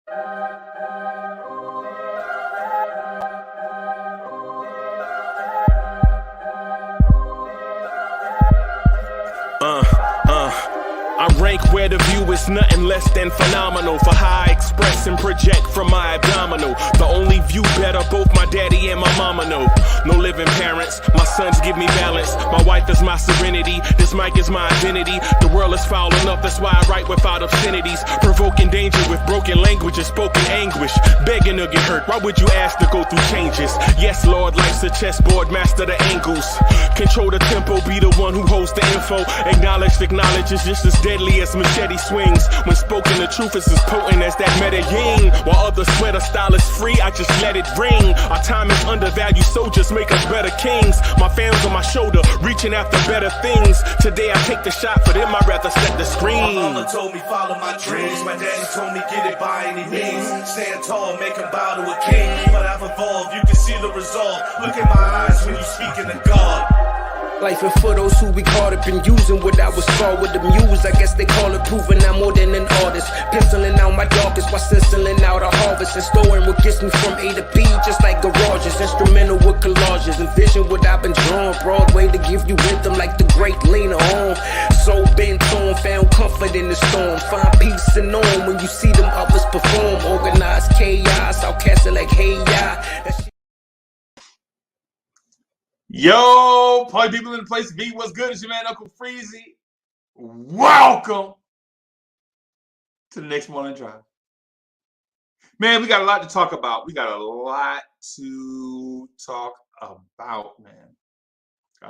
I rank where the view is nothing less than phenomenal. For how I express and project from my abdominal. The only view better, both my daddy and my mama know. No living parents, my sons give me balance. My wife is my serenity, this mic is my identity. The world is foul enough, that's why I write without obscenities. Provoking danger with broken language and spoken anguish. Begging to get hurt, why would you ask to go through changes? Yes, Lord, life's a chessboard, master the angles. Control the tempo, be the one who holds the info. Acknowledge is just as deadly as machete swings. When spoken, the truth is as potent as that Medellin. While others swear the style is free, I just let it ring. Our time is undervalued, soldiers make us better kings. My fans on my shoulder, reaching after better things. Today I take the shot, for them I'd rather set the screen. My mama told me follow my dreams. My daddy told me get it by any means. Stand tall, make him bow to a king. But I've evolved, you can see the resolve. Look in my eyes when you speaking to God. Life and for those who we caught up in using what I was taught with the muse. I guess they call it proving I'm more than an artist. Penciling out my darkest while stenciling out a harvest. And storing what gets me from A to B, just like garages. Instrumental with collages. Envision what I've been drawing. Broadway to give you rhythm like the great Lena Horne. So bent on, found comfort in the storm. Find peace and on when you see them others perform. Organized chaos, outcasted like hey ya. Yo, party people in the place to be. What's good? It's your man, Uncle Freezy. Welcome to the next morning drive. Man, we got a lot to talk about. Man. Got a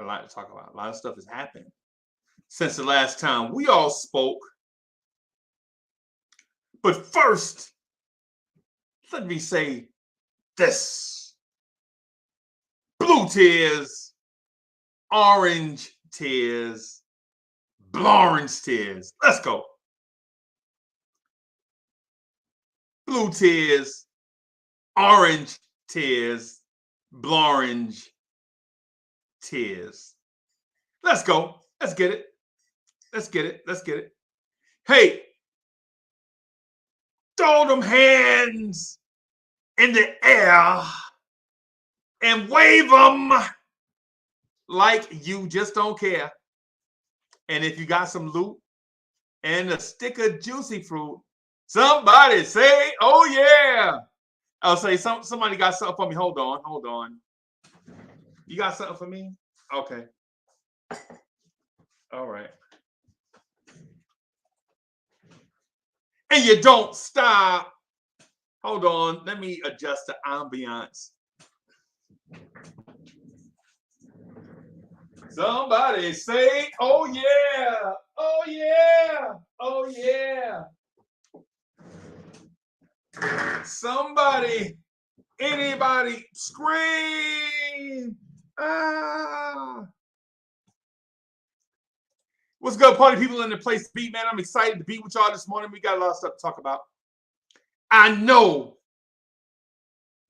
lot to talk about. A lot of stuff has happened since the last time we all spoke. But first, let me say this. Blue tears, orange tears, Blorange tears. Let's go. Blue tears, orange tears, Blorange tears. Let's go. Let's get it. Let's get it. Let's get it. Hey, throw them hands in the air and wave them like you just don't care. And if you got some loot and a stick of juicy fruit, somebody say, oh yeah. I'll say somebody got something for me. Hold on. You got something for me? Okay. All right. And you don't stop. Hold on. Let me adjust the ambiance. Somebody say, oh yeah, oh yeah, oh yeah. Somebody, anybody scream. Ah. What's good, party people in the place to be, man? I'm excited to be with y'all this morning. We got a lot of stuff to talk about. I know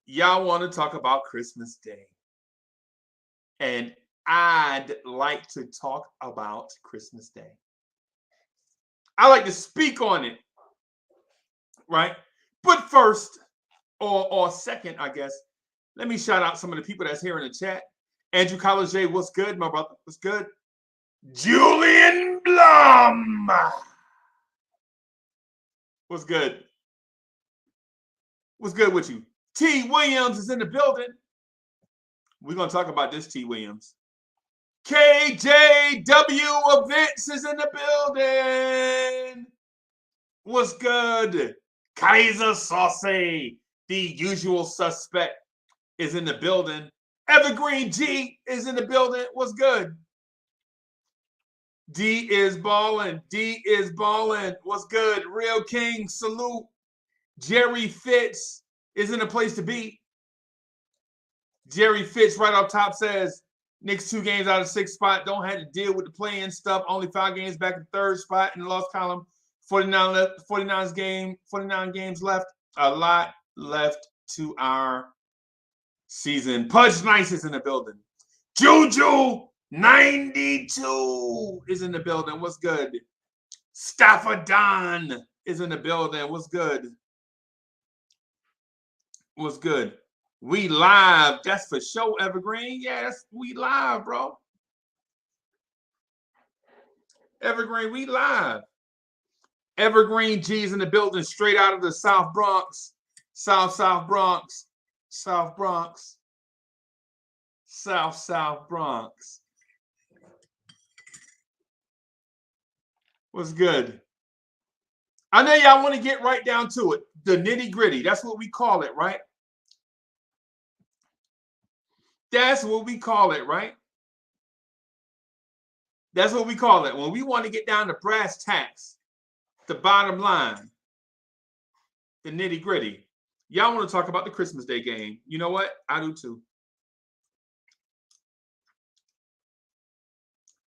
y'all want to talk about Christmas Day. And I'd like to talk about Christmas Day. I like to speak on it, right? But first, or second, I guess, let me shout out some of the people that's here in the chat. Andrew College, what's good, my brother? What's good? Julian Blum. What's good? What's good with you? T. Williams is in the building. We're going to talk about this, T. Williams. KJW Events is in the building. What's good? Kaiser Saucy, the usual suspect, is in the building. Evergreen G is in the building. What's good? D is balling. What's good? Real King, salute. Jerry Fitz is in the place to be. Jerry Fitz right up top says, Knicks 2 games out of 6 spot. Don't have to deal with the play-in stuff. Only 5 games back in 3rd spot in the loss column. 49 games left. A lot left to our season. Pudge Nice is in the building. Juju 92 is in the building. What's good? Stafford Don is in the building. What's good? What's good? We live. That's for sure, Evergreen. Yes, we live, bro. Evergreen, we live. Evergreen G's in the building, straight out of the South Bronx. South Bronx. South Bronx. South Bronx. What's good? I know y'all want to get right down to it. The nitty gritty. That's what we call it, right? That's what we call it, right? That's what we call it. When we want to get down to brass tacks, the bottom line, the nitty gritty. Y'all want to talk about the Christmas Day game. You know what? I do too.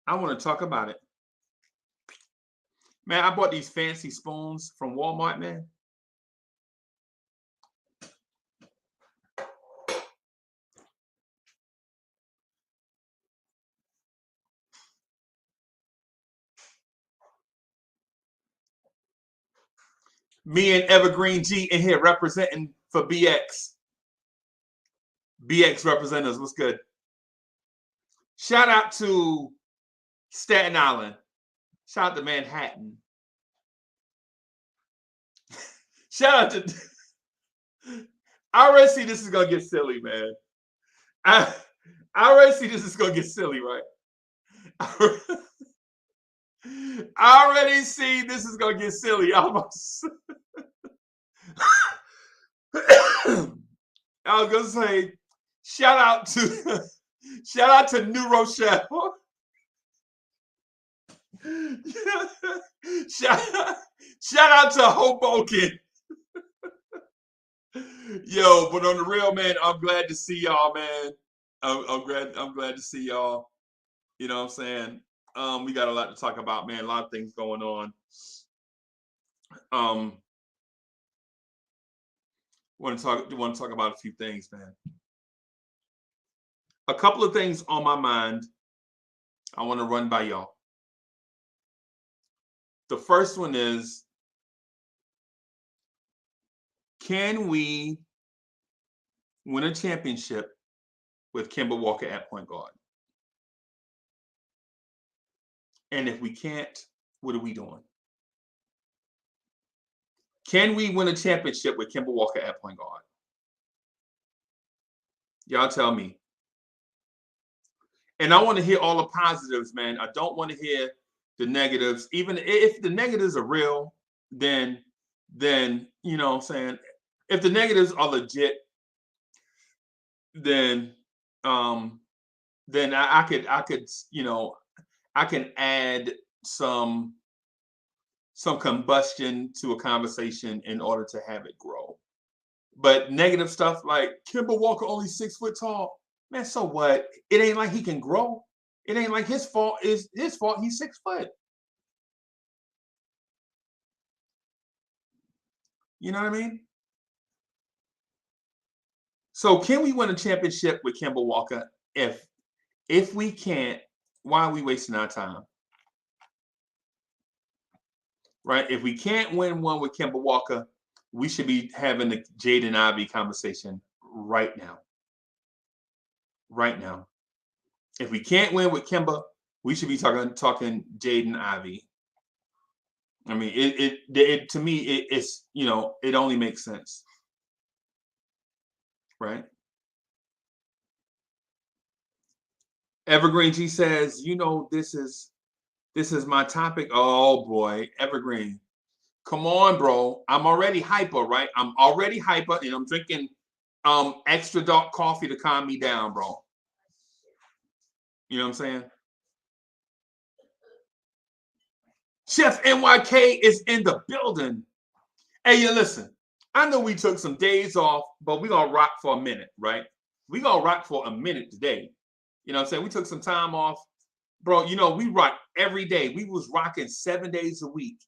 I want to talk about it. Man, I bought these fancy spoons from Walmart, man. Me and Evergreen G in here representing for BX. BX representatives, what's good? Shout out to Staten Island. Shout out to Manhattan. Shout out to... I already see this is going to get silly, man. I already see this is going to get silly, right? I already see this is going to get silly. I was going to say, shout out to New Rochelle. Shout out to Hoboken. Yo, but on the real, man, I'm glad to see y'all, man. I'm glad to see y'all. You know what I'm saying? We got a lot to talk about, man. A lot of things going on. Want to talk about a few things, man. A couple of things on my mind I want to run by y'all. The first one is, can we win a championship with Kemba Walker at point guard? And if we can't, what are we doing? Can we win a championship with Kemba Walker at point guard? Y'all tell me. And I want to hear all the positives, man. I don't want to hear the negatives. Even if the negatives are real, then you know what I'm saying? If the negatives are legit, then I could, you know, I can add some combustion to a conversation in order to have it grow. But negative stuff like Kemba Walker only 6 foot tall, man, so what? It ain't like he can grow. It ain't like his fault is his fault. He's 6 foot. You know what I mean? So can we win a championship with Kemba Walker? If we can't, why are we wasting our time? Right? If we can't win one with Kemba Walker, we should be having the Jaden Ivey conversation right now. Right now. If we can't win with Kemba, we should be talking Jaden Ivey. I mean, it to me, it's, you know, it only makes sense. Right? Evergreen G says, you know, this is my topic. Oh boy, Evergreen. Come on, bro. I'm already hyper, right? I'm already hyper, and I'm drinking extra dark coffee to calm me down, bro. You know what I'm saying? Chef NYK is in the building. Hey, you listen. I know we took some days off, but we're gonna rock for a minute, right? We're gonna rock for a minute today. You know what I'm saying? We took some time off. Bro, you know, we rock every day. We was rocking 7 days a week,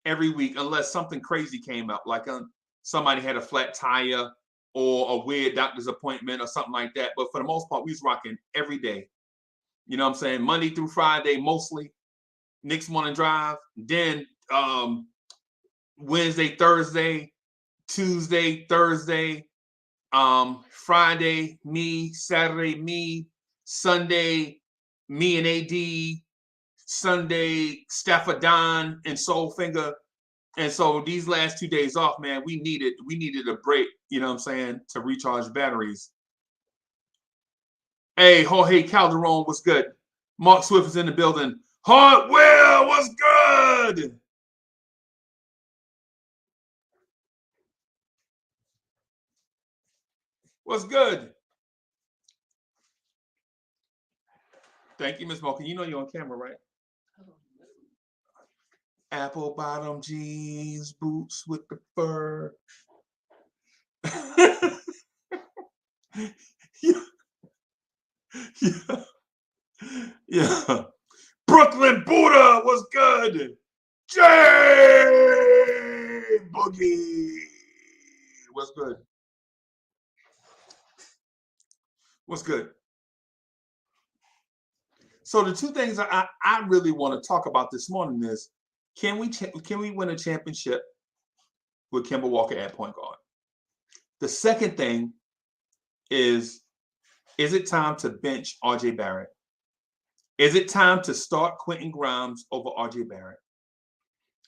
every week, unless something crazy came up, like somebody had a flat tire or a weird doctor's appointment or something like that. But for the most part, we was rocking every day. You know what I'm saying? Monday through Friday, mostly. Knicks morning drive. Then Wednesday, Thursday, Tuesday, Thursday, Friday, me. Saturday, me. Sunday, me and AD. Sunday, Stafford Don and Soulfinger. And so these last 2 days off, man, we needed a break, you know what I'm saying, to recharge batteries. Hey, Jorge Calderon, what's good? Mark Swift is in the building. Hardwell, what's good? What's good? Thank you, Miss Mocha. You know you're on camera, right? Apple bottom jeans, boots with the fur. yeah. Yeah. Brooklyn Buddha was good. Jay Boogie was good. What's good? So the two things I really want to talk about this morning is, can we win a championship with Kemba Walker at point guard? The second thing is it time to bench RJ Barrett? Is it time to start Quentin Grimes over RJ Barrett?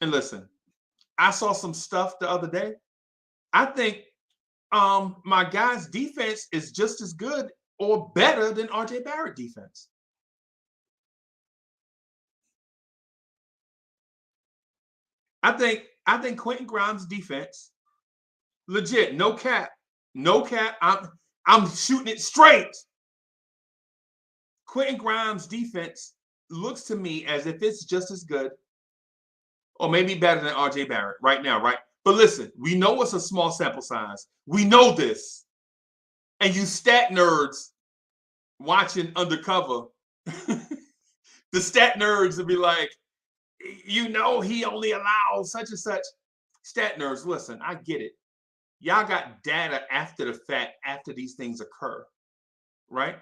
And listen, I saw some stuff the other day. I think my guy's defense is just as good or better than RJ Barrett defense. I think Quentin Grimes defense, legit, no cap. I'm shooting it straight. Quentin Grimes defense looks to me as if it's just as good or maybe better than RJ Barrett right now, right? But listen, we know it's a small sample size. We know this. And you stat nerds watching Undercover, the stat nerds will be like, you know, he only allows such and such. Stat nerds, listen, I get it. Y'all got data after the fact, after these things occur, right?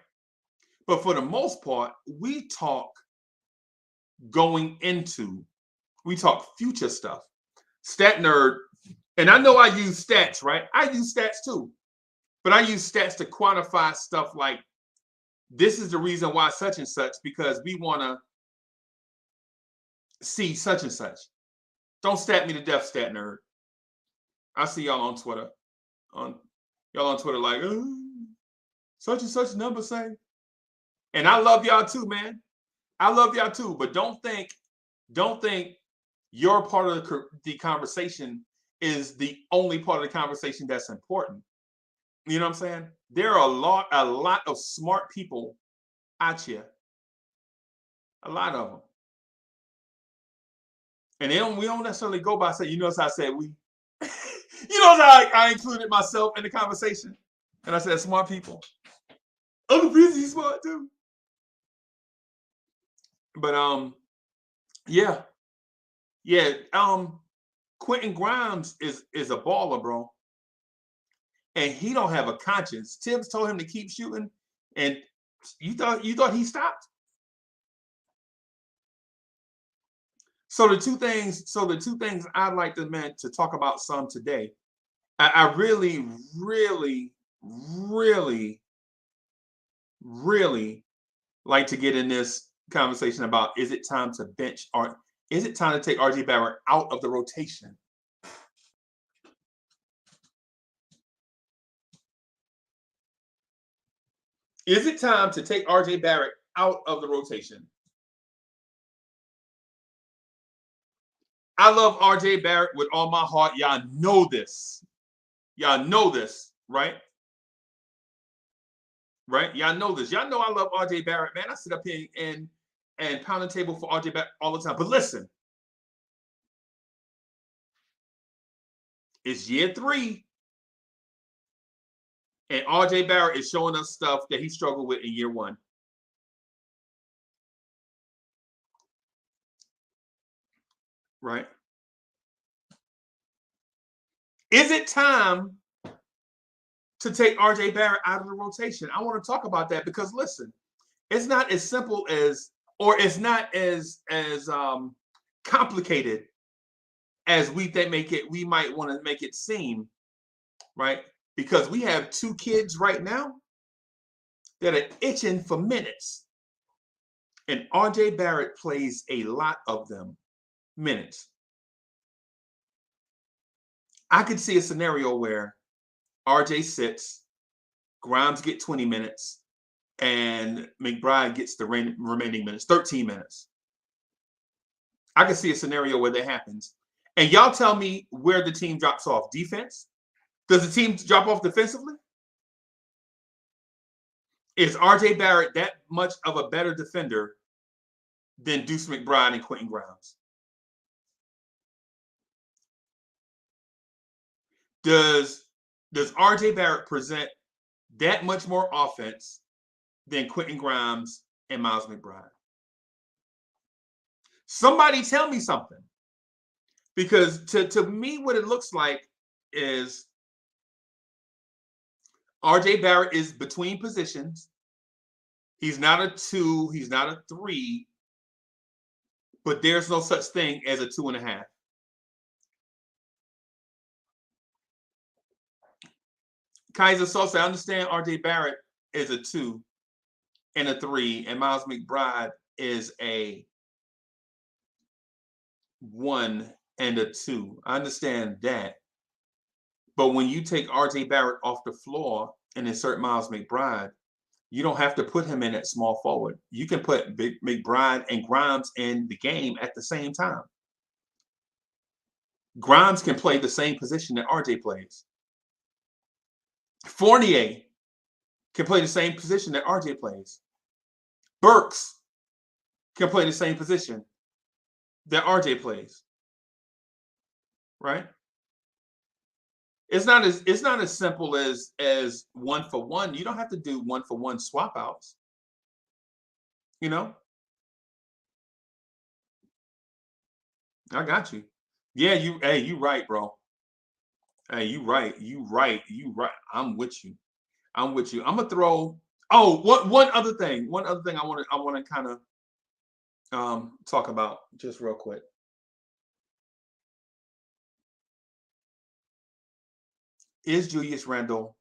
But for the most part, we talk future stuff. Stat nerd, and I know I use stats, right? I use stats too. But I use stats to quantify stuff like, this is the reason why such and such, because we want to see such and such. Don't stat me to death, stat nerd. I see y'all on Twitter. Y'all on Twitter like, such and such number say. And I love y'all too, man. I love y'all too. But don't think your part of the conversation is the only part of the conversation that's important. You know what I'm saying? There are a lot of smart people out here. A lot of them. And we don't necessarily go by saying, you notice I said we. You know how I included myself in the conversation? And I said smart people. Other people smart too. But yeah. Quentin Grimes is a baller, bro. And he don't have a conscience. Tibbs told him to keep shooting, and you thought he stopped. So the two things I'd like to talk about some today. I really, really, really, really like to get in this conversation about, is it time to bench or is it time to take RJ Barrett out of the rotation? Is it time to take RJ Barrett out of the rotation? I love RJ Barrett with all my heart. Y'all know this. Y'all know this, right? Right? Y'all know this. Y'all know I love RJ Barrett, man. I sit up here and pound the table for RJ Barrett all the time. But listen, it's year 3. And RJ Barrett is showing us stuff that he struggled with in year 1. Right? Is it time to take RJ Barrett out of the rotation? I want to talk about that because listen, it's not as simple as, or it's not as complicated as we might want to make it seem, right? because we have 2 kids right now that are itching for minutes. And RJ Barrett plays a lot of them minutes. I could see a scenario where RJ sits, Grimes get 20 minutes, and McBride gets the remaining minutes, 13 minutes. I can see a scenario where that happens. And y'all tell me where the team drops off. Defense? Does the team drop off defensively? Is RJ Barrett that much of a better defender than Deuce McBride and Quentin Grimes? Does RJ Barrett present that much more offense than Quentin Grimes and Miles McBride? Somebody tell me something. Because to me, what it looks like is RJ Barrett is between positions. He's not a 2, he's not a 3, but there's no such thing as a 2.5. Kaiser Sosa, I understand RJ Barrett is a 2 and a 3, and Miles McBride is a 1 and a 2. I understand that. But when you take RJ Barrett off the floor and insert Miles McBride, you don't have to put him in at small forward. You can put McBride and Grimes in the game at the same time. Grimes can play the same position that RJ plays. Fournier can play the same position that RJ plays. Burks can play the same position that RJ plays. Right? It's not as simple as 1-for-1. You don't have to do 1-for-1 swap outs. You know? I got you. Yeah, you right, bro. Hey, you right. I'm with you. I'm gonna throw. Oh, one other thing I want to kind of talk about just real quick. Is Julius Randle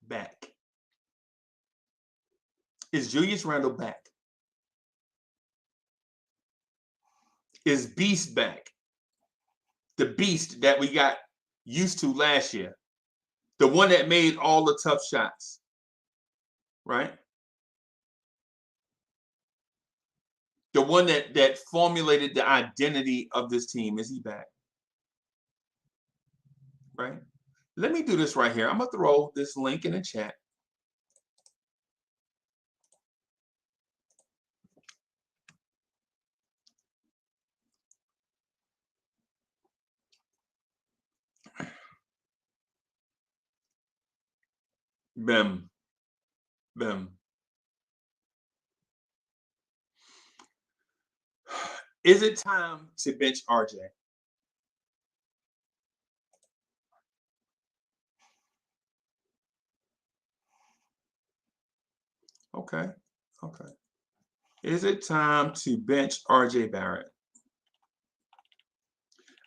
back? Is Julius Randle back? Is Beast back? The Beast that we got used to last year. The one that made all the tough shots. Right? The one that formulated the identity of this team. Is he back? Right? Let me do this right here. I'm going to throw this link in the chat. Bim. Is it time to bench RJ? Okay. Is it time to bench RJ Barrett?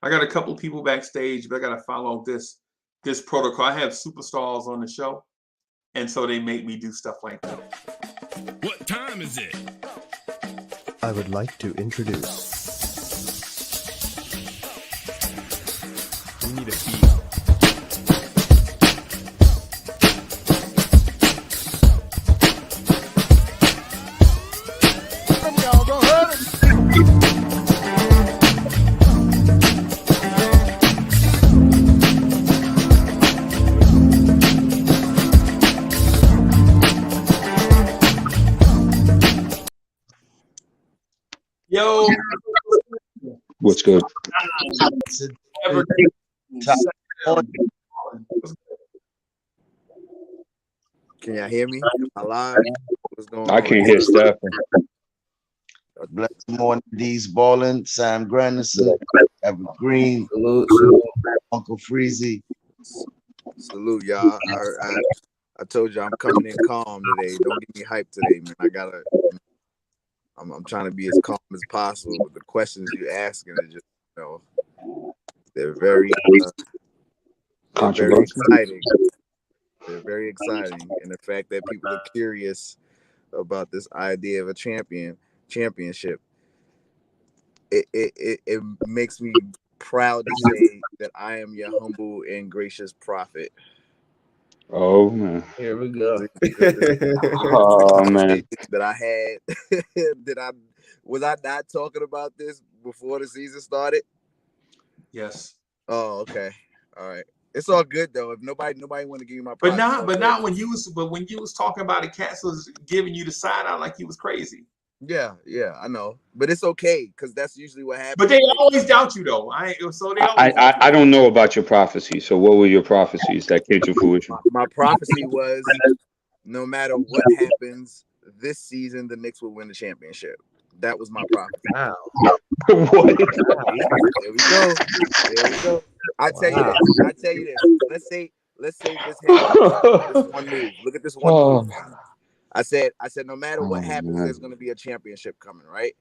I got a couple people backstage, but I got to follow this protocol. I have superstars on the show, and so they make me do stuff like that. What time is it? I would like to introduce. We need a beat. Yo, what's good? Can y'all hear me? Am I live? What's going I on? can't hear Stephen. Bless the morning, D's Ballin, Sam Granderson, Evergreen, Salute. Uncle Freezy. Salute, y'all. I told you I'm coming in calm today. Don't get me hyped today, man. I'm trying to be as calm as possible. But the questions you're asking are just, they're very Controversial. exciting. very exciting, and the fact that people are curious about this idea of a championship, it makes me proud to say that I am your humble and gracious prophet. Oh man. Here we go. Oh man. That I had. Was I not talking about this before the season started? Yes. Oh, okay. All right. It's all good though. If nobody want to give you my But props, not when you was talking about it, Cats was giving you the side out like you was crazy. Yeah, I know. But it's okay, because that's usually what happens. But they always doubt you though. I don't know about your prophecies. So what were your prophecies that came to fruition? My prophecy was, no matter what happens this season, the Knicks will win the championship. That was my prophecy. Wow. What? There we go. I tell you this. Let's say this happens. This one move. Look at this one move. I said no matter what happens, there's going to be a championship coming, right?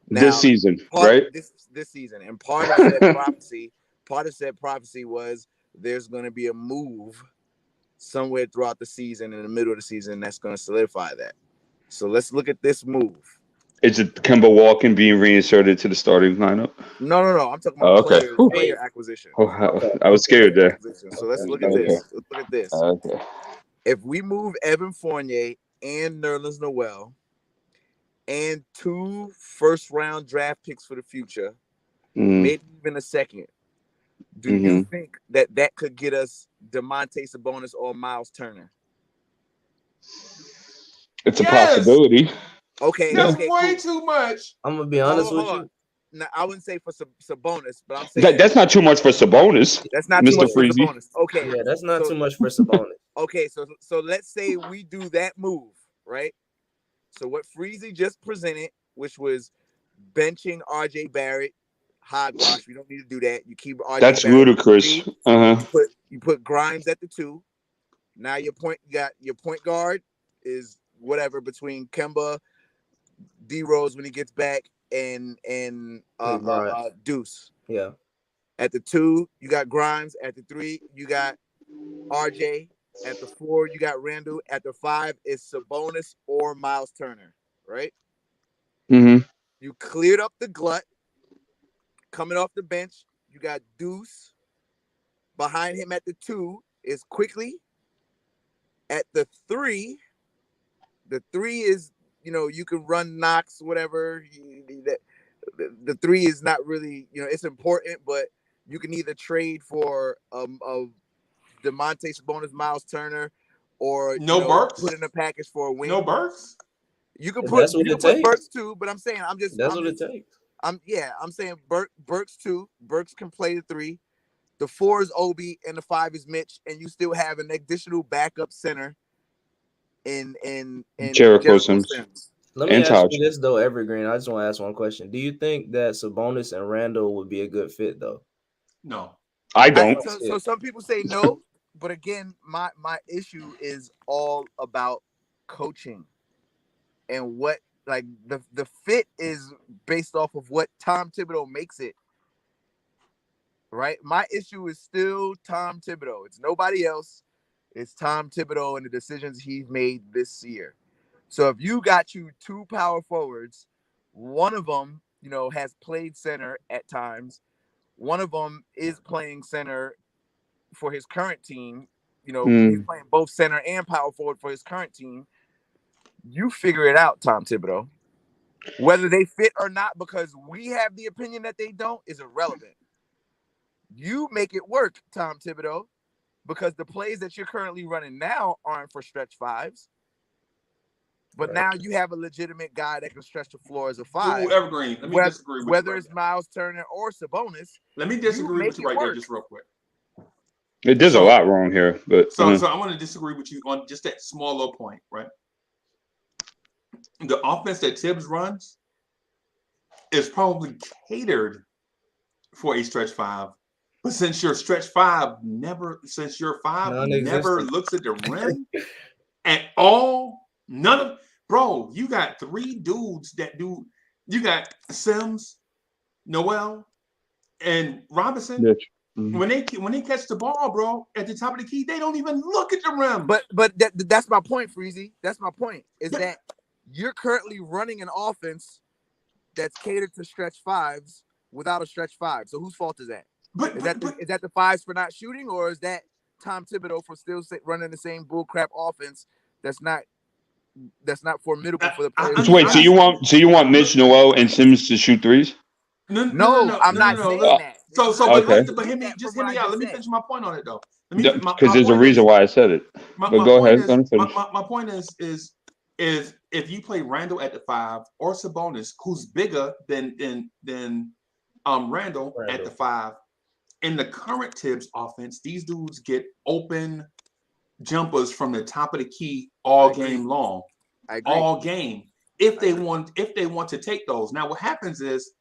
Now, this season, right? This season. And part of said prophecy was there's going to be a move somewhere throughout the season, in the middle of the season, that's going to solidify that. So let's look at this move. Is it Kemba Walker being reinserted to the starting lineup? No. I'm talking about player acquisition. Oh, I was scared there. So let's look at this. Let's look at this. Okay. If we move Evan Fournier and Nerlens Noel and 2 first-round draft picks for the future, maybe even a second, do you think that could get us Domantas Sabonis or Miles Turner? It's a possibility. Okay, that's way too much. I'm gonna be honest with you. No, I wouldn't say for Sabonis, but I'm saying that's not too much for Sabonis. That's not too much for Sabonis. Okay, yeah, that's not too much for Sabonis. Okay, so let's say we do that move, right? So what Freezy just presented, which was benching RJ Barrett, hogwash. We don't need to do that. You keep RJ. That's Barrett ludicrous. You put Grimes at the 2. Now your point guard is whatever between Kemba, D Rose when he gets back, and Deuce. Yeah. At the 2, you got Grimes. At the 3, you got RJ. At the 4, you got Randall. At the 5 is Sabonis or Miles Turner, right? You cleared up the glut. Coming off the bench, you got Deuce. Behind him at the 2 is Quickly. At the 3 is, you can run Knox, whatever. The 3 is not really, it's important, but you can either trade for Domantas Sabonis, Miles Turner, or Burks. Put in a package for a wing. No Burks. You can put Burks too, but I'm saying that's what it takes. I'm saying Burks too. Burks can play the 3. The 4 is Obi, and the 5 is Mitch, and you still have an additional backup center in Jericho Sims. Let me ask you this though, Evergreen. I just want to ask one question. Do you think that Sabonis and Randall would be a good fit though? No, I don't. So some people say no, but again, my issue is all about coaching, and what the fit is based off of what Tom Thibodeau makes it. Right? My issue is still Tom Thibodeau. It's nobody else. It's Tom Thibodeau and the decisions he's made this year. So if you got 2 power forwards, one of them, has played center at times. One of them is playing center for his current team. He's playing both center and power forward for his current team. You figure it out, Tom Thibodeau. Whether they fit or not, because we have the opinion that they don't, is irrelevant. You make it work, Tom Thibodeau, because the plays that you're currently running now aren't for stretch 5s. But now you have a legitimate guy that can stretch the floor as a 5. Ooh, Evergreen. Let me disagree with you. Whether it's Miles Turner or Sabonis. Let me disagree with you right there just real quick. There's a lot wrong here. But so I want to disagree with you on just that small little point, right? The offense that Tibbs runs is probably catered for a stretch 5. But since your stretch 5 never looks at the rim at all, bro, you got 3 dudes that do. You got Sims, Noel, and Robinson. when they catch the ball, bro, at the top of the key, they don't even look at the rim. But that's my point, Freezy. That's my point. Is that you're currently running an offense that's catered to stretch fives without a stretch five. So whose fault is that? Is that the fives for not shooting, or is that Tom Thibodeau for still running the same bullcrap offense that's not formidable for the players? Wait, so you want Mitch, Noel, and Simmons to shoot threes? No, I'm not saying that. But hear me out. Let me finish my point on it though. Because there's a reason why I said it. But go ahead. My point is if you play Randall at the 5 or Sabonis, who's bigger than Randall at the 5, in the current Tibbs offense, these dudes get open jumpers from the top of the key all game long. All game. If they want to take those. Now what happens is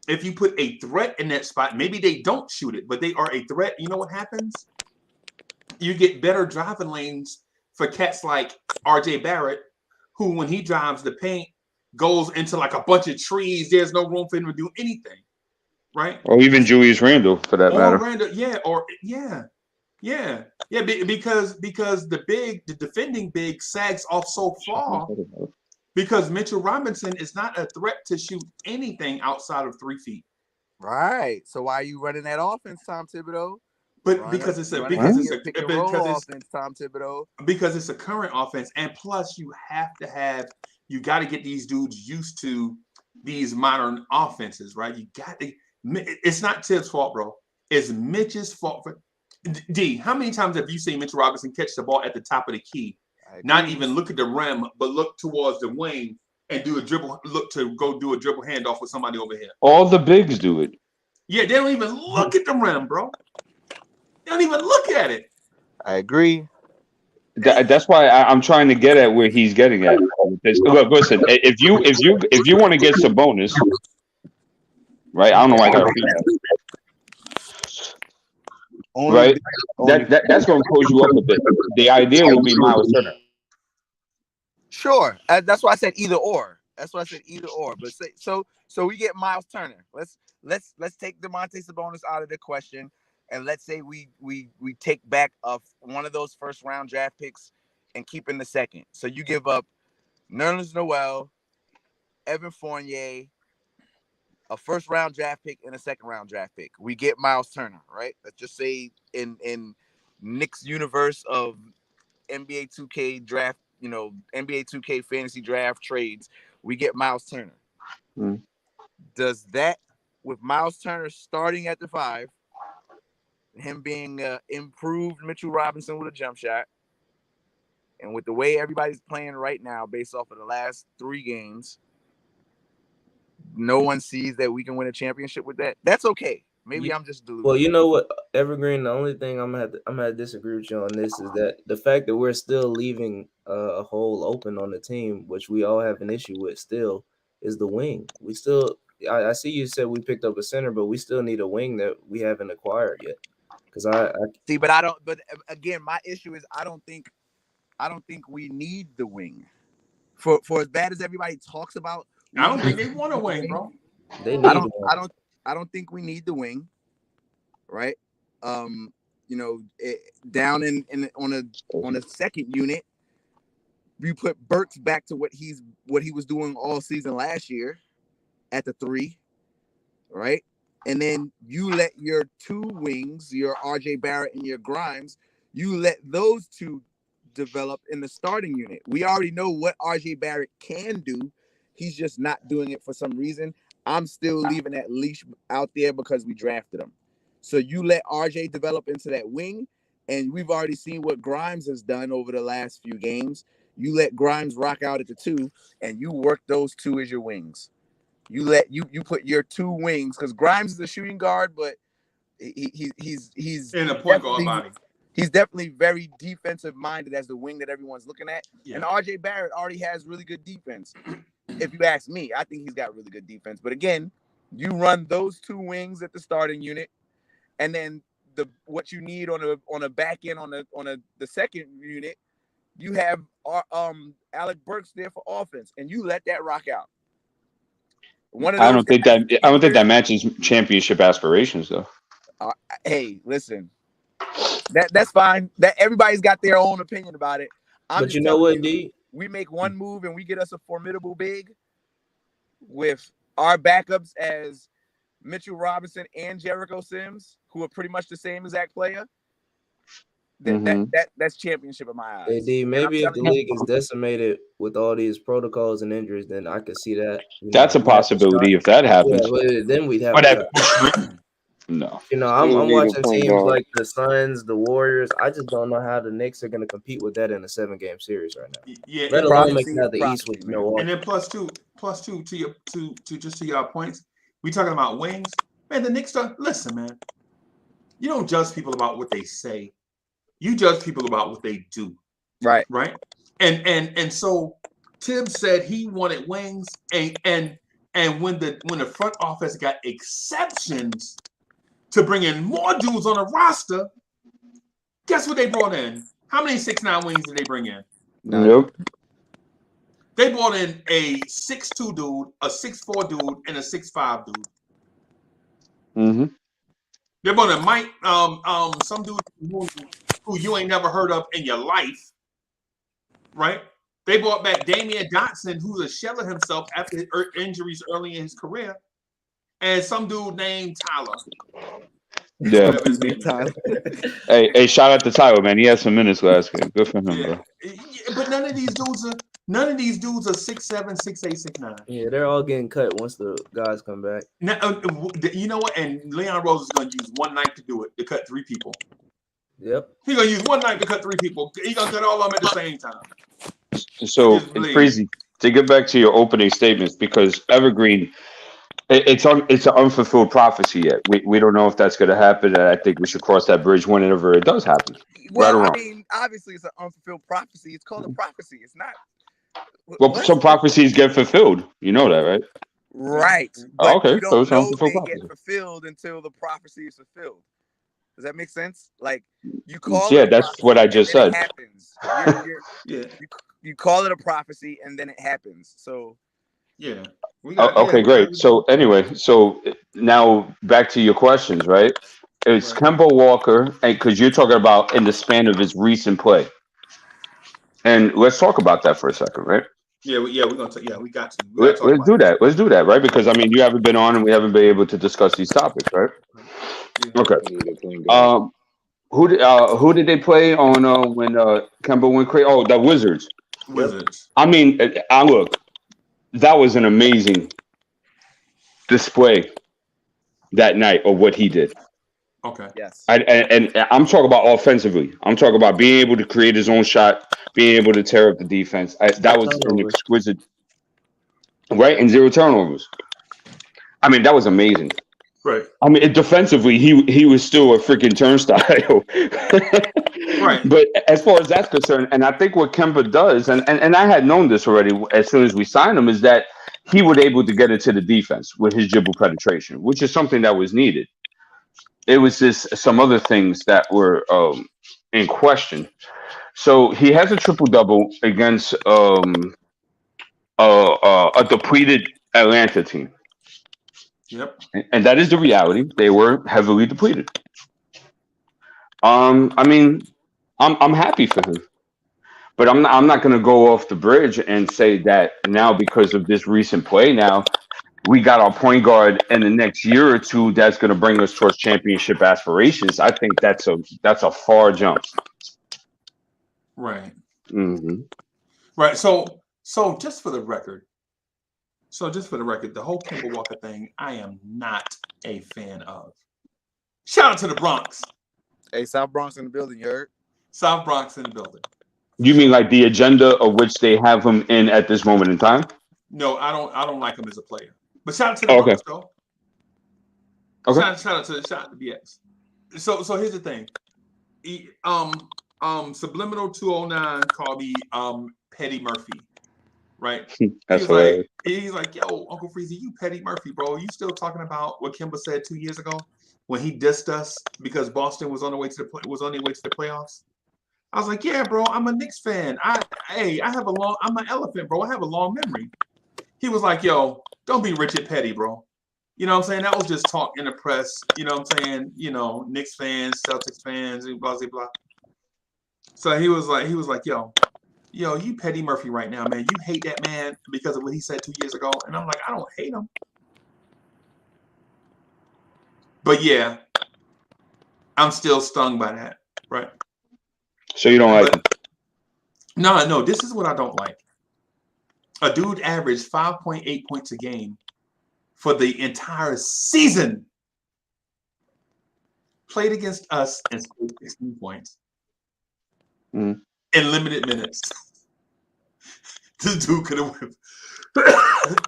if you put a threat in that spot, maybe they don't shoot it, but they are a threat. You know what happens? You get better driving lanes for cats like RJ Barrett, who when he drives the paint goes into like a bunch of trees. There's no room for him to do anything, right? Or even Julius Randle for that matter. Because the defending big sags off so far because Mitchell Robinson is not a threat to shoot anything outside of 3 feet. Right. So why are you running that offense, Tom Thibodeau? But because it's a current offense, and plus you got to get these dudes used to these modern offenses, right? It's not Tibbs' fault, bro. It's Mitch's fault. D, how many times have you seen Mitchell Robinson catch the ball at the top of the key, not even look at the rim, but look towards the wing and do a dribble, look to go do a dribble handoff with somebody over here? All the bigs do it. Yeah, they don't even look at the rim, bro. They don't even look at it. I agree. That's why I'm trying to get at where he's getting at. Look, listen. If you want to get Sabonis, right? I don't know why I got to repeat that. Right? That's going to pose you up a bit. The idea will be Miles Turner. Sure. That's why I said either or. But so we get Miles Turner. Let's take Domantas Sabonis out of the question. And let's say we take back one of those first round draft picks and keep in the second. So you give up Nerlens Noel, Evan Fournier, a first round draft pick and a second round draft pick. We get Miles Turner, right? Let's just say in Knicks universe of NBA 2K draft, NBA 2K fantasy draft trades, we get Miles Turner. Does that, with Miles Turner starting at the 5, him being improved Mitchell Robinson with a jump shot, and with the way everybody's playing right now based off of the last 3 games, no one sees that we can win a championship with that. That's okay. Maybe I'm just delusional. Well, you know what, Evergreen, the only thing I'm gonna disagree with you on this is that the fact that we're still leaving a hole open on the team, which we all have an issue with still, is the wing. We still, I see you said we picked up a center, but we still need a wing that we haven't acquired yet. Because I see, but I don't. But again, my issue is I don't think we need the wing. For as bad as everybody talks about, I don't think they want a wing, bro. I don't think we need the wing, right? Down on a second unit, you put Burks back to what he was doing all season last year at the 3, right? And then you let your 2 wings, your RJ Barrett and your Grimes, you let those 2 develop in the starting unit. We already know what RJ Barrett can do. He's just not doing it for some reason. I'm still leaving that leash out there because we drafted him. So you let RJ develop into that wing, and we've already seen what Grimes has done over the last few games. You let Grimes rock out at the 2, and you work those 2 as your wings. You put your 2 wings, because Grimes is a shooting guard, but he's in a point guard body. He's definitely very defensive minded as the wing that everyone's looking at. Yeah. And RJ Barrett already has really good defense. If you ask me, I think he's got really good defense. But again, you run those 2 wings at the starting unit, and then what you need on a back end on the second unit, you have Alec Burks there for offense, and you let that rock out. I don't think that matches championship aspirations, though. Hey, listen. That's fine. That everybody's got their own opinion about it. I'm But just you know telling what, you, D? we make one move and we get us a formidable big with our backups as Mitchell Robinson and Jericho Sims, who are pretty much the same exact player. That's championship in my eyes. Hey, D, And I'm maybe if the telling you, league is decimated with all these protocols and injuries, then I could see that. That's a we have to start. possibility if that Yeah, happens. but then we'd have But a cut. no. I'm need a watching point teams guard. like the Suns, the Warriors. I just don't know how the Knicks are going to compete with that in a 7-game series right now. Yeah, Let and, alone make prophecy, it out the East with prophecy, man. Milwaukee. and then plus two to your to your points. We talking about wings, man. The Knicks don't listen, man. You don't judge people about what they say. You judge people about what they do. Right. Right. And so Tibbs said he wanted wings, and when the front office got exceptions to bring in more dudes on the roster, guess what they brought in? How many 6'9" wings did they bring in? Nope. They brought in a 6'2" dude, a 6'4" dude, and a 6'5" dude. Mm-hmm. They brought in Mike, some dude who you ain't never heard of in your life, right? They brought back Damian Dotson, who's a shell of himself after injuries early in his career, and some dude named Tyler. Yeah. Whatever his name is. Hey, shout out to Tyler, man. He had some minutes last game. Good for him, bro. But none of these dudes are 6'7", 6'8", 6'9". Yeah, they're all getting cut once the guys come back. Now, you know what? And Leon Rose is going to use one night to do it, to cut 3 people. Yep. He's going to use one night to cut 3 people. He's going to cut all of them at the same time. So, Freezy, to get back to your opening statements, because Evergreen, it's an unfulfilled prophecy yet. We don't know if that's going to happen, and I think we should cross that bridge whenever it does happen. Well, right or wrong. I mean, obviously it's an unfulfilled prophecy. It's called a prophecy. It's not. Well, some prophecies get fulfilled. You know that, right? Right. But Okay. you don't know they get fulfilled until the prophecy is fulfilled. Does that make sense? Like you call it that's what I just said. It happens. You call it a prophecy and then it happens. So yeah. Okay, great. So anyway, now back to your questions, right? It's Kemba Walker, and because you're talking about in the span of his recent play, and let's talk about that for a second, right? Yeah, we're gonna. We got to. Let's do that. Let's do that, right? Because I mean, you haven't been on, and we haven't been able to discuss these topics, right? Yeah. Okay. Who did they play on when Kemba went crazy? Oh, the Wizards. Wizards. I mean, look, that was an amazing display that night of what he did. Okay. Yes. And I'm talking about offensively. I'm talking about being able to create his own shot, being able to tear up the defense. That was an exquisite, right? And 0 turnovers. I mean, that was amazing. Right. I mean, defensively, he was still a freaking turnstile. Right. But as far as that's concerned, and I think what Kemba does, and I had known this already as soon as we signed him, is that he was able to get into the defense with his dribble penetration, which is something that was needed. It was just some other things that were in question. So he has a triple-double against a depleted Atlanta team. Yep. And that is the reality. They were heavily depleted. I mean, I'm happy for him. But I'm not going to go off the bridge and say that now because of this recent play now, we got our point guard in the next year or two that's going to bring us towards championship aspirations. I think that's a far jump. Right. Mm-hmm. Right. So just for the record, the whole Kemba Walker thing, I am not a fan of. Shout out to the Bronx. Hey, South Bronx in the building, you heard? South Bronx in the building. You mean like the agenda of which they have him in at this moment in time? No, I don't like him as a player. But shout out to the Bronx, though. Okay. Shout out to BX. So here's the thing. Subliminal 209 called me Petty Murphy. Right? He's like, yo, Uncle Freezy, you Petty Murphy, bro. You still talking about what Kemba said 2 years ago when he dissed us because Boston was on their way to the playoffs? I was like, yeah, bro, I'm a Knicks fan. I'm an elephant, bro. I have a long memory. He was like, yo, don't be Richard Petty, bro. You know what I'm saying? That was just talk in the press. You know what I'm saying? You know, Knicks fans, Celtics fans, and blah, blah, blah. So he was like, yo, you Petty Murphy right now, man. You hate that man because of what he said 2 years ago. And I'm like, I don't hate him. But yeah, I'm still stung by that, right? So you don't like him? No, this is what I don't like. A dude averaged 5.8 points a game for the entire season. Played against us and scored 16 points in limited minutes. This dude could have.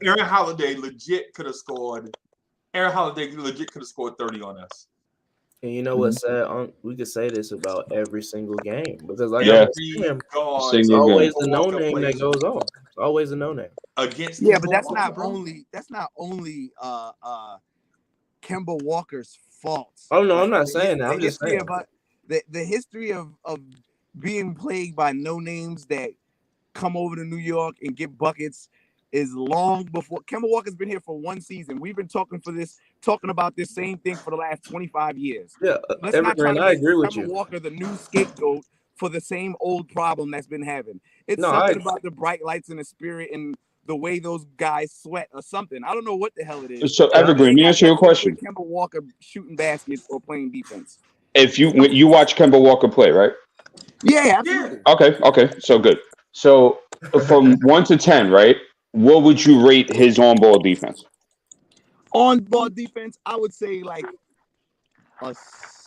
Aaron Holiday legit could have scored. Aaron Holiday legit could have scored 30 on us. And you know what's sad? We could say this about every single game because, like, it's always the no name that goes off. It's always a no name against. Yeah, but that's not only Kemba Walker's fault. Oh no, I'm not saying that. I'm just saying about the history of being plagued by no names that come over to New York and get buckets is long before Kemba Walker's been here for one season. We've been talking about this same thing for the last 25 years. Yeah, let's not try to I agree with you. Kemba Walker the new scapegoat for the same old problem that's been having. It's something about the bright lights and the spirit and the way those guys sweat or something. I don't know what the hell it is. So Evergreen, let me ask you a question. Kemba Walker shooting baskets or playing defense. If you watch Kemba Walker play, right? Yeah, absolutely. Okay, so good. So from 1 to 10, right? What would you rate his on-ball defense? On-ball defense, I would say like a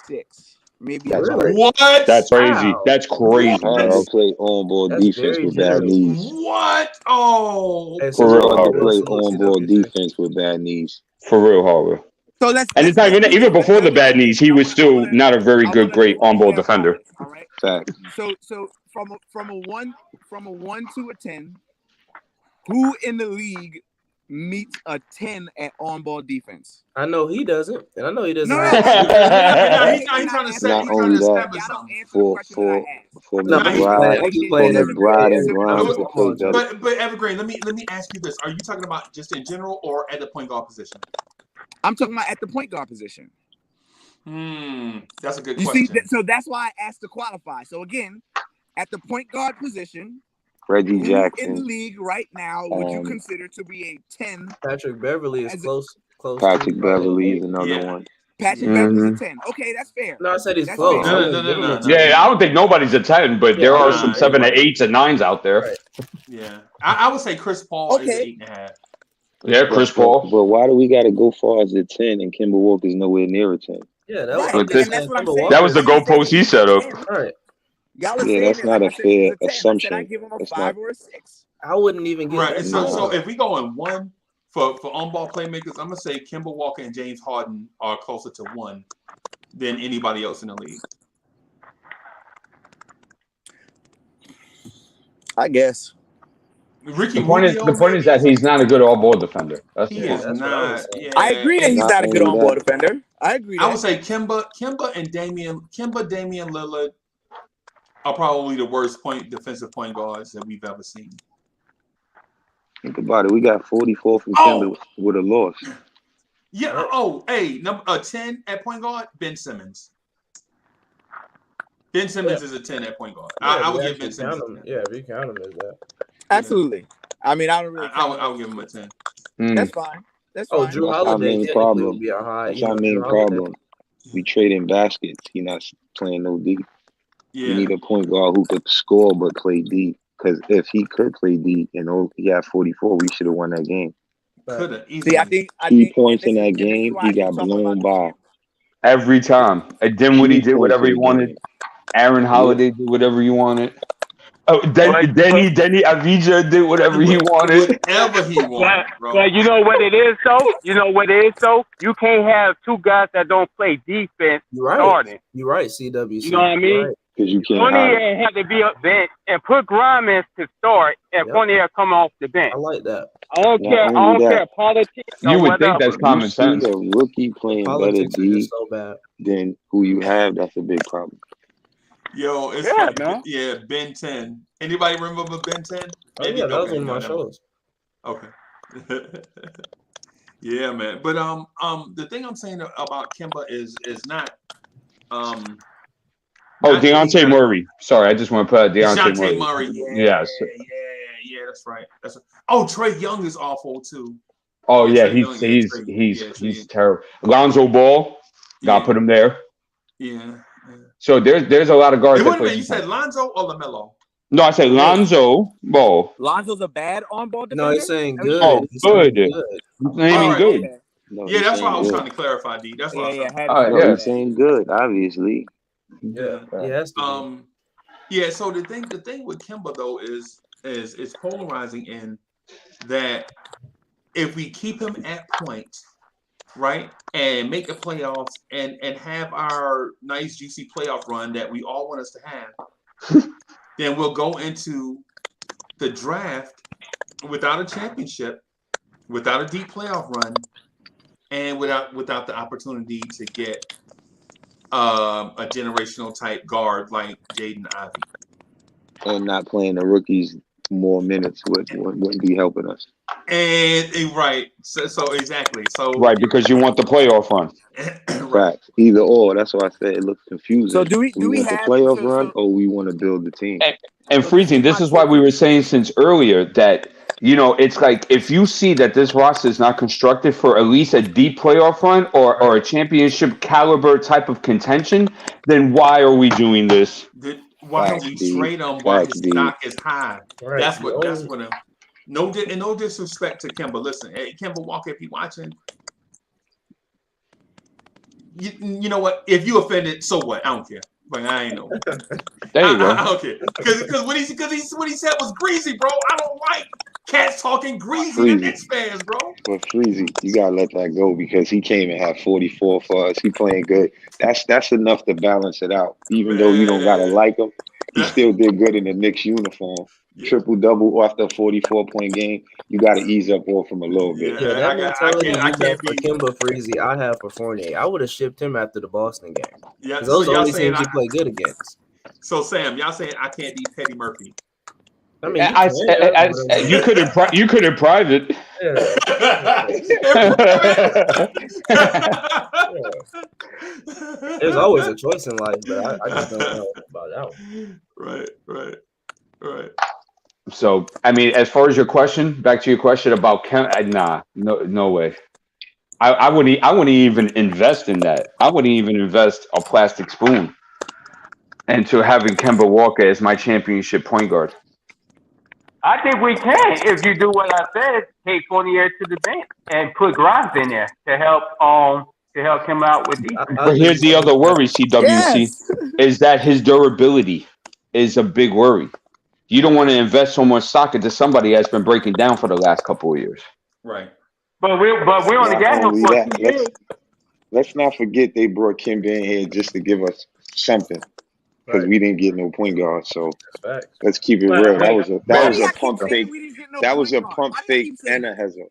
6. Maybe that's crazy. What? That's crazy. Wow. That's crazy. I'll play on-ball defense with bad knees. What? Oh, for real, I'll play on-ball defense with bad knees. For real, Harvard. So let's it's not even before the bad knees, he was still not a very great on-ball defender. All right. Fact. So from a 1 to a 10, who in the league meets a 10 at on-ball defense? I know he doesn't, and I know he doesn't. No, he's trying to say. Not only that, for McBride and Grimes to play better. But Evergreen, let me ask you this: are you talking about just in general or at the point guard position? I'm talking about at the point guard position. That's a good question. You see, so that's why I asked to qualify. So again, at the point guard position, Reggie Jackson in the league right now, would you consider to be a 10? Patrick Beverly is close. Patrick Beverly is another one. Patrick Beverly's a 10. Okay, that's fair. No, I said he's close. No. Yeah, I don't think nobody's a 10, but there are some 7 to 8s and 9s out there. Right. Yeah, I would say Chris Paul is 8.5. Yeah, Chris Paul. But why do we got to go far as a 10 and Kemba Walker's nowhere near a 10? Yeah, that was the goalpost he set up. All right. That's not a fair assumption. I give him a 5 or a 6. I wouldn't even give right. So if we go in 1 for on-ball playmakers, I'm gonna say Kemba Walker and James Harden are closer to 1 than anybody else in the league. I guess. The point is that he's not a good all-ball defender. That's he is not. Yeah. I agree that he's not a good on-ball defender. I agree. I would say Kemba and Damian Lillard are probably the worst defensive point guards that we've ever seen. Think about it. We got 44 from Kemba with a loss. Yeah. Hey, number 10 at point guard, Ben Simmons. Ben Simmons is a 10 at point guard. I would give Ben Simmons. If you count him as that. Absolutely. I mean, I don't really. I would give him a 10. That's fine. That's fine. Drew Holiday That's our main problem. We trading baskets. He not playing no D. Yeah. You need a point guard who could score but play D. Because if he could play D and he had 44, we should have won that game. Could have. See, I think 2 points in that game, he got blown by. Every time. And Dinwiddie did whatever he wanted. Aaron Holiday did whatever he wanted. Oh, Denny Avdija did whatever he wanted. Whatever he wanted, bro. But you know what it is, though? You can't have 2 guys that don't play defense starting. You're right, CWC. You know what I mean? Because you can't. Fournier had to be up bench and put Grimes to start, and Fournier come off the bench. I like that. I don't care politics. You would think that's common sense. The rookie playing better D than who you have, that's a big problem. Yo, it's Ben 10. Anybody remember Ben 10? Maybe that was one of my shows. Okay. Yeah, man. But the thing I'm saying about Kemba is not Deontay Murray. Sorry, I just want to put out Deontay Murray. Yeah, Yes. that's right. Trey Young is awful too. Oh yeah, he's terrible. Lonzo Ball, gotta put him there. Yeah. So there's a lot of guards. Wait a minute, you said Lonzo or LaMelo? No, I said Lonzo Ball. Lonzo's a bad on-ball defender? No, he's saying good. Oh, good. He's naming good. Okay. No, yeah, that's why I was trying to clarify, D. That's why. He's saying good, obviously. Yeah. Yeah. So the thing with Kemba though is polarizing in that if we keep him at point, right, and make the playoffs and have our nice juicy playoff run that we all want us to have, then we'll go into the draft without a championship, without a deep playoff run, and without the opportunity to get a generational type guard like Jaden Ivey. And not playing the rookies more minutes wouldn't be helping us. And right, so exactly, so right, because you want the playoff run. Right, either or. That's why I said it looks confusing. So do we want have the playoff run, or we want to build the team? And Freezing, this is why we were saying since earlier that it's like if you see that this roster is not constructed for at least a deep playoff run or a championship caliber type of contention, then why are we doing this? Why don't we trade him while his stock is high? Right. That's what. No disrespect to Kemba. Listen, hey, Kemba Walker, if you're watching, you know what? If you offended, so what? I don't care. But I ain't know. There you go. I don't care because what he said was greasy, bro. I don't like cats talking greasy to Knicks fans, bro. But Freezy, you gotta let that go because he came and had 44 for us. He playing good. That's enough to balance it out. Even though you don't gotta like him, he still did good in the Knicks uniform. Triple double after a 44-point game. You got to ease up off him a little bit. Yeah, that mentality you got for Kemba Freezy, I have for Fournier. I would have shipped him after the Boston game. Yeah, those are the only teams you play good against. So Sam, y'all saying I can't be Petty Murphy? I mean, you could in private. There's always a choice in life, but I just don't know about that one. Right. So, I mean, as far as your question, back to your question about no way. I wouldn't even invest in that. I wouldn't even invest a plastic spoon into having Kemba Walker as my championship point guard. I think we can if you do what I said. Take Fournier to the bench and put Grimes in there to help him out with defense. But here's the other worry, CWC, is that his durability is a big worry. You don't want to invest so much stock into somebody that's been breaking down for the last couple of years. Right. But we only got him for 2 years. Let's not forget they brought Kemba in here just to give us something. Because we didn't get no point guard, so let's keep it real. That was a pump fake. That was a pump fake and a heads up.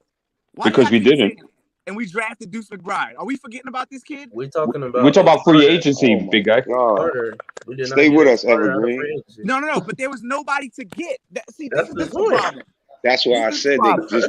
Because we didn't. And we drafted Deuce McBride. Are we forgetting about this kid? We're talking about free agency, big guy. Stay with us, Evergreen. No. But there was nobody to get. This is the problem. That's why I said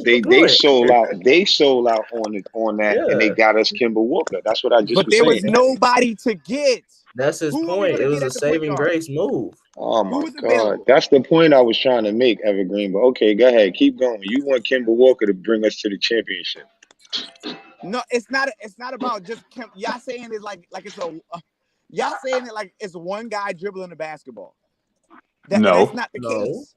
they sold out. They sold out on that, and they got us Kemba Walker. That's what I just. But there was nobody to get. That's his point. It was a saving grace move. Oh my God, that's the point I was trying to make, Evergreen. But okay, go ahead, keep going. You want Kemba Walker to bring us to the championship? No, it's not. It's not about just y'all saying it like it's a. Y'all saying it like it's one guy dribbling the basketball. That's not the case.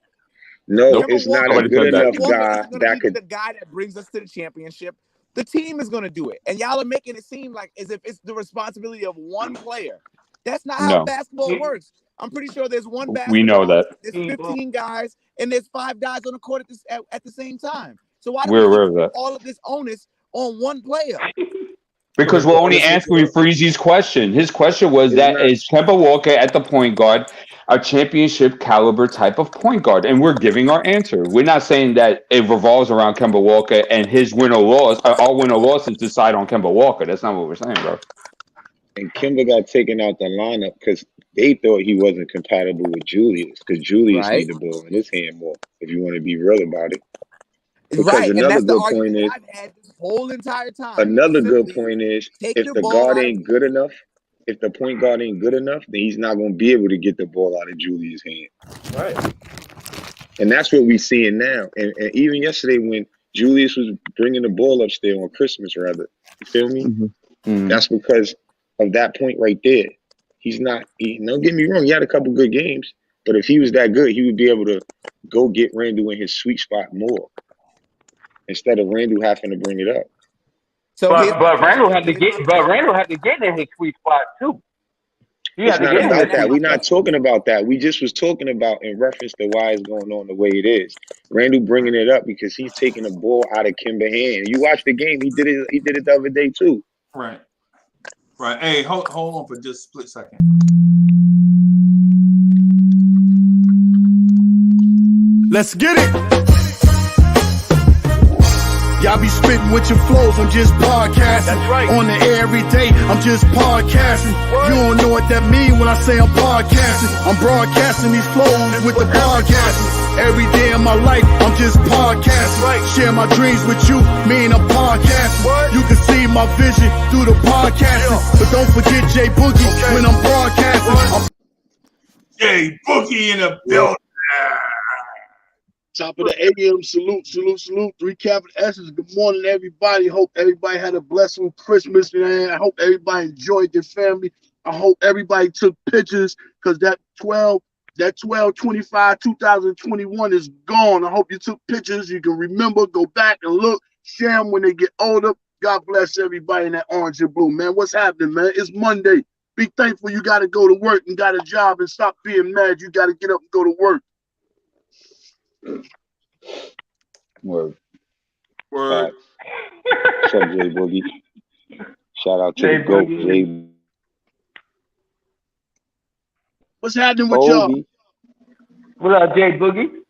No, it's not a good enough guy that could. The guy that brings us to the championship. The team is going to do it, and y'all are making it seem like as if it's the responsibility of one player. That's not how basketball works. I'm pretty sure there's one basketball. We know that. There's 15 guys, and there's 5 guys on the court at the same time. So why do we put all of this onus on one player? Because we're only answering Freezy's question. His question was is Kemba Walker at the point guard a championship caliber type of point guard? And we're giving our answer. We're not saying that it revolves around Kemba Walker and his win or loss. Our win or losses decide on Kemba Walker. That's not what we're saying, bro. And Kemba got taken out the lineup because they thought he wasn't compatible with Julius because Julius needed the ball in his hand more, if you want to be real about it. Because another good point is whole entire time. Another good Simply point is take if the the ball guard out of ain't good enough, if the point guard ain't good enough, then he's not going to be able to get the ball out of Julius' hand. Right. And that's what we're seeing now. And even yesterday when Julius was bringing the ball upstairs on Christmas, rather, you feel me? That's because of that point right there. He's not. Don't get me wrong. He had a couple good games, but if he was that good, he would be able to go get Randall in his sweet spot more instead of Randall having to bring it up. So but Randall had to get in his sweet spot too. It's not about that. We're not talking about that. We just was talking about in reference to why it's going on the way it is. Randall bringing it up because he's taking the ball out of Kemba hand. You watch the game. He did it. He did it the other day too. Right. Right. Hey, hold on for just a split second. Let's get it. Y'all be spitting with your flows, I'm just podcasting. That's right. On the air every day, I'm just podcasting. What? You don't know what that mean when I say I'm podcasting. I'm broadcasting these flows with the podcasting. Every day of my life, I'm just podcasting. Right. Share my dreams with you, me and I'm podcasting. What? You can see my vision through the podcasting. Yeah. But don't forget Jay Boogie when I'm broadcasting. Jay Boogie in the building. Top of the AM, salute. 3 capital S's. Good morning, everybody. Hope everybody had a blessed Christmas, man. I hope everybody enjoyed their family. I hope everybody took pictures because that 12/25 2021 is gone. I hope you took pictures. You can remember, go back and look, share them when they get older. God bless everybody in that orange and blue, man. What's happening, man? It's Monday. Be thankful you got to go to work and got a job, and stop being mad. You got to get up and go to work. Word. Word. What's up, Jay Boogie? Shout out to the GOAT, Jay. What's happening with y'all? What up, Jay Boogie?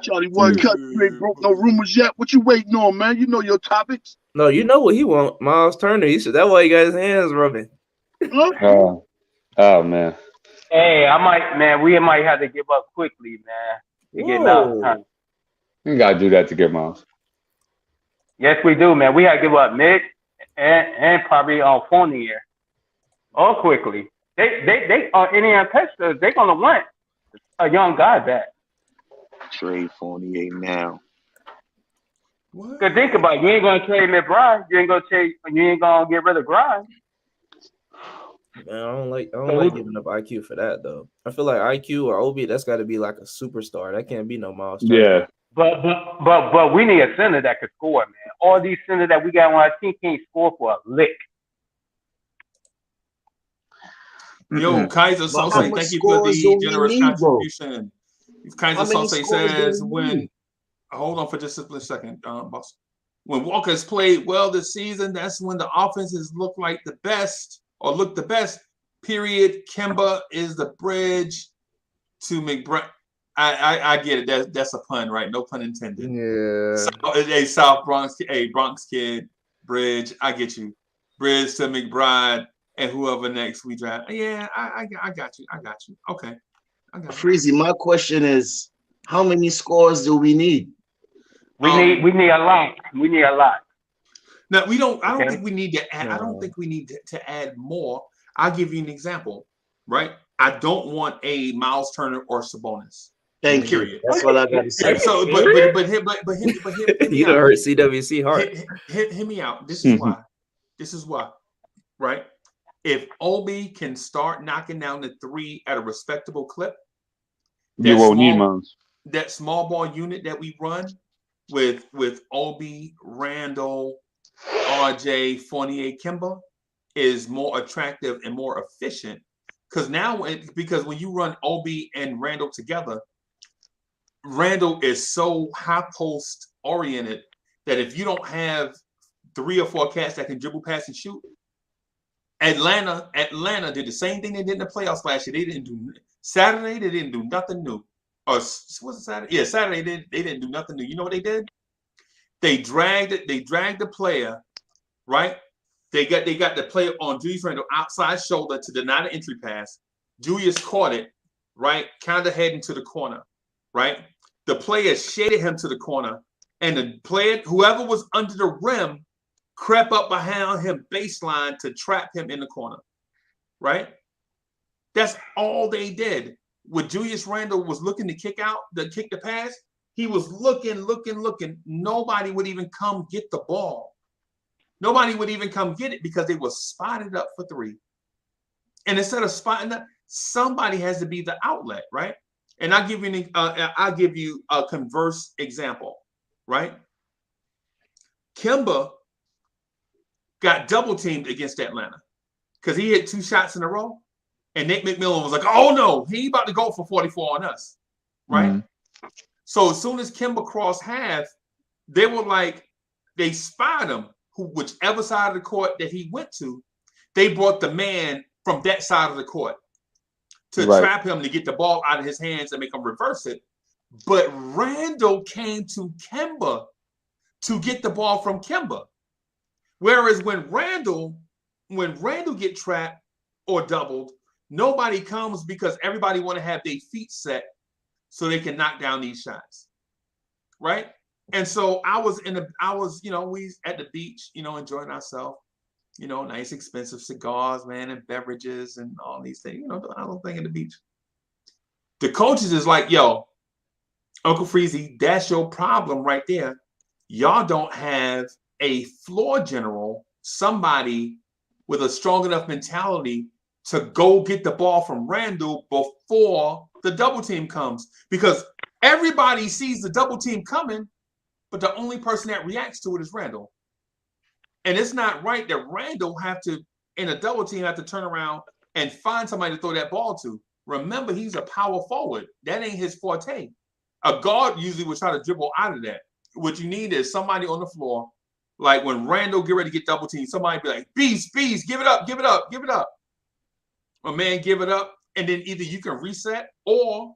Charlie One Cut, you ain't broke no rumors yet. What you waiting on, man? You know your topics. No, you know what he want, Miles Turner. He said that's why he got his hands rubbing. Huh? Oh man. Hey, we might have to give up quickly, man. We're getting out. You gotta do that to get Miles. Yes, we do, man. We gotta give up Nick and probably on Fournier. All quickly. They Indiana Pacers, they're gonna want a young guy back. Trade Fournier now. Cause think about it, you ain't gonna trade McBride. You ain't gonna get rid of Grimes. Man, I don't like giving up IQ for that though. I feel like IQ or Obi, that's got to be like a superstar. That can't be no Miles Turner. Yeah. But we need a center that can score, man. All these centers that we got on our team can't score for a lick. Yo, Kaiser Sose, thank you for the generous contribution. Kaiser Sose says hold on for just a split second, boss. When Walker's played well this season, that's when the offenses look like the best. Or look the best, period. Kemba is the bridge to McBride. I get it. That's a pun, right? No pun intended. Yeah. So, South Bronx, Bronx kid, bridge. I get you. Bridge to McBride and whoever next we draft. Yeah, I got you. Okay. I got you. Freezy, my question is, how many scores do we need? We need a lot. We need a lot. No, we don't. I don't think we need to add. I don't think we need to add more. I'll give you an example, right? I don't want a Miles Turner or Sabonis. Thank you. That's what I got to say. So, but you don't hurt CWC hard. Hear me out. This is why. This is why, right? If Obi can start knocking down the three at a respectable clip, you won't need Miles. That small ball unit that we run with Obi, Randall, RJ, Fournier, Kemba is more attractive and more efficient because when you run Obi and Randall together, Randall is so high post oriented that if you don't have 3 or 4 cats that can dribble, pass, and shoot, Atlanta did the same thing they did in the playoffs last year. They didn't do Saturday. They didn't do nothing new. Or was it Saturday? Yeah, Saturday they didn't do nothing new. You know what they did? They dragged it. They dragged the player, right? They got the player on Julius Randle outside shoulder to deny the entry pass. Julius caught it, right? Kind of heading to the corner, right? The player shaded him to the corner and the player, whoever was under the rim, crept up behind him baseline to trap him in the corner, right? That's all they did. When Julius Randle was looking to kick the pass, he was looking. Nobody would even come get the ball. Nobody would even come get it because they were spotted up for three. And instead of spotting up, somebody has to be the outlet, right? And I'll give you a converse example, right? Kemba got double teamed against Atlanta because he hit 2 shots in a row. And Nate McMillan was like, oh no, he about to go for 44 on us, right? Mm-hmm. So as soon as Kemba crossed half, they were like, they spied him, whichever side of the court that he went to, they brought the man from that side of the court to trap him to get the ball out of his hands and make him reverse it. But Randle came to Kemba to get the ball from Kemba. Whereas when Randle get trapped or doubled, nobody comes because everybody want to have their feet set so they can knock down these shots, right? And so we at the beach, enjoying ourselves, nice expensive cigars, man, and beverages and all these things, the little thing at the beach. The coaches is like, yo, Uncle Freezy, that's your problem right there. Y'all don't have a floor general, somebody with a strong enough mentality to go get the ball from Randle before the double team comes, because everybody sees the double team coming, but the only person that reacts to it is Randle. And it's not right that Randle in a double team, have to turn around and find somebody to throw that ball to. Remember, he's a power forward. That ain't his forte. A guard usually would try to dribble out of that. What you need is somebody on the floor, like when Randle get ready to get double teamed, somebody be like, Beast, give it up. A man give it up, and then either you can reset or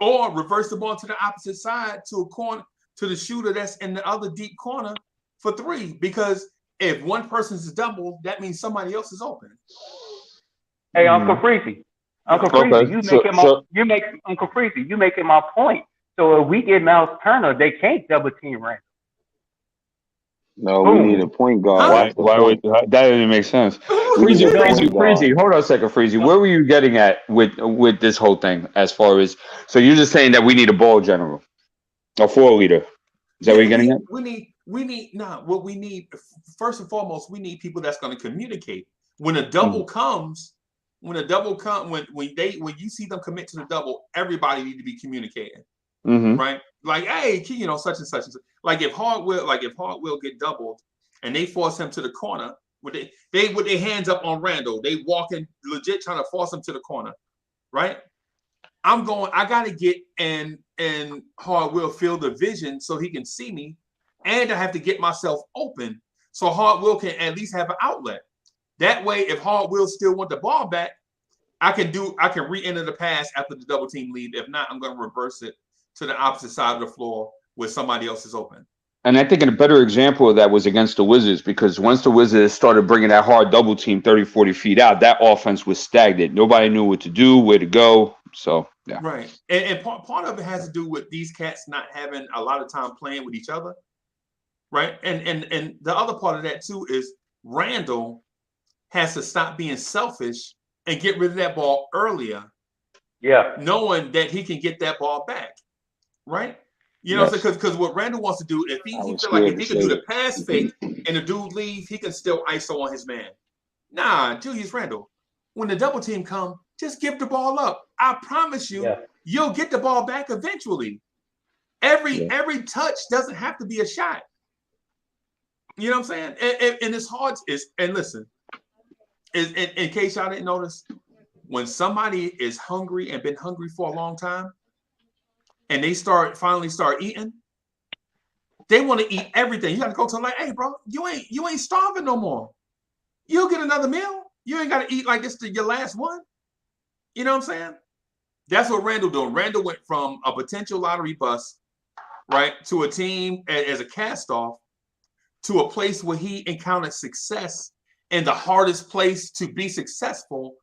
reverse the ball to the opposite side to a corner, to the shooter that's in the other deep corner for 3. Because if one person's double, that means somebody else is open. Hey, Uncle Freezy. Uncle Freezy, you making my point. So if we get Miles Turner, they can't double team Randle. No, we need a point guard. Why would that doesn't make sense? Freezy, hold on a second, Freezy. Where were you getting at with this whole thing? As far as, so you're just saying that we need a ball general, a floor leader. Is that what you're getting at? What we need first and foremost, we need people that's going to communicate. When a double comes, when you see them commit to the double, everybody need to be communicating, right? Like, hey, such and such. Like if Hardwell get doubled and they force him to the corner, with their hands up on Randle, they walking legit trying to force him to the corner, right? I gotta get and Hardwell field the vision so he can see me, and I have to get myself open so Hardwell can at least have an outlet. That way, if Hardwell still want the ball back, I can re-enter the pass after the double team lead. If not, I'm gonna reverse it to the opposite side of the floor where somebody else is open. And I think a better example of that was against the Wizards, because once the Wizards started bringing that hard double team 30, 40 feet out, that offense was stagnant. Nobody knew what to do, where to go. So, yeah. Right. And part of it has to do with these cats not having a lot of time playing with each other. Right. And the other part of that, too, is Randle has to stop being selfish and get rid of that ball earlier. Yeah. Knowing that he can get that ball back. Right. Because what Randle wants to do, if he feel like if he can do the pass fake and the dude leave, he can still ISO on his man. Nah, Julius Randle, when the double team come, just give the ball up. I promise you, you'll get the ball back eventually. Every touch doesn't have to be a shot. You know what I'm saying? And it's hard. And listen, in case y'all didn't notice, when somebody is hungry and been hungry for a long time, and they finally start eating, they want to eat everything. You got to go to them like, hey, bro, you ain't starving no more. You'll get another meal. You ain't got to eat like this to your last one. You know what I'm saying? That's what Randle doing. Randle went from a potential lottery bust, right, to a team as a cast-off, to a place where he encountered success in the hardest place to be successful.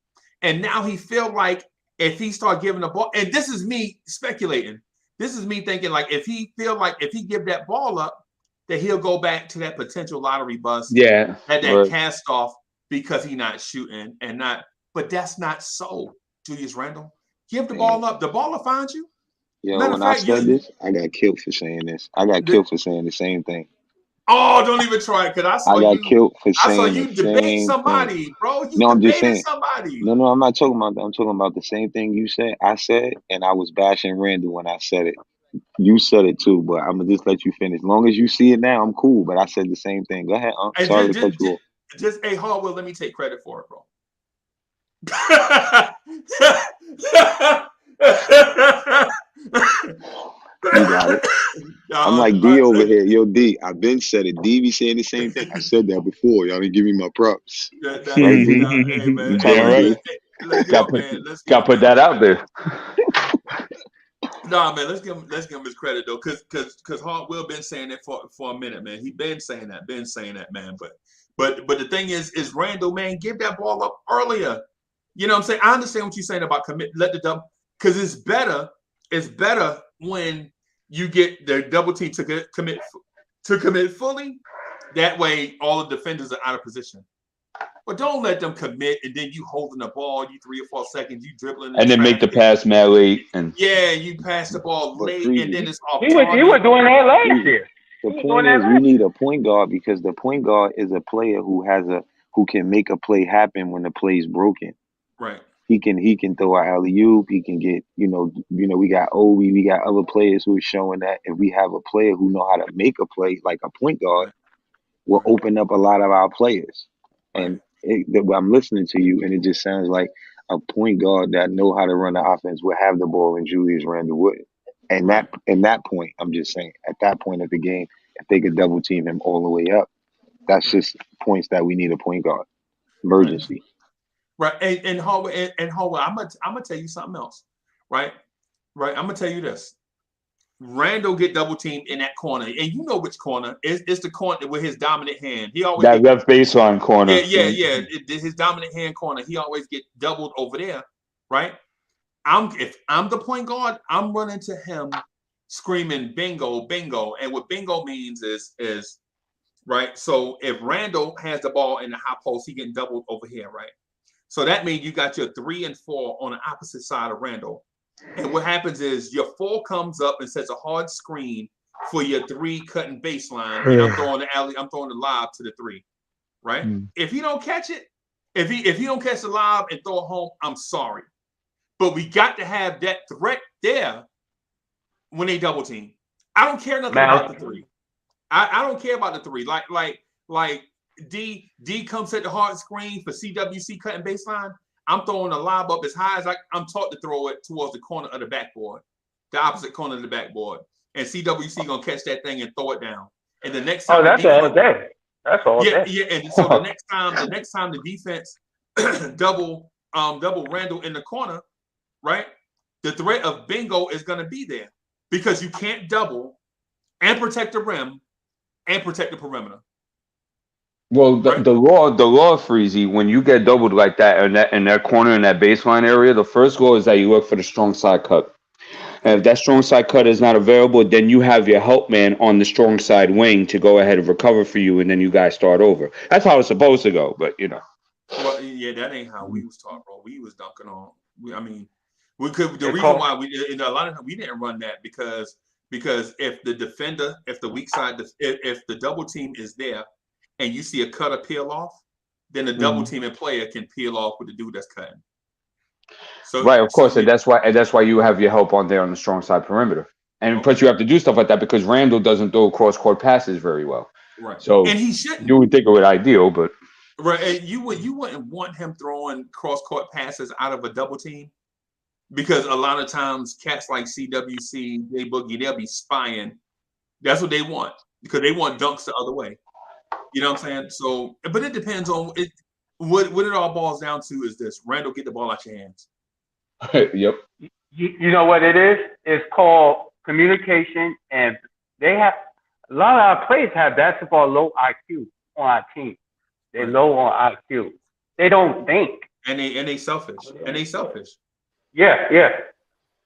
And now he feel like if he start giving the ball, and this is me speculating, This is me thinking like if he give that ball up, that he'll go back to that potential lottery bust. Yeah. At that Right. cast off because he's not shooting and not. But that's not so, Julius Randle. Give the ball up. The ball will find you. Yo, Matter when of I fact, said this, I got killed for saying this. I got killed for saying the same thing. Oh, don't even try it, because I I got killed for saw saying you the debate same somebody, thing. bro. You No, I'm just debated saying. somebody. No, I'm not talking about that. I'm talking about the same thing you said. I said, and I was bashing Randall when I said it. You said it too, but I'm gonna just let you finish. As long as you see it now, I'm cool. But I said the same thing. Go ahead, And sorry to cut you off. hey, Hardwell, let me take credit for it, bro. You got it. I'm like D over here. Yo, D, I've been said it. D be saying the same thing. I said that before. Y'all didn't give me my props. Right, D? You damn right. Got put that out there. Nah, man, let's give him his credit though, because Hardwell been saying it for a minute, man. He been saying that, man. But the thing is Randall, man, give that ball up earlier. You know what I'm saying? I understand what you're saying about let the double, because it's better when you get the double team to commit fully. That way, all the defenders are out of position. But don't let them commit and then you holding the ball, you 3 or 4 seconds, you dribbling, And then make the pass mad late. And yeah, you pass the ball late, and then it's off. He was doing that last year. The point is, we need a point guard because the point guard is a player who can make a play happen when the play's broken. Right. He can throw an alley-oop. He can get, we got Obi, we got other players who are showing that if we have a player who know how to make a play like a point guard, will open up a lot of our players. And I'm listening to you, and it just sounds like a point guard that know how to run the offense will have the ball, and Julius Randle wouldn't. And that point, I'm just saying, at that point of the game, if they could double team him all the way up, that's just points that we need a point guard. Emergency. Right. And Hallway, I'm gonna tell you something else. Right. I'm gonna tell you this. Randall get double teamed in that corner, and you know which corner. It's the corner with his dominant hand. He always that left baseline corner. Yeah. His dominant hand corner. He always get doubled over there, right? If I'm the point guard, I'm running to him, screaming bingo, bingo, and what bingo means is right. So if Randall has the ball in the high post, he getting doubled over here, right? So that means you got your 3 and 4 on the opposite side of Randall. And what happens is your 4 comes up and sets a hard screen for your 3 cutting baseline. And I'm throwing the lob to the 3. Right? If he don't catch it, if he don't catch the lob and throw it home, I'm sorry. But we got to have that threat there when they double team. I don't care nothing about the 3. I don't care about the 3. Like D comes at the hard screen for CWC cutting baseline. I'm throwing the lob up as high as I'm taught to throw it towards the corner of the backboard, the opposite corner of the backboard. And CWC gonna catch that thing and throw it down. And the next time, that's all day. That's all day. Yeah. And so the next time the defense double Randall in the corner, right? The threat of bingo is gonna be there because you can't double and protect the rim and protect the perimeter. Well, the law, Freezy, when you get doubled like that in that corner in that baseline area, the first law is that you look for the strong side cut. And if that strong side cut is not available, then you have your help man on the strong side wing to go ahead and recover for you, and then you guys start over. That's how it's supposed to go, but Well, yeah, that ain't how we was taught, bro. We was dunking on. We could. The reason why a lot of times we didn't run that because if the defender, if the weak side, if the double team is there. And you see a cutter peel off, then the double teaming player can peel off with the dude that's cutting. So right, of course, and that's why you have your help on there on the strong side perimeter. And plus, you have to do stuff like that because Randall doesn't throw cross-court passes very well. Right. So and he shouldn't. You would think it would ideal, but right, and you wouldn't want him throwing cross-court passes out of a double team because a lot of times cats like CWC, J Boogie, they'll be spying. That's what they want because they want dunks the other way. You know what I'm saying? So, but it depends on it. What it all boils down to is this: Randall, get the ball out your hands. Yep. You know what it is? It's called communication, and they have a lot of our players have basketball low IQ on our team. They're low on IQ. They don't think. And they selfish. And they selfish. Yeah.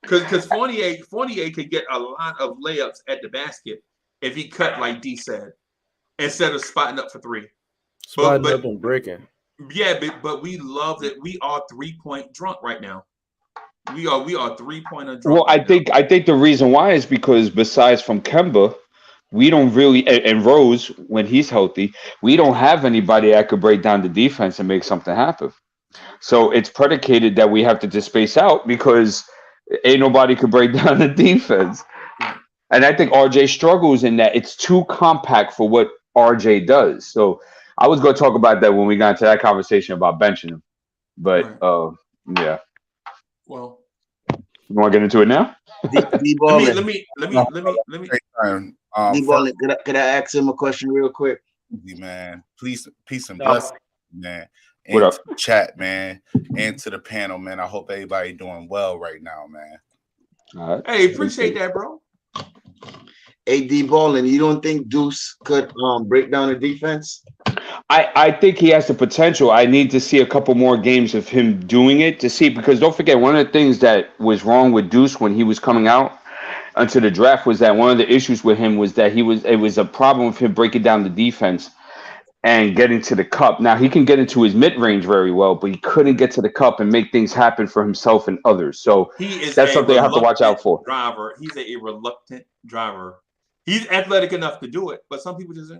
Because Fournier could get a lot of layups at the basket if he cut like D said, instead of spotting up for three. Spotting up and breaking. Yeah, but we love that we are 3-point drunk right now. We are 3-pointer drunk. Well, I think the reason why is because besides from Kemba, we don't really and Rose when he's healthy, we don't have anybody that could break down the defense and make something happen. So it's predicated that we have to just space out because ain't nobody could break down the defense. And I think RJ struggles in that it's too compact for what RJ does. So I was going to talk about that when we got into that conversation about benching him. But yeah. Well, you want to get into it now? D-Ballin. Let me. D-Ballin, could I ask him a question real quick? Man, peace and blessings, man. And What up? to the chat, man, and to the panel, man. I hope everybody doing well right now, man. All right. Hey, appreciate that, bro. Hey, D-Ballin, you don't think Deuce could break down the defense? I think he has the potential. I need to see a couple more games of him doing it to see, because don't forget, one of the things that was wrong with Deuce when he was coming out into the draft was that one of the issues with him was that it was a problem with him breaking down the defense and getting to the cup. Now, he can get into his mid-range very well, but he couldn't get to the cup and make things happen for himself and others. So that's something I have to watch out for. Driver. He's a reluctant driver. He's athletic enough to do it, but some people just,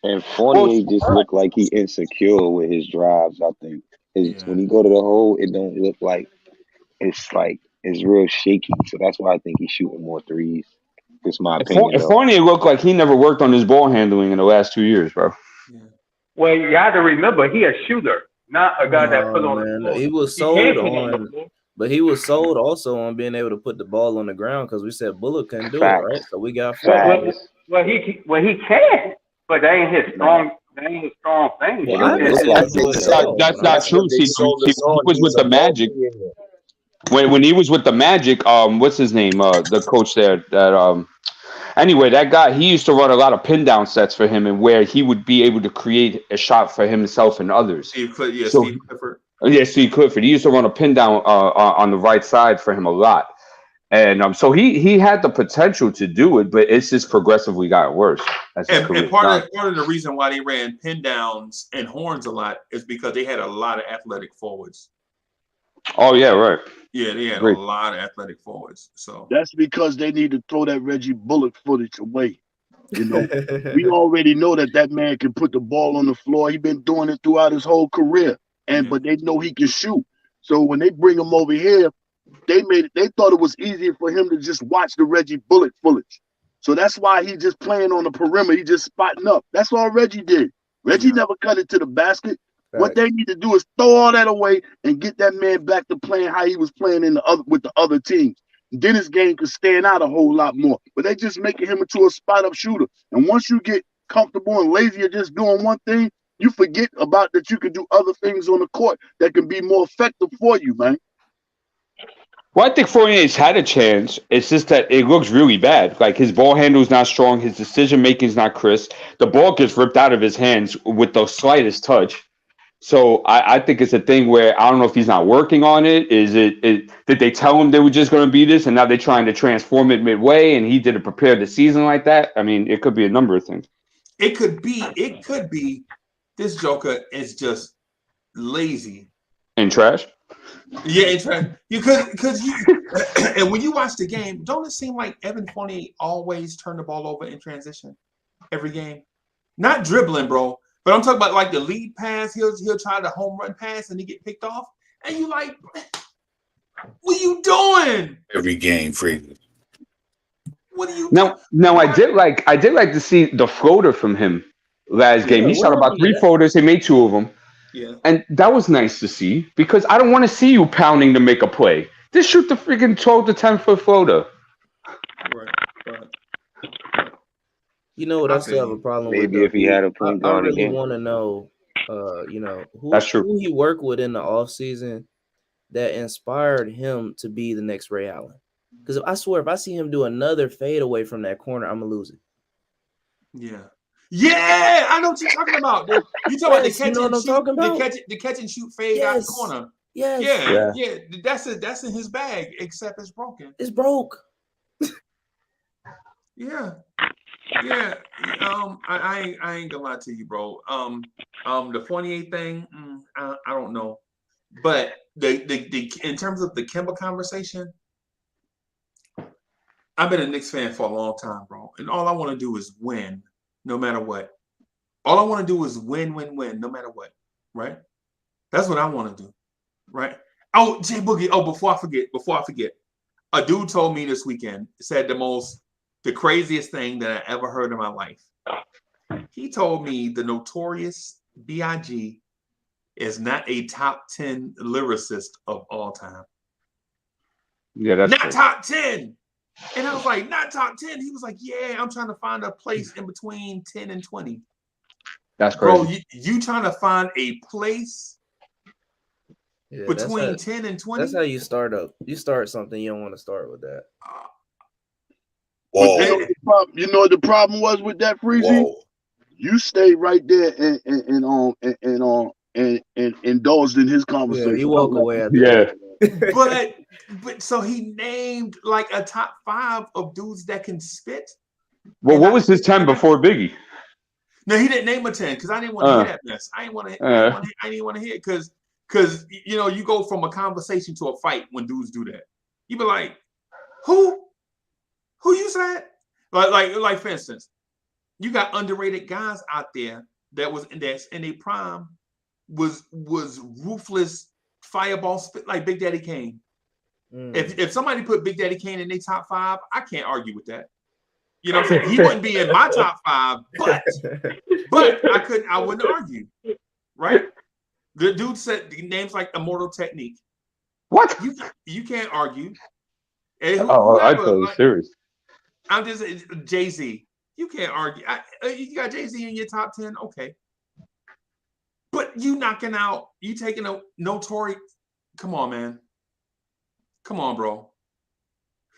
And Fournier just looked like he insecure with his drives. I think when he go to the hole, it don't look like it's real shaky. So that's why I think he's shooting more threes. It's my opinion. Fournier looked like he never worked on his ball handling in the last 2 years, bro. Well, you got to remember, he a shooter, not a guy that put on the floor. He was sold on, but he was sold also on being able to put the ball on the ground because we said Bullock couldn't do it, right? So we got well, he can, but that ain't his strong. That ain't his strong thing. That's not true. He was with the Magic. When he was with the Magic, what's his name? The coach there. Anyway, that guy, he used to run a lot of pin down sets for him, and where he would be able to create a shot for himself and others. Steve Clifford. Yeah, Steve Clifford. He used to run a pin down on the right side for him a lot, and so he had the potential to do it, but it's just progressively gotten worse. And part of the reason why they ran pin downs and horns a lot is because they had a lot of athletic forwards. Oh yeah, right. Yeah, they had a lot of athletic forwards. So that's because they need to throw that Reggie Bullock footage away. We already know that man can put the ball on the floor. He's been doing it throughout his whole career, but they know he can shoot. So when they bring him over here, they thought it was easier for him to just watch the Reggie Bullock footage. So that's why he's just playing on the perimeter. He just spotting up. That's all Reggie did. Reggie never cut it to the basket. Right. What they need to do is throw all that away and get that man back to playing how he was playing with the other teams. Then his game could stand out a whole lot more. But they just making him into a spot-up shooter. And once you get comfortable and lazy at just doing one thing, you forget about that you can do other things on the court that can be more effective for you, man. Well, I think Fournier's had a chance. It's just that it looks really bad. Like his ball handle's not strong. His decision making's not crisp. The ball gets ripped out of his hands with the slightest touch. So I think it's a thing where I don't know if he's not working on it. Did they tell him they were just going to be this, and now they're trying to transform it midway, and he didn't prepare the season like that? I mean, it could be a number of things. It could be. This Joker is just lazy and trash. Yeah, and trash. Because and when you watch the game, don't it seem like Evan Fournier always turn the ball over in transition every game? Not dribbling, bro. But I'm talking about like the lead pass. He'll try the home run pass and he get picked off. And you like, what are you doing? Every game, free. What are you doing? Now I did like to see the floater from him last game. He shot about 3 floaters. He made 2 of them. Yeah. And that was nice to see because I don't want to see you pounding to make a play. Just shoot the freaking 12 to 10-foot floater. Right. You know what? I still have a problem with. Maybe if he had a point guard I really again. want to know, who he worked with in the offseason that inspired him to be the next Ray Allen. Because I swear, if I see him do another fade away from that corner, I'm gonna lose it. Yeah, I know what you're talking about. You talking about the catch and shoot fade out the corner. Yes. Yeah. That's it. That's in his bag, except it's broken. It's broke. Yeah. I ain't gonna lie to you, bro. The 28 thing, I don't know, but the in terms of the Kemba conversation, I've been a Knicks fan for a long time, bro, and all I want to do is win, no matter what. All I want to do is win, no matter what, right? That's what I want to do, right? Oh, Jay Boogie. Oh, before I forget, a dude told me this weekend, said the craziest thing that I ever heard in my life. He told me the Notorious B.I.G. is not a top 10 lyricist of all time. Yeah, that's not crazy. Top 10. And I was like, not top 10. He was like, yeah, I'm trying to find a place in between 10 and 20. That's crazy. Bro, you trying to find a place between 10 and 20? That's how you start up. You start something, you don't want to start with that. You know what the problem was with that, Freezy? You stayed right there and indulged in his conversation. Yeah, you walk away. But so he named like a top 5 of dudes that can spit. Well, what was his 10 before Biggie? No, he didn't name a 10 because I didn't want to hear that mess. I didn't want to hear it because you go from a conversation to a fight when dudes do that. You be like, who you said? Like for instance, you got underrated guys out there that's in a prime was ruthless fireball spit like Big Daddy Kane. If somebody put Big Daddy Kane in their top 5, I can't argue with that. You know what I'm saying? He wouldn't be in my top 5, but I wouldn't argue. Right? The dude said names like Immortal Technique. What? You can't argue. I thought it was serious. I'm just Jay-Z. You can't argue. You got Jay-Z in your top 10, okay. But you taking a Notorious. Come on, man. Come on, bro.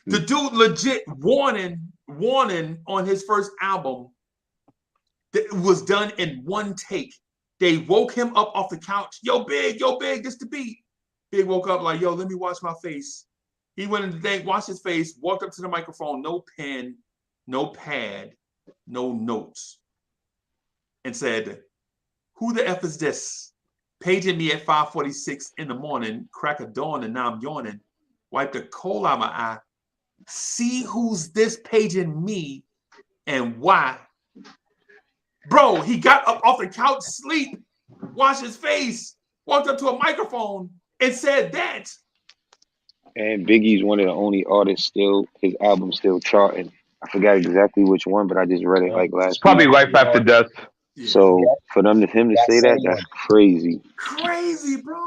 The dude legit warning on his first album that was done in one take. They woke him up off the couch. Yo, Big, this the beat. Big woke up like, yo, let me wash my face. He went in the thing, washed his face, walked up to the microphone, no pen, no pad, no notes, and said, who the F is this? Paging me at 5:46 in the morning, crack of dawn, and now I'm yawning. Wipe the coal out of my eye. See who's this paging me and why. Bro, he got up off the couch, sleep, washed his face, walked up to a microphone, and said that. And Biggie's one of the only artists still, his album still charting. I forgot exactly which one, but I just read it like last Probably week. Life After Death. So for him to say that, that's crazy. Crazy, bro.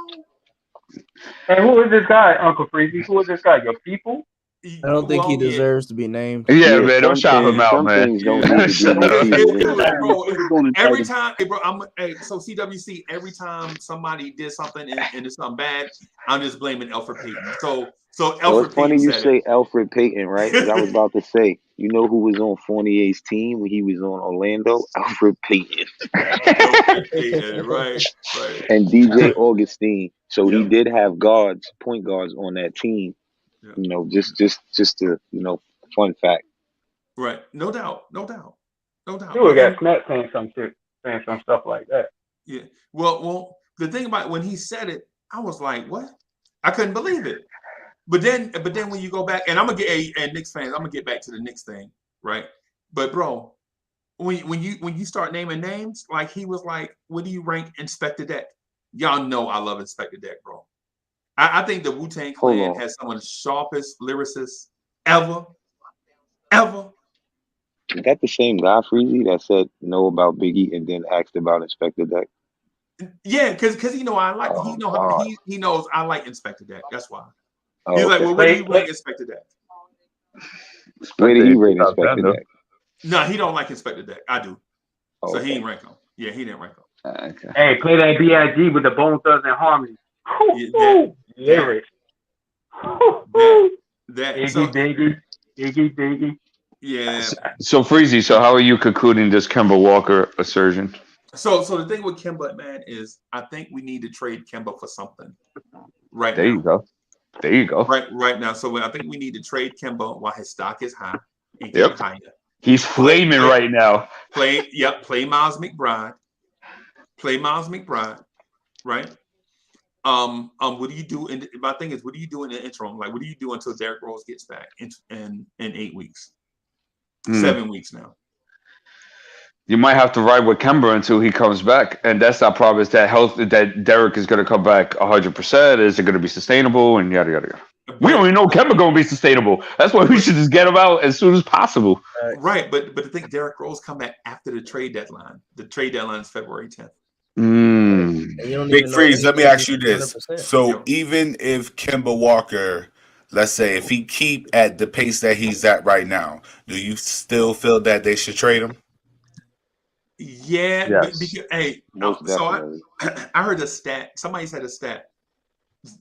Hey, who is this guy, Uncle Freezy? Who is this guy? Your people? I don't think he deserves to be named. Yeah, man, don't shout him out, man. Every time, bro, so CWC, every time somebody did something and it's something bad, I'm just blaming Alfred Payton. So Alfred it's funny Payton you say Alfred Payton, right? Because I was about to say, you know who was on Fournier's team when he was on Orlando? Alfred Payton. Right. And DJ Augustine. So he did have point guards on that team. Yeah. You know, just to, fun fact. Right. No doubt. You would got snapped saying some stuff like that. Yeah. Well, the thing about when he said it, I was like, what? I couldn't believe it. But then when you go back, and I'm gonna get Knicks fans, I'm gonna get back to the Knicks thing, right? But bro, when you start naming names, like he was like, what do you rank Inspector Deck? Y'all know I love Inspector Deck, bro. I think the Wu-Tang Clan has some of the sharpest lyricists ever. Is that the same guy, Freezy, that said no about Biggie and then asked about Inspector Deck? Yeah, because he knows I like Inspector Deck. That's why. Oh, he's like, well, where do you rate Inspector Deck? Where did he rate Inspector Deck? No, he don't like Inspector Deck. I do. Oh, so he didn't rank him. Yeah, he didn't rank him. Okay. Hey, play that B.I.G. with the Bone Thugs and Harmony. Lyrics. Iggy. Yeah. So Freezy, so how are you concluding this Kemba Walker assertion? So the thing with Kemba, man, is I think we need to trade Kemba for something. right There now. you go. There you go. Right now. So I think we need to trade Kemba while his stock is high and get Yep. higher. He's flaming right now. Play Miles McBride. Play Miles McBride, right? What do you do? My thing is, what do you do in the interim? Like, what do you do until Derrick Rose gets back in 8 weeks, 7 weeks now? You might have to ride with Kemba until he comes back, and that's our problem. Is that Derrick is going to come back 100%? Is it going to be sustainable? And yada yada yada. We don't even know Kemba going to be sustainable. That's why we should just get him out as soon as possible. Right, but I think Derrick Rose come back after the trade deadline. The trade deadline is February 10th. Big Freeze, let me ask you this. 100%. So even if Kemba Walker, let's say if he keep at the pace that he's at right now, do you still feel that they should trade him? Yeah. Yes. Because, hey, Most definitely. I heard a stat. Somebody said a stat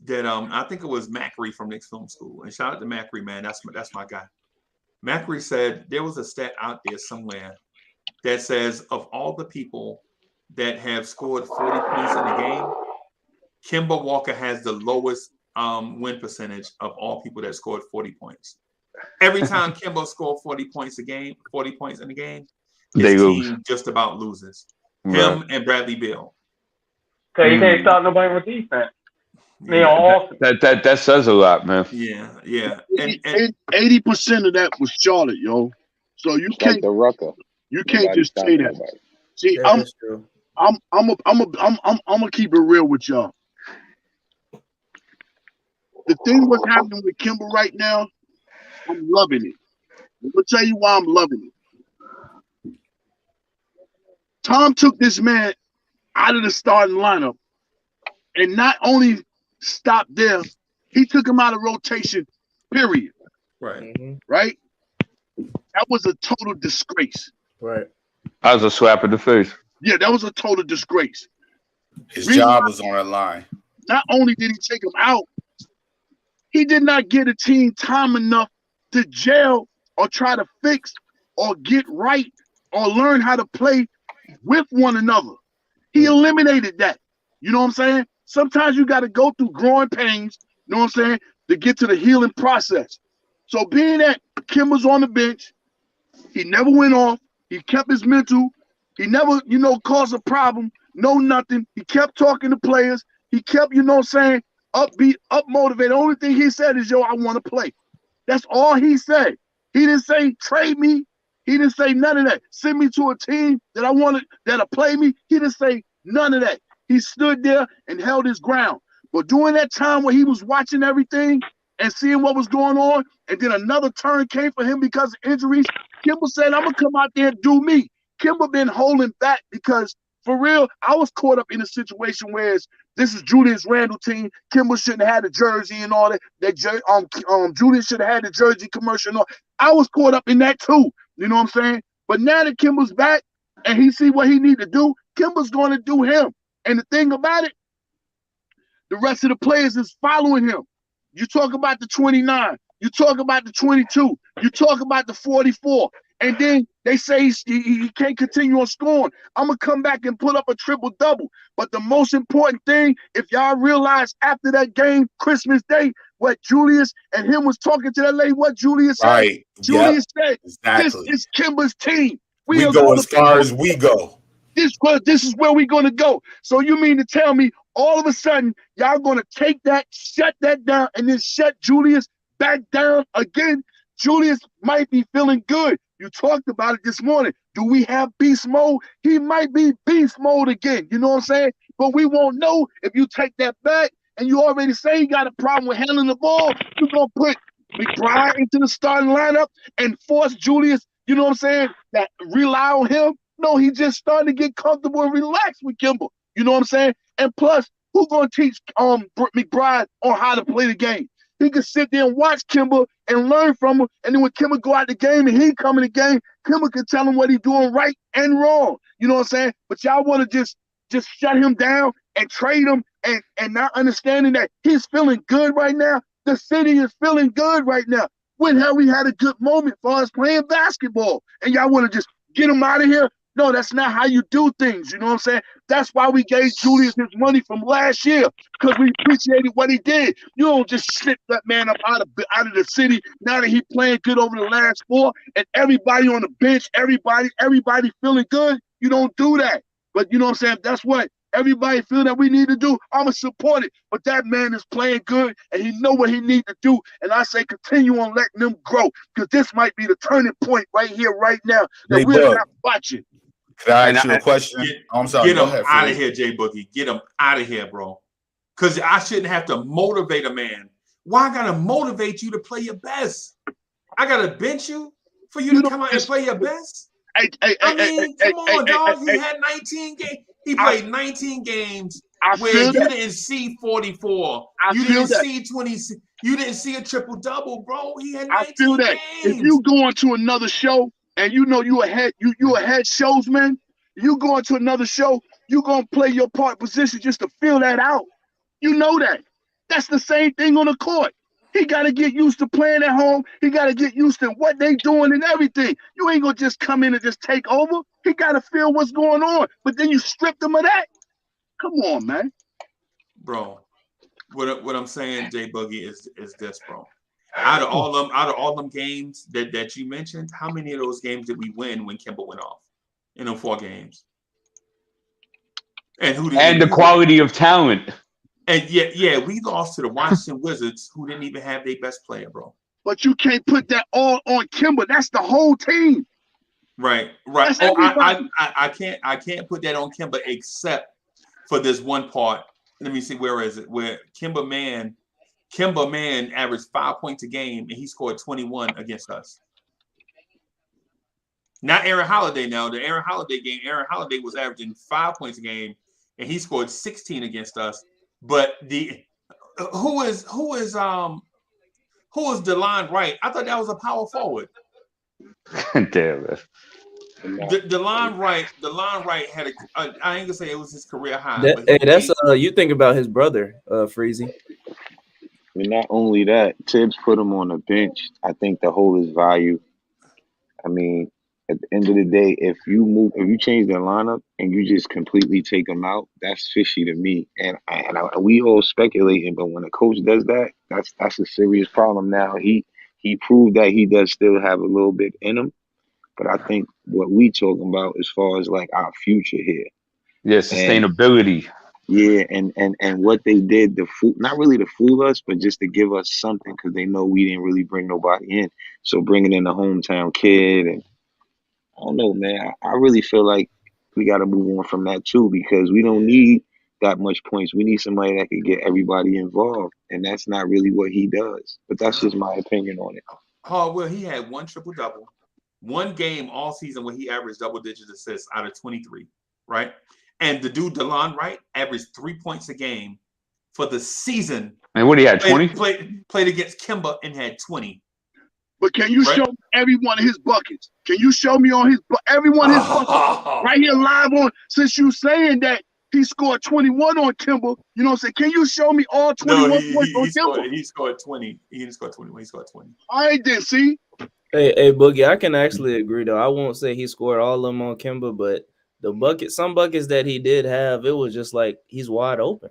that I think it was Macri from Knicks Film School. And shout out to Macri, man. That's my guy. Macri said there was a stat out there somewhere that says of all the people that have scored 40 points in the game, Kemba Walker has the lowest win percentage of all people that scored 40 points. Every time Kemba scored 40 points in the game, his team just about loses. Him and Bradley Beal. So you can't stop nobody with defense. That says a lot, man. Yeah. And 80% of that was Charlotte, yo. So you can't like the Rucker. You can't just say that. See, I'm gonna keep it real with y'all. The thing what's happening with Kemba right now, I'm loving it. I'm gonna tell you why I'm loving it. Tom took this man out of the starting lineup and not only stopped there, he took him out of rotation, period. Right. Right? That was a total disgrace. Right. That was a slap in the face. Yeah, that was a total disgrace. His job was on the line. Not only did he take him out, he did not get a team time enough to gel or try to fix or get right or learn how to play with one another. He eliminated that. You know what I'm saying? Sometimes you got to go through growing pains, you know what I'm saying, to get to the healing process. So being that Kemba's on the bench, he never went off. He kept his mental. He never, caused a problem. No, nothing. He kept talking to players. He kept, saying, upbeat, up motivated. The only thing he said is, I want to play. That's all he said. He didn't say, trade me. He didn't say none of that. Send me to a team that I wanted, that'll play me. He didn't say none of that. He stood there and held his ground. But during that time where he was watching everything and seeing what was going on, and then another turn came for him because of injuries, Kemba said, I'm going to come out there and do me. Kemba been holding back because, for real, I was caught up in a situation where this is Julius Randle team. Kemba shouldn't have had the jersey and all that. Julius should have had the jersey commercial and all. I was caught up in that too. You know what I'm saying? But now that Kemba's back and he see what he need to do, Kemba's going to do him. And the thing about it, the rest of the players is following him. You talk about the 29. You talk about the 22. You talk about the 44. And then they say he can't continue on scoring. I'm going to come back and put up a triple-double. But the most important thing, if y'all realize after that game, Christmas Day, what Julius and him was talking to that lady, what Julius said. Right. Julius said, exactly. This is Kemba's team. We go as far as we go. This is where we're going to go. So you mean to tell me all of a sudden y'all going to take that, shut that down, and then shut Julius back down again? Julius might be feeling good. You talked about it this morning. Do we have beast mode? He might be beast mode again. You know what I'm saying? But we won't know if you take that back and you already say you got a problem with handling the ball. You're going to put McBride into the starting lineup and force Julius, you know what I'm saying, that rely on him. No, he just starting to get comfortable and relax with Kemba. You know what I'm saying? And plus, who's going to teach McBride on how to play the game? He can sit there and watch Kemba and learn from him. And then when Kemba go out the game and he come in the game, Kemba can tell him what he's doing right and wrong. You know what I'm saying? But y'all want to just shut him down and trade him and not understanding that he's feeling good right now. The city is feeling good right now. When have we had a good moment for us playing basketball? And y'all want to just get him out of here No, that's not how you do things. You know what I'm saying? That's why we gave Julius his money from last year, because we appreciated what he did. You don't just slip that man up out of the city now that he playing good over the last 4, and everybody on the bench, everybody feeling good. You don't do that. But you know what I'm saying? That's what everybody feel that we need to do. I'ma support it. But that man is playing good, and he know what he need to do. And I say continue on letting them grow, because this might be the turning point right here, right now, that we're not watching. Can I ask you a question? I'm sorry. Get him out of here, Jay Boogie. Get him out of here, bro. Because I shouldn't have to motivate a man. Why I gotta motivate you to play your best? I gotta bench you for you to come out and play your best. I mean, come on, dog. He had 19 games. He played 19 games where you didn't see 44. You didn't see 20. You didn't see a triple double, bro. He had 19 I feel that. games. If you go into another show and you know you a head showsman, you go into another show, you gonna play your part position just to fill that out. You know that. That's the same thing on the court. He got to get used to playing at home. He got to get used to what they doing and everything. You ain't gonna just come in and just take over. He got to feel what's going on. But then you strip them of that. Come on, man. Bro, what I'm saying, Jay Boogie, is this, bro. Out of all them games that you mentioned, how many of those games did we win when Kemba went off in them 4 games? And who did? And the quality of talent. And yeah, we lost to the Washington Wizards, who didn't even have their best player, bro. But you can't put that all on Kemba. That's the whole team. Right. Oh, I can't put that on Kemba except for this one part. Let me see, where is it? Where Kemba Man averaged 5 points a game, and he scored 21 against us. Not Aaron Holiday now. The Aaron Holiday game, Aaron Holiday was averaging 5 points a game, and he scored 16 against us. But who is DeLon Wright? I thought that was a power forward. Damn it. DeLon Wright had I ain't gonna say it was his career high. You think about his brother, Freezy. And not only that, Tibbs put him on the bench. I think to hold his value. I mean, at the end of the day, if you change the lineup and you just completely take him out, that's fishy to me. And we all speculating, but when a coach does that, that's a serious problem. Now he proved that he does still have a little bit in him, but I think what we talking about as far as like our future here, sustainability. And what they did not really to fool us, but just to give us something, because they know we didn't really bring nobody in. So bringing in the hometown kid, and I don't know, man. I really feel like we got to move on from that too, because we don't need that much points. We need somebody that can get everybody involved, and that's not really what he does. But that's just my opinion on it. Oh, well, he had 1 triple-double, 1 game all season where he averaged double-digit assists out of 23, right? And the dude DeLon Wright averaged 3 points a game for the season. And what he had, 20? Played against Kemba and had 20. But can you show me every one of his buckets? Can you show me on every one of his buckets right here live on? Since you saying that he scored 21 on Kemba, you know what I'm saying? Can you show me all 21 points on Kemba? He scored 20. He didn't score 21. He scored 20. I didn't see. Hey, Boogie, I can actually agree though. I won't say he scored all of them on Kemba, but some buckets that he did have, it was just like he's wide open.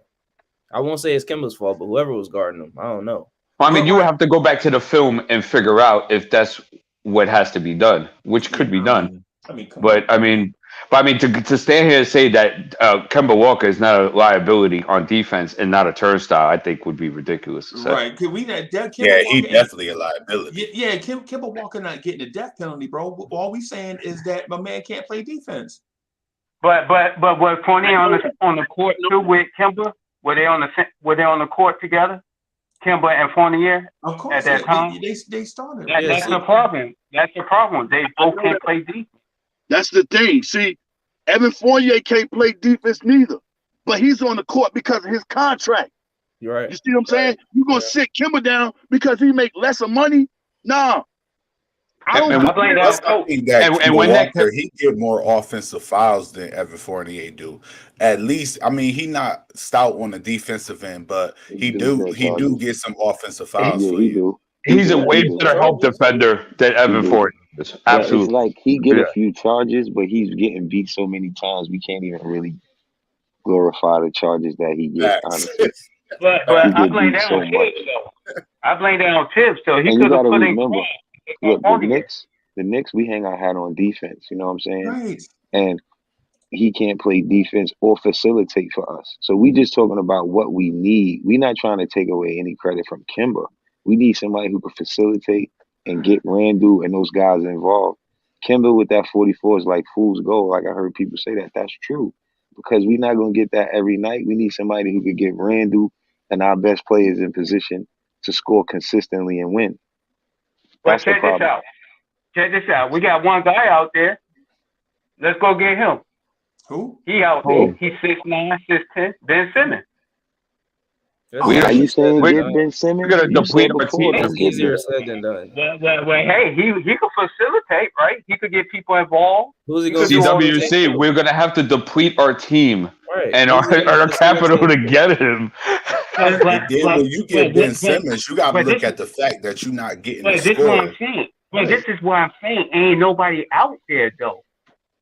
I won't say it's Kemba's fault, but whoever was guarding him, I don't know. Well, I mean, you would have to go back to the film and figure out if that's what has to be done, which could be done. To stand here and say that Kemba Walker is not a liability on defense and not a turnstile, I think would be ridiculous to say. Right? He definitely a liability. Yeah, Kemba Walker not getting a death penalty, bro. All we saying is that my man can't play defense. But was Fournier on the court too with Kemba? Were they on the court together? Kemba and Fournier at that time? They started. That's the problem. That's the problem. They both can't play defense. That's the thing. See, Evan Fournier can't play defense neither, but he's on the court because of his contract. You're right. You see what I'm saying? You're going to sit Kemba down because he make less of money? Nah. I blame that coach. And when Walker, he get more offensive fouls than Evan Fournier do. At least, I mean, he not stout on the defensive end, but he do get some offensive fouls for you. He's a way better help defender than Evan Fournier. It's Yeah, it's absolutely. like he get Yeah. a few charges, but he's getting beat so many times we can't even really glorify the charges that he get. Facts. Honestly, But he I get blame beat that so on much. Tibbs though. I blame that on Tibbs though. He And you could got have to put in remember, Craig look, on here. The Knicks, we hang our hat on defense. You know what I'm saying? Right. And he can't play defense or facilitate for us. So we just talking about what we need. We're not trying to take away any credit from Kemba. We need somebody who can facilitate and get Randall and those guys involved. Kemba with that 44 is like fool's gold. Like I heard people say that. That's true. Because we're not going to get that every night. We need somebody who could get Randall and our best players in position to score consistently and win. But That's the check this problem. out. Check this out. We got one guy out there. Let's go get him. Who? He out there. He's 6'9", 6'10". Ben Simmons. Are you saying get Ben Simmons? We're gonna You deplete said our before, team. don't It's get easier Ben. said than done. Well, hey, he could facilitate, right? He could get people involved. Who's he He gonna could do all the facilitate? CWC, we're gonna have to deplete our team Right. and Who's he our gonna capital to facilitate? get him. And then when you get Ben Simmons, you got to but look this- at the fact that you're not getting But the this is what I'm score. saying. But this is what I'm saying. Ain't nobody out there though,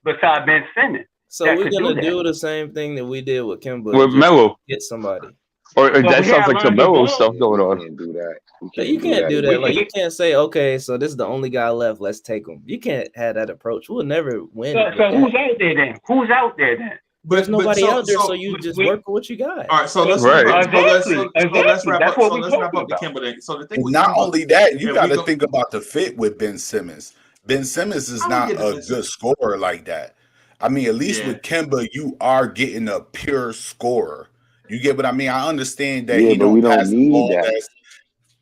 besides Ben Simmons. So that we're could gonna that. do the same thing that we did with Kemba. With and just Melo. get somebody. Or But that we sounds gotta like some learn to Melo ball. stuff going We on. can't do that. We But you can't do that. that. Like you can't say, okay, so this is the only guy left. Let's take him. You can't have that approach. We'll never win. So with who's that. out there then? Who's out there then? There's nobody out there, so we- you just work with what you got. All right, so let's Right. wrap up. Exactly. So let's wrap That's up. what So we let's wrap talking up the about. Kemba thing. So the thing And with not Kemba, only that, you and got we to think about the fit with Ben Simmons. Ben Simmons is I would not get a the Ben good Simmons. scorer like that. I mean, at least Yeah. with Kemba, you are getting a pure scorer. You get what I mean? I understand that Yeah, he but we don't don't pass the need ball that. as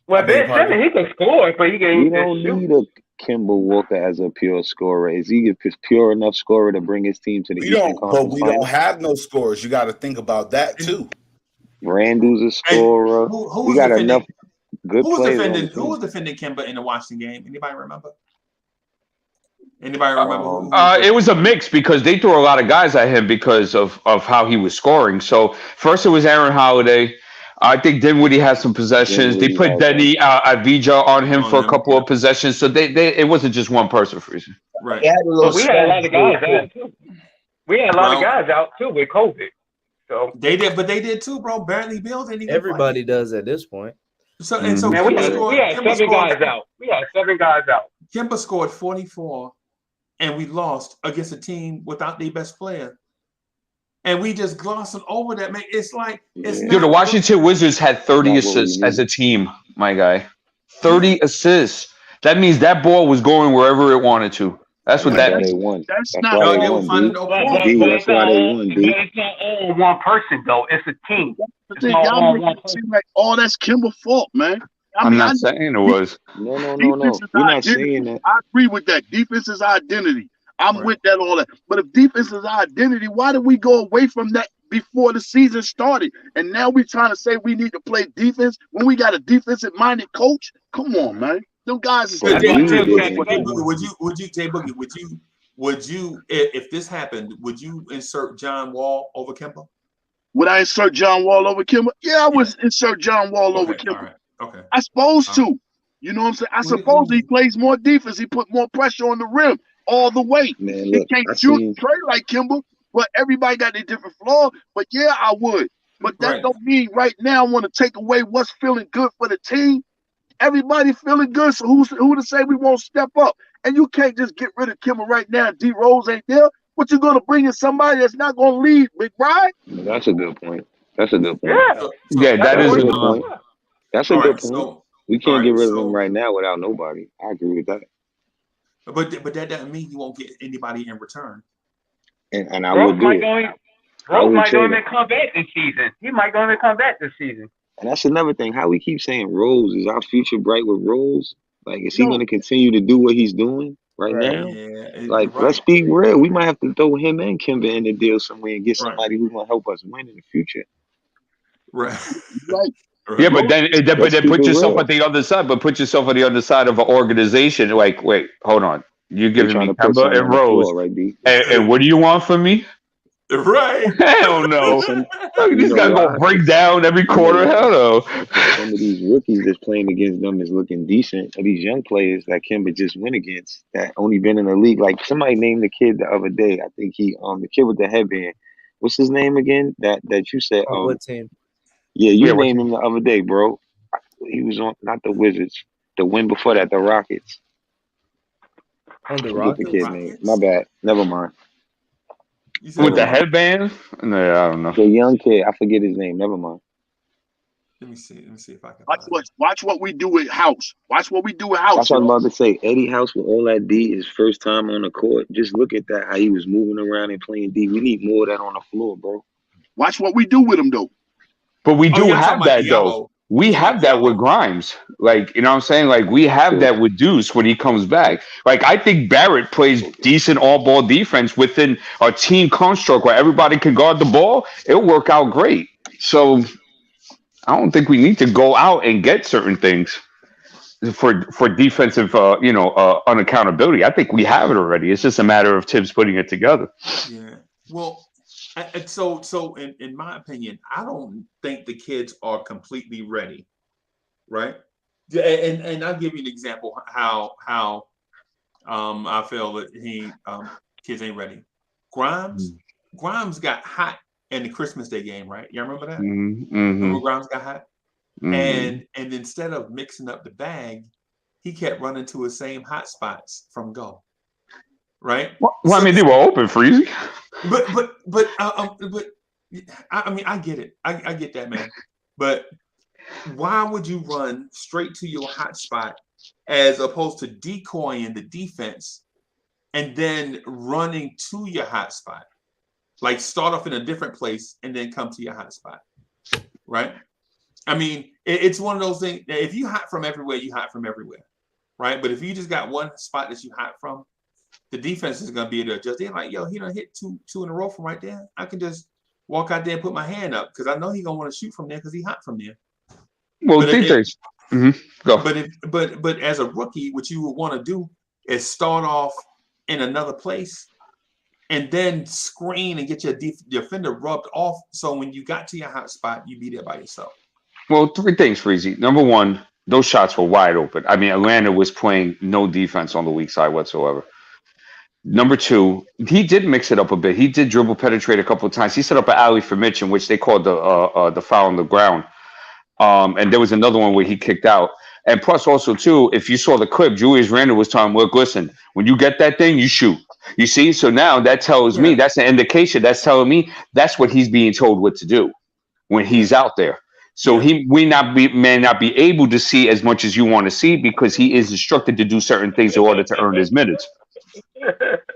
Well, I beg your Ben Simmons, pardon? he can score, but he We can don't shoot. need a Kemba Walker as a pure scorer. Is he a pure enough scorer to bring his team to the We Eastern don't, but Conference we don't Finals? have no scorers. You got to think about that too. Randall's a And scorer. who We was got defending? enough good Who was players on defending? the Who team. was defending Kemba in the Washington game? Anybody remember? Anybody remember who? It was a mix because they threw a lot of guys at him because of how he was scoring. So first it was Aaron Holiday. I think Dinwiddie had some possessions. They Dinwiddie put had Denny Avija on him On for a them, couple yeah. of possessions. So they it wasn't just one person for reason. Right. He had a little But we had a lot of guys stretch. out too. We had a lot of Well- guys out too with COVID. So They did, but they did too, bro. Barely Bill didn't even Everybody does at this point. play. So and so man, we Kemba had scored. Kemba 7 scored. guys out. We had 7 guys out. Kemba scored 44, and we lost against a team without their best player. And we just glossing over that, man. It's like it's Yeah. not Dude, the Washington Wizards had 30 Not what we assists as need. a team, my guy. 30 assists. That means that ball was going wherever it wanted to. That's what That's that why they means. won. That's That's not. why No, they they were won, finding D. no But, fault. D, but that's it's why not they all. won, But D. it's not all on one person though. It's a team. The It's thing, not y'all all on make one it person. seem like all that's Kimba fault, man. I I'm mean, I not know saying it was. No. defense is We're not identity. saying that. I agree with that. Defense is identity. I'm Right. with that, all that. But if defense is identity, why did we go away from that before the season started? And now we're trying to say we need to play defense when we got a defensive-minded coach? Come on, man. Them guys is But That's why we Tim didn't. Jackson. Jay Boogie, would you, if this happened, would you insert John Wall over Kemba? Would I insert John Wall over Kimba? Yeah, I would insert John Wall over Okay, all Kimba. right, okay. I suppose All to. You know what I'm saying? I What do you- suppose he plays more defense. He put more pressure on the rim all the way. Man, He look, can't I shoot seen and trade like Kimba, but everybody got their different flaws. But yeah, I would. But that Right. don't mean right now I want to take away what's feeling good for the team. Everybody feeling good, so who to say we won't step up? And you can't just get rid of Kimba right now. D Rose ain't there. What you gonna bring in somebody that's not gonna lead, Big Brian? that's a good point. That's a good point. Yeah. So, Yeah, that That's is a a good good point. That's a all good right, point. so We all can't right, get rid of so him right now without nobody. I agree with that. but that doesn't mean you won't get anybody in return. And I Rose would do might it. go in. I Rose would might go trade in him. and come back this season. He might go in and come back this season. And that's another thing. How we keep saying Rose, is our future bright with Rose? Like, is he No. going to continue to do what he's doing right Right. now? Yeah, Like, right, let's be real. We might have to throw him and Kemba in the deal somewhere and get right, somebody who's going to help us win in the future. right. Right. Yeah, Right. but then Let's keep put it yourself real. on the other side. But put yourself on the other side of an organization. Like, wait, hold on. You're They giving trying me to put Kemba something and on the Rose, floor, right, D? and what do you want from me? Right. Hell no. Some, These guys gonna break down every quarter. Hell no. Some of these rookies that's playing against them is looking decent. Or these young players that Kemba just went against that only been in the league. Like somebody named the kid the other day. I think the kid with the headband. What's his name again? That you said. What team? Yeah, you named him the other day, bro. He was on not the Wizards. The win before that, the Rockets. On the Forget the Rockets? kid name. My bad. Never mind. With the headband? No, I don't know. The young kid. I forget his name. Never mind. Let me see if I can. Watch what we do with House. Watch what we do with House. That's what I'm about to say. Eddie House with all that D, his first time on the court. Just look at that, how he was moving around and playing D. We need more of that on the floor, bro. Watch what we do with him, though. But we do have that, though. We have that with Grimes. Like, you know what I'm saying? Like, we have that with Deuce when he comes back. Like, I think Barrett plays decent all-ball defense within a team construct where everybody can guard the ball. It'll work out great. So I don't think we need to go out and get certain things for defensive, unaccountability. I think we have it already. It's just a matter of Tibbs putting it together. Yeah. Well, so in my opinion, I don't think the kids are completely ready, right? And I'll give you an example how I feel that kids ain't ready. Grimes got hot in the Christmas Day game, right? Y'all remember that? Mm-hmm. Remember Grimes got hot? Mm-hmm. And instead of mixing up the bag, he kept running to his same hot spots from go. Right? Well, I mean, they were open, Freezy. But I mean, I get it. I get that, man. But why would you run straight to your hot spot as opposed to decoying the defense and then running to your hot spot? Like start off in a different place and then come to your hot spot, right? I mean, it's one of those things. If you hot from everywhere, you hot from everywhere, right? But if you just got one spot that you hot from, the defense is going to be able to adjust. They're like, yo, he done hit two in a row from right there. I can just walk out there and put my hand up because I know he's going to want to shoot from there because he's hot from there. Well, Go. But as a rookie, what you would want to do is start off in another place and then screen and get your defender rubbed off. So when you got to your hot spot, you be there by yourself. Well, three things, Freezy. Number one, those shots were wide open. I mean, Atlanta was playing no defense on the weak side whatsoever. Number two, he did mix it up a bit. He did dribble penetrate a couple of times. He set up an alley for Mitch, in which they called the foul on the ground. And there was another one where he kicked out. And plus, also too, if you saw the clip, Julius Randle was telling him, "Look, listen, when you get that thing, you shoot." You see, so now that tells me that's an indication. That's telling me that's what he's being told what to do when he's out there. So he may not be able to see as much as you want to see because he is instructed to do certain things in order to earn his minutes.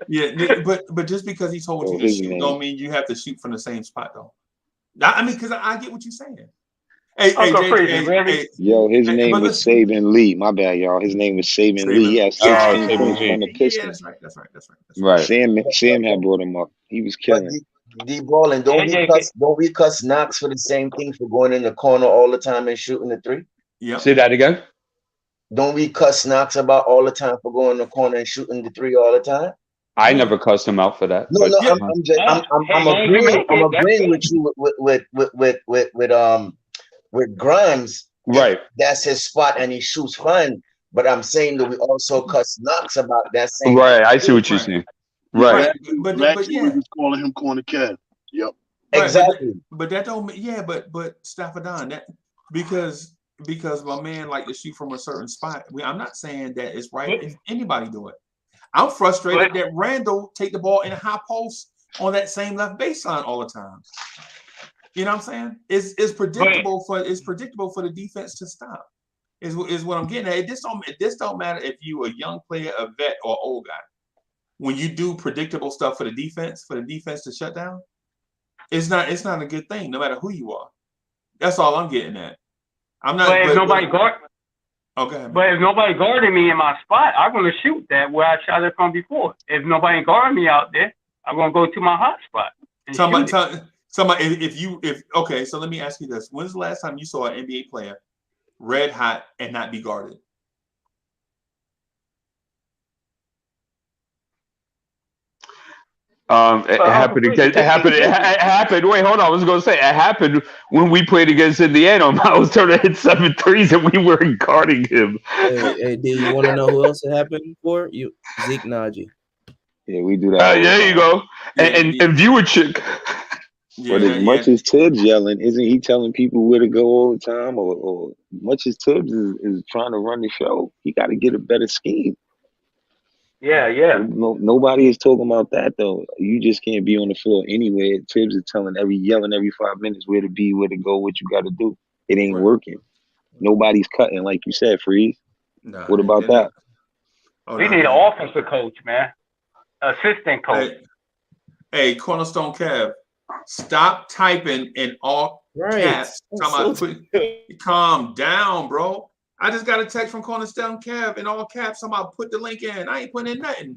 Yeah, but just because he told you to shoot don't mean you have to shoot from the same spot though. I mean, because I get what you're saying. Hey, Yo, his name was Saban Lee. My bad, y'all. His name was Saban Lee. He had 16 points from the Pistons. Yeah, that's right. Sam had brought him up. He was killing. D-ball, and don't we cuss Knox for the same thing for going in the corner all the time and shooting the three? Yeah. Say that again. Don't we cuss Knox about all the time for going in the corner and shooting the three all the time? I never cussed him out for that. No, I'm agreeing with you with Grimes. Right. That's his spot and he shoots fine. But I'm saying that we also cuss Knox about that same. Right. I see what you're saying. Right. But yeah, was calling him corner cat. Yep. Exactly. But that don't. Yeah. But Staffordon, that because my man like to shoot from a certain spot. I'm not saying that it's right if anybody do it. I'm frustrated that Randall take the ball in a high post on that same left baseline all the time. You know what I'm saying? It's predictable for the defense to stop. Is what I'm getting at. This don't matter if you a young player, a vet, or old guy. When you do predictable stuff for the defense to shut down, it's not a good thing, no matter who you are. That's all I'm getting at. I'm not. But if nobody guard. Okay. But if nobody guarding me in my spot, I'm gonna shoot that where I shot it from before. If nobody guarding me out there, I'm gonna go to my hot spot. Okay, so let me ask you this: when's the last time you saw an NBA player red hot and not be guarded? It happened again. It happened. Wait, hold on. I was going to say it happened when we played against Indiana. Miles Turner hit 7 threes and we weren't guarding him. Hey, do you want to know who else it happened for? You, Zeke Naji. Yeah, we do that. There you go. And viewership. But as much as Tibbs yelling, isn't he telling people where to go all the time? Or much as Tibbs is trying to run the show, he got to get a better scheme. Yeah. Nobody is talking about that though. You just can't be on the floor anywhere. Tibbs is yelling every 5 minutes where to be, where to go, what you got to do. It ain't working. Nobody's cutting, like you said, Freeze. Nah, what about that? We need an offensive coach, man. Assistant coach. Hey, Cornerstone Kev, stop typing in all caps. Calm down, bro. I just got a text from Cornerstone Kev in all caps. Somebody put the link in. I ain't putting in nothing.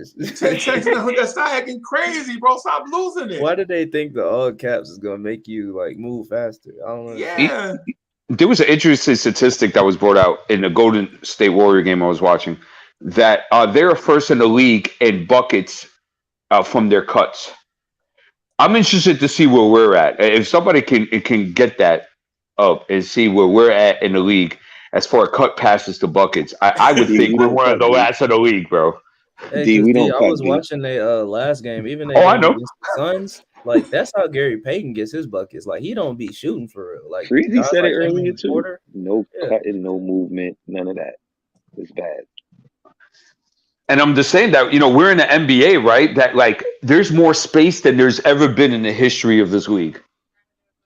Stop acting crazy, bro. Stop losing it. Why did they think the all caps is gonna make you like move faster? I don't know. Yeah. There was an interesting statistic that was brought out in the Golden State Warrior game I was watching that they're first in the league in buckets from their cuts. I'm interested to see where we're at. If somebody can get that up and see where we're at in the league as far as cut passes to buckets, I would think we're one of the last in the league, bro. Hey, I was watching the last game. Even I know. The Suns, like that's how Gary Payton gets his buckets. Like he don't be shooting for real. Like Freezy said it earlier too. No cutting, no movement, none of that. It's bad. And I'm just saying that, we're in the NBA, right? That like there's more space than there's ever been in the history of this league.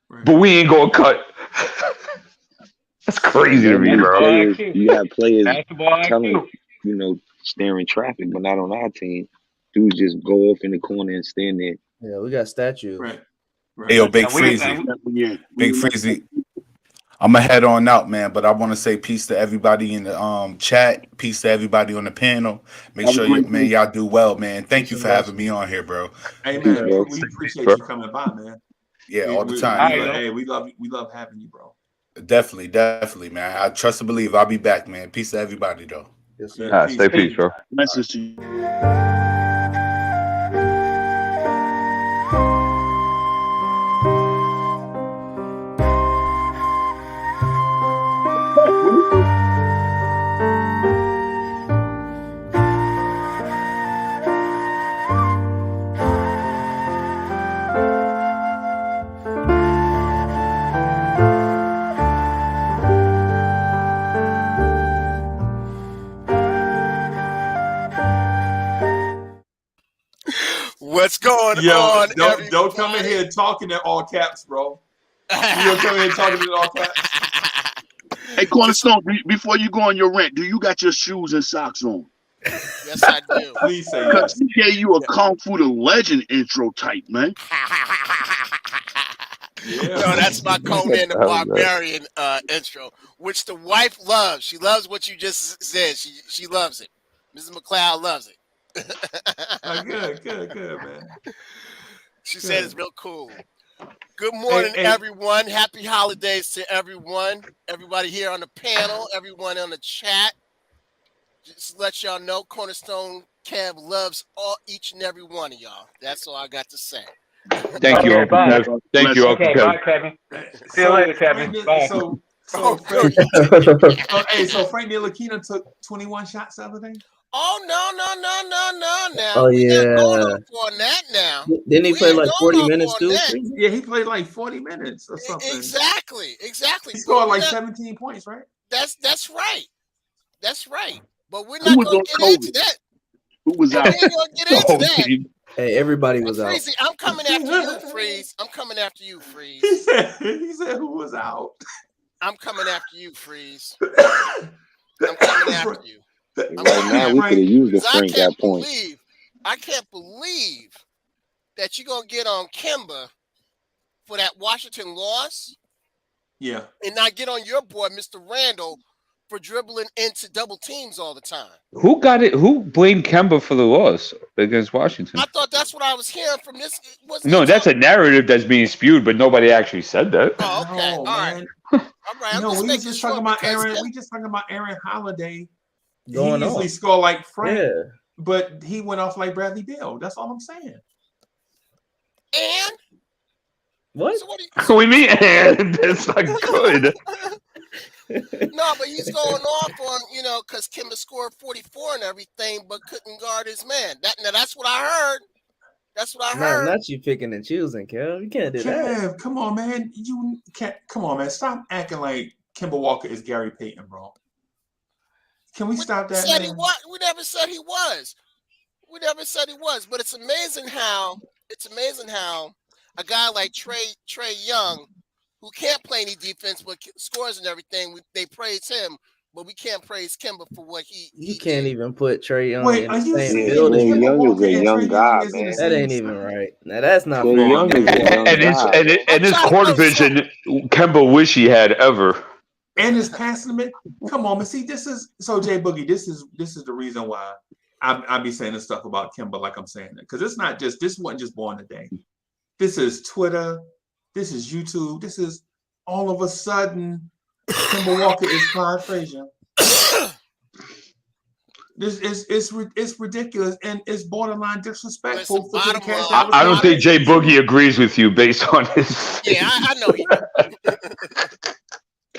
Right. But we ain't gonna cut. That's crazy to me, bro. You have players telling, staring traffic, but not on our team. Dudes just go off in the corner and stand there. Yeah, we got statues. Right. Hey, yo, Big Freezy. Big Freezy. I'm going to head on out, man, but I want to say peace to everybody in the chat. Peace to everybody on the panel. Make sure, y'all do well, man. Thank you for having me on here, bro. Hey, man, we appreciate you coming by, man. Yeah, all the time. We love having you, bro. Definitely, man. I trust and believe I'll be back, man. Peace to everybody, though. Yes, sir. Stay peace, bro. Message to you. What's going on? Don't come in here talking in all caps, bro. You don't come in here talking in all caps. Hey, Cornerstone, before you go on your rant, do you got your shoes and socks on? Yes, I do. Please say because he gave you a Kung Fu the Legend intro type, man. No, that's my Conan the Barbarian intro, which the wife loves. She loves what you just said. She loves it. Mrs. McLeod loves it. Good, man. She said it's real cool. Good morning, everyone. Happy holidays to everyone. Everybody here on the panel, everyone on the chat. Just to let y'all know, Cornerstone Kev loves each and every one of y'all. That's all I got to say. Thank you, Uncle Kev. Thank you, Uncle Kev. Bye, Kevin. See you later, Kevin. Bye. So Frank Ntilikina took 21 shots the other day. Oh no! Now oh yeah, on that now. Didn't he play like 40 minutes too? Yeah, he played like 40 minutes or something. Exactly. He scored like 17 points, right? That's right. But we're not going to get into that. Who was out? We ain't going to get into that. Hey, everybody was out. Freezy, I'm coming after you, Freeze. I'm coming after you, Freeze. He said who was out? I'm coming after you, Freeze. I'm coming after you. Right now, we could have used the Frank that point. I can't believe that you're going to get on Kemba for that Washington loss. Yeah. And not get on your boy, Mr. Randall, for dribbling into double teams all the time. Who got it? Who blamed Kemba for the loss against Washington? I thought that's what I was hearing from this. No, that's a narrative that's being spewed, but nobody actually said that. Oh, okay. All right. No, we just talking about Aaron. We just talking about Aaron Holiday. Going he usually on. score like Frank. Yeah. but he went off like Bradley Beal. That's all I'm saying. And what? So what do you mean? And that's not good. No, but he's going off on, because Kemba scored 44 and everything, but couldn't guard his man. That's what I heard. That's what I heard. Not you picking and choosing, Kev. You can't do that. Come on, man. You can't. Come on, man. Stop acting like Kemba Walker is Gary Payton, bro. Can we stop that? We never said he was. We never said he was. But it's amazing how a guy like Trey Young, who can't play any defense but scores and everything, they praise him, but we can't praise Kemba for what he can't even put Trey Young Wait, in are the you same saying building. Trey Young is a young guy, man. That ain't even right. Now that's not Trey fair. Young is a young guy. And his court vision, Kemba wish he had ever. And his passing it. Come on, man. See, this is Jay Boogie. This is the reason why I be saying this stuff about Kemba like I'm saying it, because it's not just this wasn't just born today. This is Twitter. This is YouTube. This is all of a sudden Kemba Walker is Clyde Frazier. This is it's ridiculous and it's borderline disrespectful. I don't think Jay Boogie agrees with you based on his. Yeah, I know he does.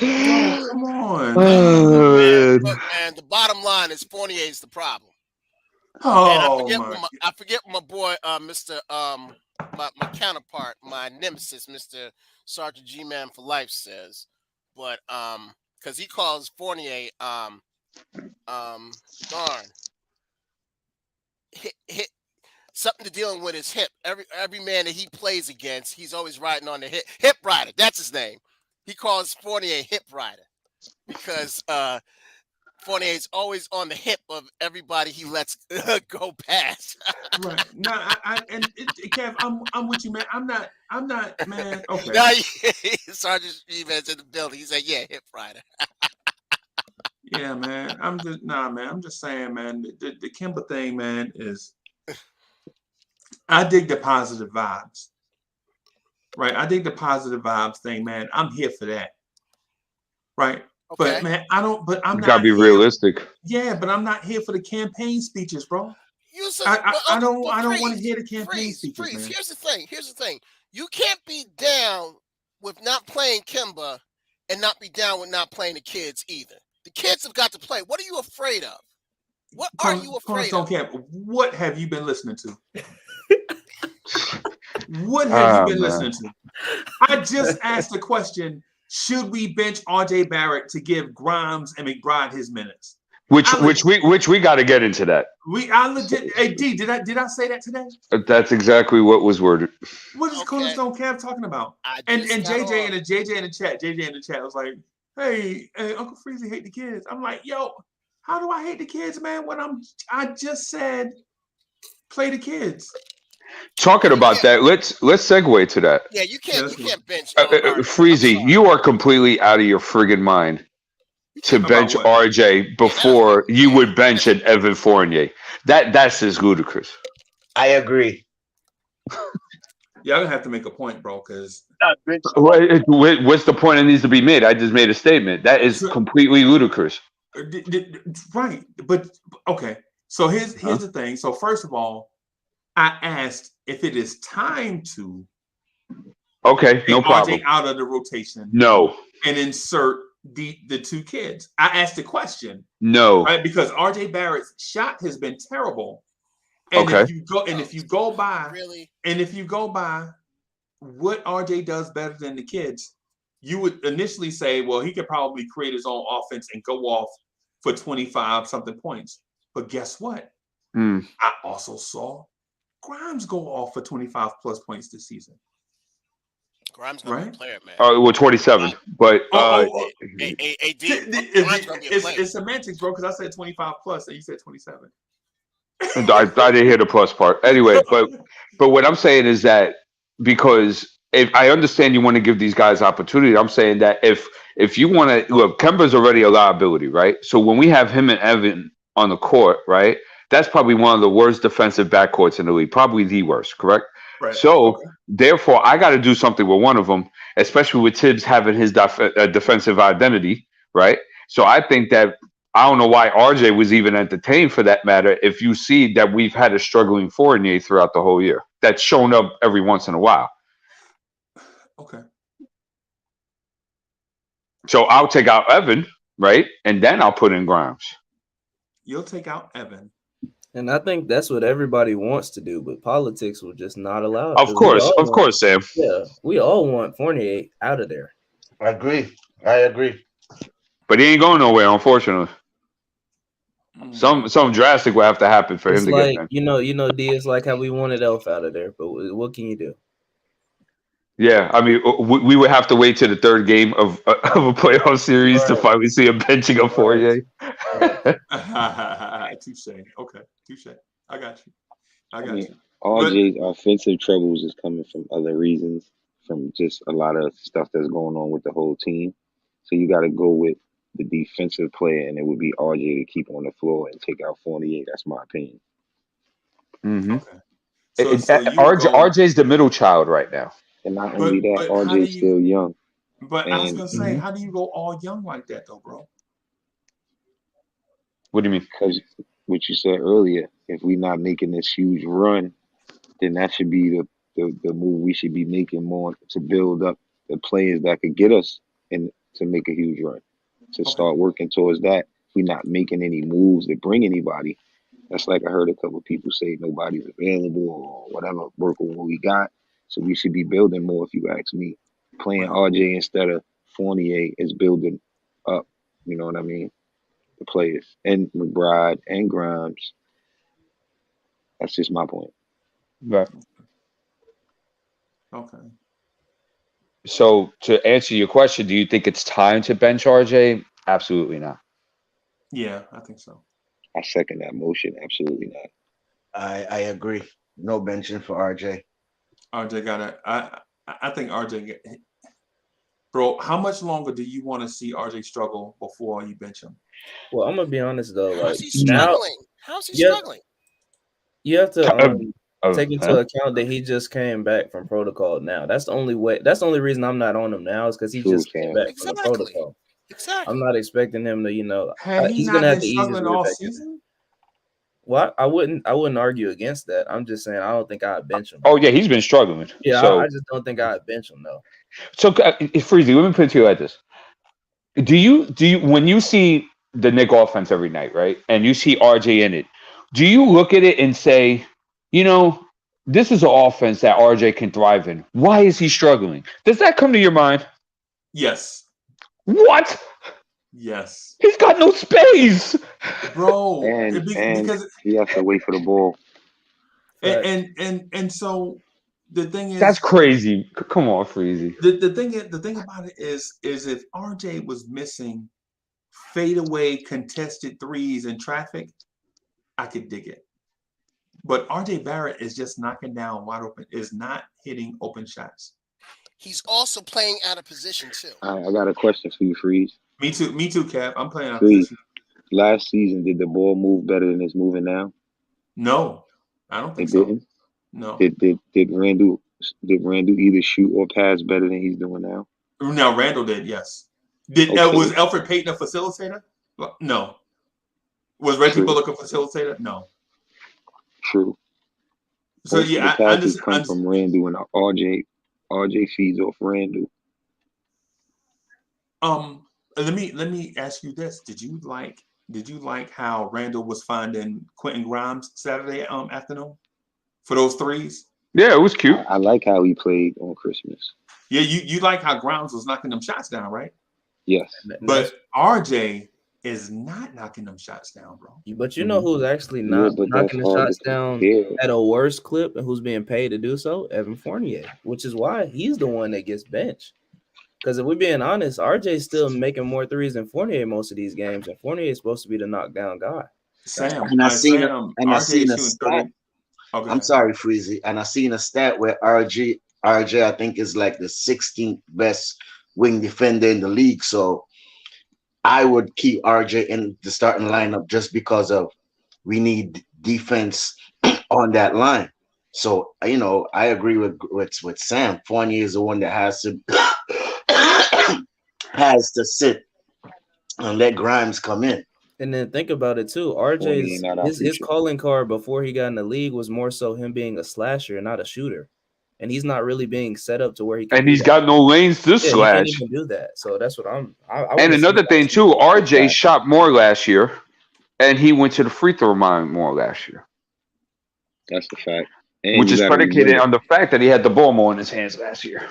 Oh, come on. Look, man, the bottom line is Fournier is the problem. Oh, I forget my boy, Mr. My counterpart, my nemesis, Mr. Sergeant G-Man for Life says, but because he calls Fournier hit something to dealing with his hip. Every man that he plays against, he's always riding on the hip rider. That's his name. He calls Fournier hip rider because Fournier is always on the hip of everybody he lets go past. Right. No, Kev, I'm with you, man. I'm not, man. Okay. No, Sergeant G-Man's in the building. He said, "Yeah, hip rider." Yeah, man. I'm just saying, man. The Kemba thing, man, is. I dig the positive vibes. Right. I dig the positive vibes thing, man. I'm here for that. Right. Okay. But man, I'm not. Gotta be realistic. Yeah, but I'm not here for the campaign speeches, bro. I don't want to hear the campaign speeches. Man. Here's the thing. You can't be down with not playing Kemba and not be down with not playing the kids either. The kids have got to play. What are you afraid of? What are you afraid of? What have you been listening to? What have you been listening to? I just asked the question: should we bench RJ Barrett to give Grimes and McBride his minutes? Which we got to get into that. Hey, D, did I say that today? That's exactly what was worded. What is Cornerstone Cam talking about? And JJ in the chat was like, hey, Uncle Freezy hate the kids. I'm like, yo, how do I hate the kids, man? When I just said play the kids. Talking about that, let's segue to that. Yeah, you can't bench. Freezy, you are completely out of your friggin' mind to bench RJ before you would bench an Evan Fournier. That's just ludicrous. I agree. Yeah, I'm gonna have to make a point, bro, because what's the point that needs to be made? I just made a statement. That is completely ludicrous. Right, but okay. So here's the thing. So first of all, I asked if it is time to take no problem RJ out of the rotation. No, and insert the two kids. I asked the question. No, right, because RJ Barrett's shot has been terrible. And if you go by what RJ does better than the kids, you would initially say, well, he could probably create his own offense and go off for 25 something points. But guess what? I also saw Grimes go off for 25 plus points this season. Grimes gonna be a player, man. Well, 27, but it's semantics, bro. Because I said 25 plus, and you said 27. I didn't hear the plus part. Anyway, but what I'm saying is that because if I understand you want to give these guys opportunity, I'm saying that if you want to look, Kemba's already a liability, right? So when we have him and Evan on the court, right? That's probably one of the worst defensive backcourts in the league, probably the worst, correct? Right. So, therefore, I got to do something with one of them, especially with Tibbs having his defensive identity, right? So I think that I don't know why RJ was even entertained for that matter. If you see that we've had a struggling Fournier throughout the whole year, that's shown up every once in a while. Okay. So I'll take out Evan, right? And then I'll put in Grimes. You'll take out Evan. And I think that's what everybody wants to do, but politics will just not allow it. Of course, Sam. Yeah, we all want Fournier out of there. I agree. But he ain't going nowhere, unfortunately. Some drastic will have to happen for him to like, get benched. You know, D, it's like how we wanted Elf out of there, but what can you do? Yeah, I mean, we would have to wait to the third game of a playoff series to finally see a benching of Fournier. Touche. Okay, touche. I got you. RJ's offensive troubles is coming from other reasons, from just a lot of stuff that's going on with the whole team. So you got to go with the defensive player, and it would be RJ to keep on the floor and take out Fournier. That's my opinion. Mm-hmm. Okay. RJ's the middle child right now. And not only that, RJ's still young. But I was gonna say, how do you go all young like that, though, bro? What do you mean? Because what you said earlier, if we're not making this huge run, then that should be the move we should be making more to build up the players that could get us and to make a huge run. To start working towards that, we're not making any moves to bring anybody. That's like I heard a couple of people say nobody's available or whatever, work with what we got. So we should be building more, if you ask me. Playing RJ instead of Fournier is building up, you know what I mean? The players. And McBride and Grimes. That's just my point. Right. Okay. So to answer your question, do you think it's time to bench RJ? Absolutely not. Yeah, I think so. I second that motion. Absolutely not. I agree. No benching for RJ. RJ got it. I think RJ bro, how much longer do you want to see RJ struggle before you bench him? Well, I'm gonna be honest though. How's he struggling? How's he struggling? You have to take into account that he just came back from protocol now. That's the only way. That's the only reason I'm not on him now is because he just came back from the protocol. Exactly. I'm not expecting him to, he's gonna have to been ease his struggling way all back season? in. Well, I wouldn't argue against that. I'm just saying I don't think I'd bench him. Oh yeah, he's been struggling. Yeah, so, I just don't think I'd bench him though. So Freezy, let me put it to you like this: Do you when you see the Knicks offense every night, right, and you see RJ in it, do you look at it and say, this is an offense that RJ can thrive in? Why is he struggling? Does that come to your mind? Yes. What? Yes. He's got no space, bro. And because he has to wait for the ball. And so the thing is, that's crazy. Come on, Freezy. The thing about it is if RJ was missing fadeaway contested threes in traffic, I could dig it. But RJ Barrett is just knocking down wide open, is not hitting open shots. He's also playing out of position too. I got a question for you, Freeze. Me too, Cap. I'm playing out of Freeze. position. Last season, did the ball move better than it's moving now? No, I don't think it so. Didn't? No. Did Randall either shoot or pass better than he's doing now? No, Randall did. Yes. Was Alfred Payton a facilitator? No. Was Reggie Bullock a facilitator? No. True. So most yeah, of the passes come from Randall, and RJ feeds off Randall. Let me ask you this: Did you like how Randall was finding Quentin Grimes Saturday afternoon for those threes? Yeah, it was cute. I like how he played on Christmas. Yeah, you like how Grimes was knocking them shots down, right? Yes. But RJ is not knocking them shots down, bro. But you know who's actually not knocking the shots down at a worse clip and who's being paid to do so? Evan Fournier, which is why he's the one that gets benched. Because if we're being honest, RJ's still making more threes than Fournier most of these games, and Fournier is supposed to be the knockdown guy. I seen a stat. Okay. I'm sorry, Freezy. And I seen a stat where RJ I think is like the 16th best wing defender in the league. So I would keep RJ in the starting lineup just because of we need defense on that line. So I agree with Sam. Fournier is the one that has to sit and let Grimes come in. And then think about it too. His calling card before he got in the league was more so him being a slasher and not a shooter. And he's not really being set up to where he can. And he's got no lanes to slash. He can't even do that. So that's what I and another thing too, RJ shot more last year, and he went to the free throw line more last year. That's the fact. And which is predicated on the fact that he had the ball more in his hands last year.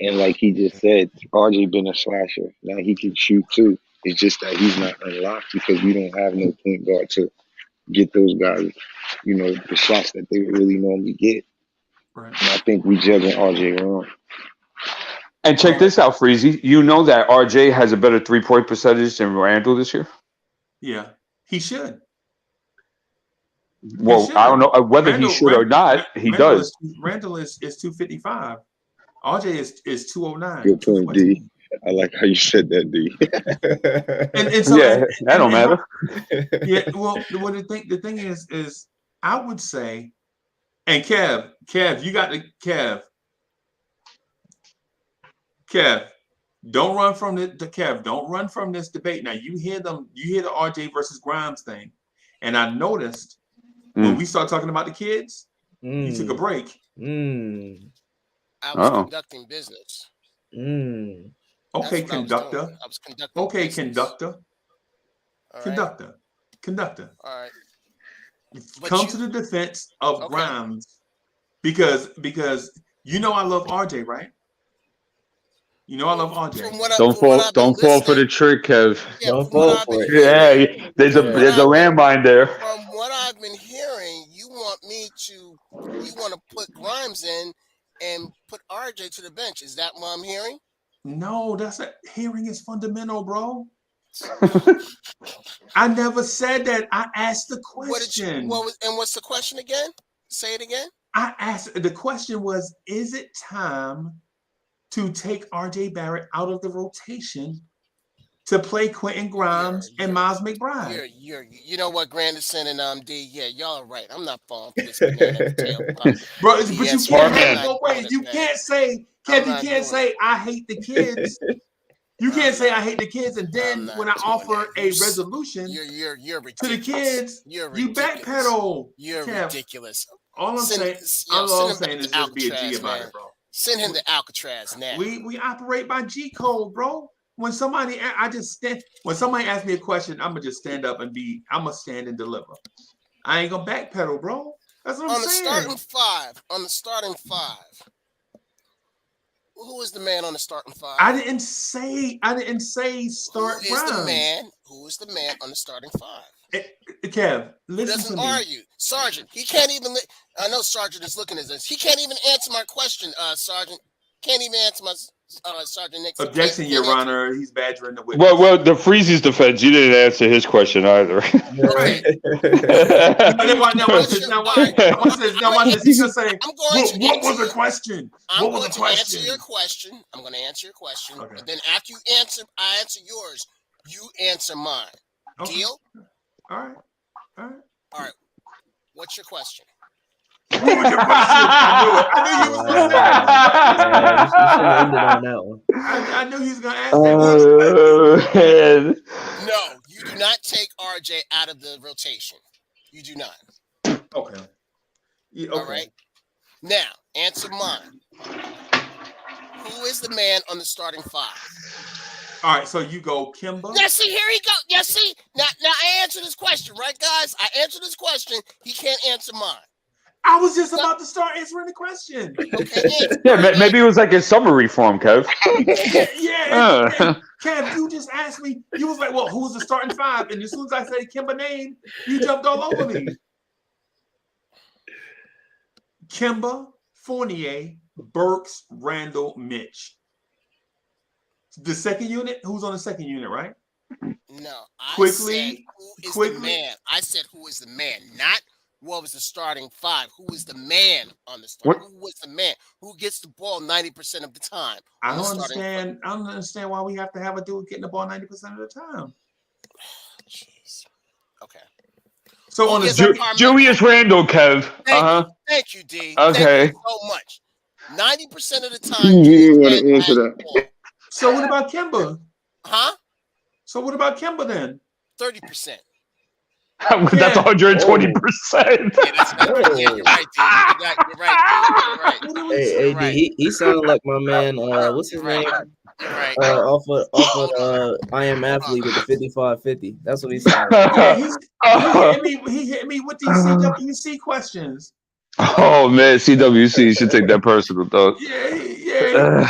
And like he just said, RJ been a slasher. Now he can shoot too. It's just that he's not unlocked because we don't have no point guard to get those guys, the shots that they really normally get. Right. And I think we judging RJ wrong. And check this out, Freezy. You know that RJ has a better 3-point percentage than Randall this year? Yeah, he should. Well, I don't know whether he should or not. He does. Randall is 255. RJ is 209. Good point, D. I like how you said that, D. and so, that don't matter. Yeah, well, the thing is I would say, and Kev, you got the Kev, don't run from don't run from this debate. Now you hear the RJ versus Grimes thing, and I noticed when we start talking about the kids, you took a break. I was conducting business. Okay, conductor. I was conducting. Okay, business. Conductor. All Conductor. All right. Come to the defense of Grimes because I love RJ, right? You know I love RJ. Don't fall for the trick, Kev. Yeah, don't fall for it. Yeah, there's a landmine there. From what I've been hearing, you want to put Grimes in and put RJ to the bench. Is that what I'm hearing? No, hearing is fundamental, bro. I never said that. I asked the question. What's the question again? Say it again. I asked. The question was: is it time to take RJ Barrett out of the rotation to play Quentin Grimes and Miles McBride? You know what, Grandison and D? Yeah, y'all are right. I'm not falling for this banana tail. Bro, but you can't go away. You can't say, Kev, you can't say I hate the kids. You can't say I hate the kids, and then when I offer a resolution to the kids, you backpedal. You're ridiculous. All I'm saying is just be a G about it, bro. Send him to Alcatraz now. We operate by G code, bro. When somebody asks me a question, I'm gonna just stand up and I'm gonna stand and deliver. I ain't gonna backpedal, bro. That's what I'm saying. On the starting five. Who is the man on the starting five? I didn't say start. Who is the man on the starting five? Kev, listen doesn't to me. argue. Sergeant, he can't even. I know Sergeant is looking at this. He can't even answer my question, Sergeant. Can't even answer my Sergeant Nixon. Objection, Your Honor. He's badgering the witness. Well, the Freezy's defense, you didn't answer his question either. Right. He's gonna say, what was the question? I'm going to answer your question. I'm going to answer your question. Okay. And then after I answer yours, you answer mine. Okay. Deal? All right. What's your question? What was your question? I knew you was going to I knew he was going to ask that. No, you do not take RJ out of the rotation. You do not. Okay. Yeah, All right. Now, answer mine. Who is the man on the starting five? All right, so you go Kemba. Yeah, see, here he goes. Yeah, see, now I answered this question, right, guys? I answered this question. He can't answer mine. I was just about to start answering the question. Okay, maybe it was like a summary form, Kev. Kev, you just asked me. You was like, well, who's the starting five? And as soon as I said Kemba name, you jumped all over me. Kemba, Fournier, Burks, Randall, Mitch. The second unit? Who's on the second unit, right? No. I said who is the man. I said who is the man, not what was the starting five. Who is the man on the start? Who was the man? Who gets the ball 90% of the time? I don't understand why we have to have a dude getting the ball 90% of the time. Jeez. Okay. So on the Julius Randle, Kev. Thank you, D. Okay. Thank you so much. 90% of the time. You want to answer that. So what about Kemba? Huh? So what about Kemba then? 30%. That's 120%. Yeah, that's yeah, you're right, dude. You're right, dude. Hey, AD, he sounded like my man. What's his name? You're right. Off of I Am Athlete with the 55-50. That's what he sounded Yeah, he hit me with these CWC questions. Oh man, CWC should take that personal, dog. Yeah.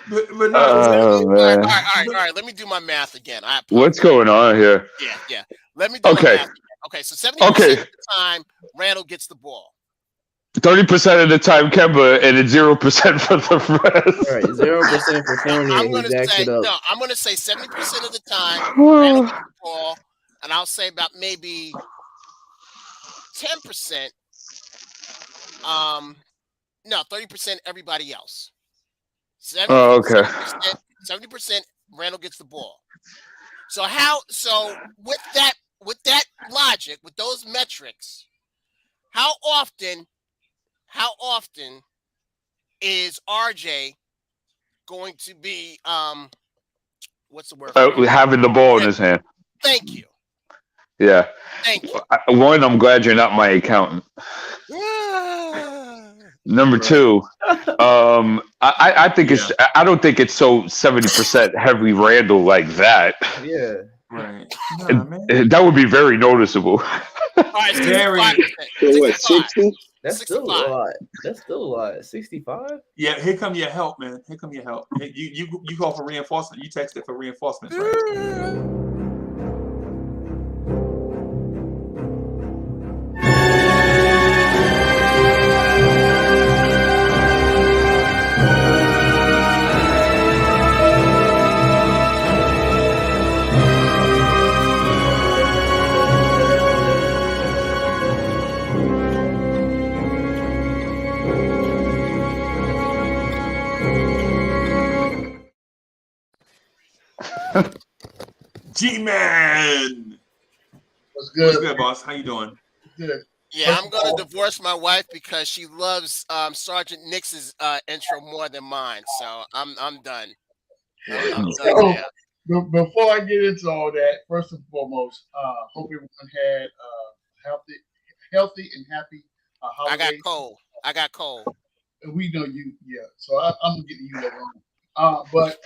But no, oh man. All right. Let me do my math again. What's going on here? Yeah. Let me do my math again. Okay, so 70% of the time, Randall gets the ball. 30% of the time, Kemba, and it's 0% for the rest. All right, 0% for Fournier. I'm going to say 70% of the time, Randall gets the ball, and I'll say about maybe 10%. 30% everybody else. 70% Randall gets the ball. So with that logic, with those metrics, how often is RJ going to be what's the word? Having the ball in his hand. Thank you. Yeah. Thank you. One, I'm glad you're not my accountant. Number two, I think it's. I don't think it's so 70% heavy Randall like that. Yeah. Right. That would be very noticeable. All right, 65%. So what, 60? That's still a lot. That's still a lot. 65? Yeah, here come your help, man. Here come your help. You call for reinforcement. You texted for reinforcements, right? G-Man! What's good? What's good, boss? How you doing? Good. Yeah, I'm going to divorce my wife because she loves Sergeant Nix's intro more than mine. So I'm done. I'm done. Yeah. Before I get into all that, first and foremost, hope everyone had healthy and happy holidays. I got cold. We know you, yeah. So I'm getting you later on. But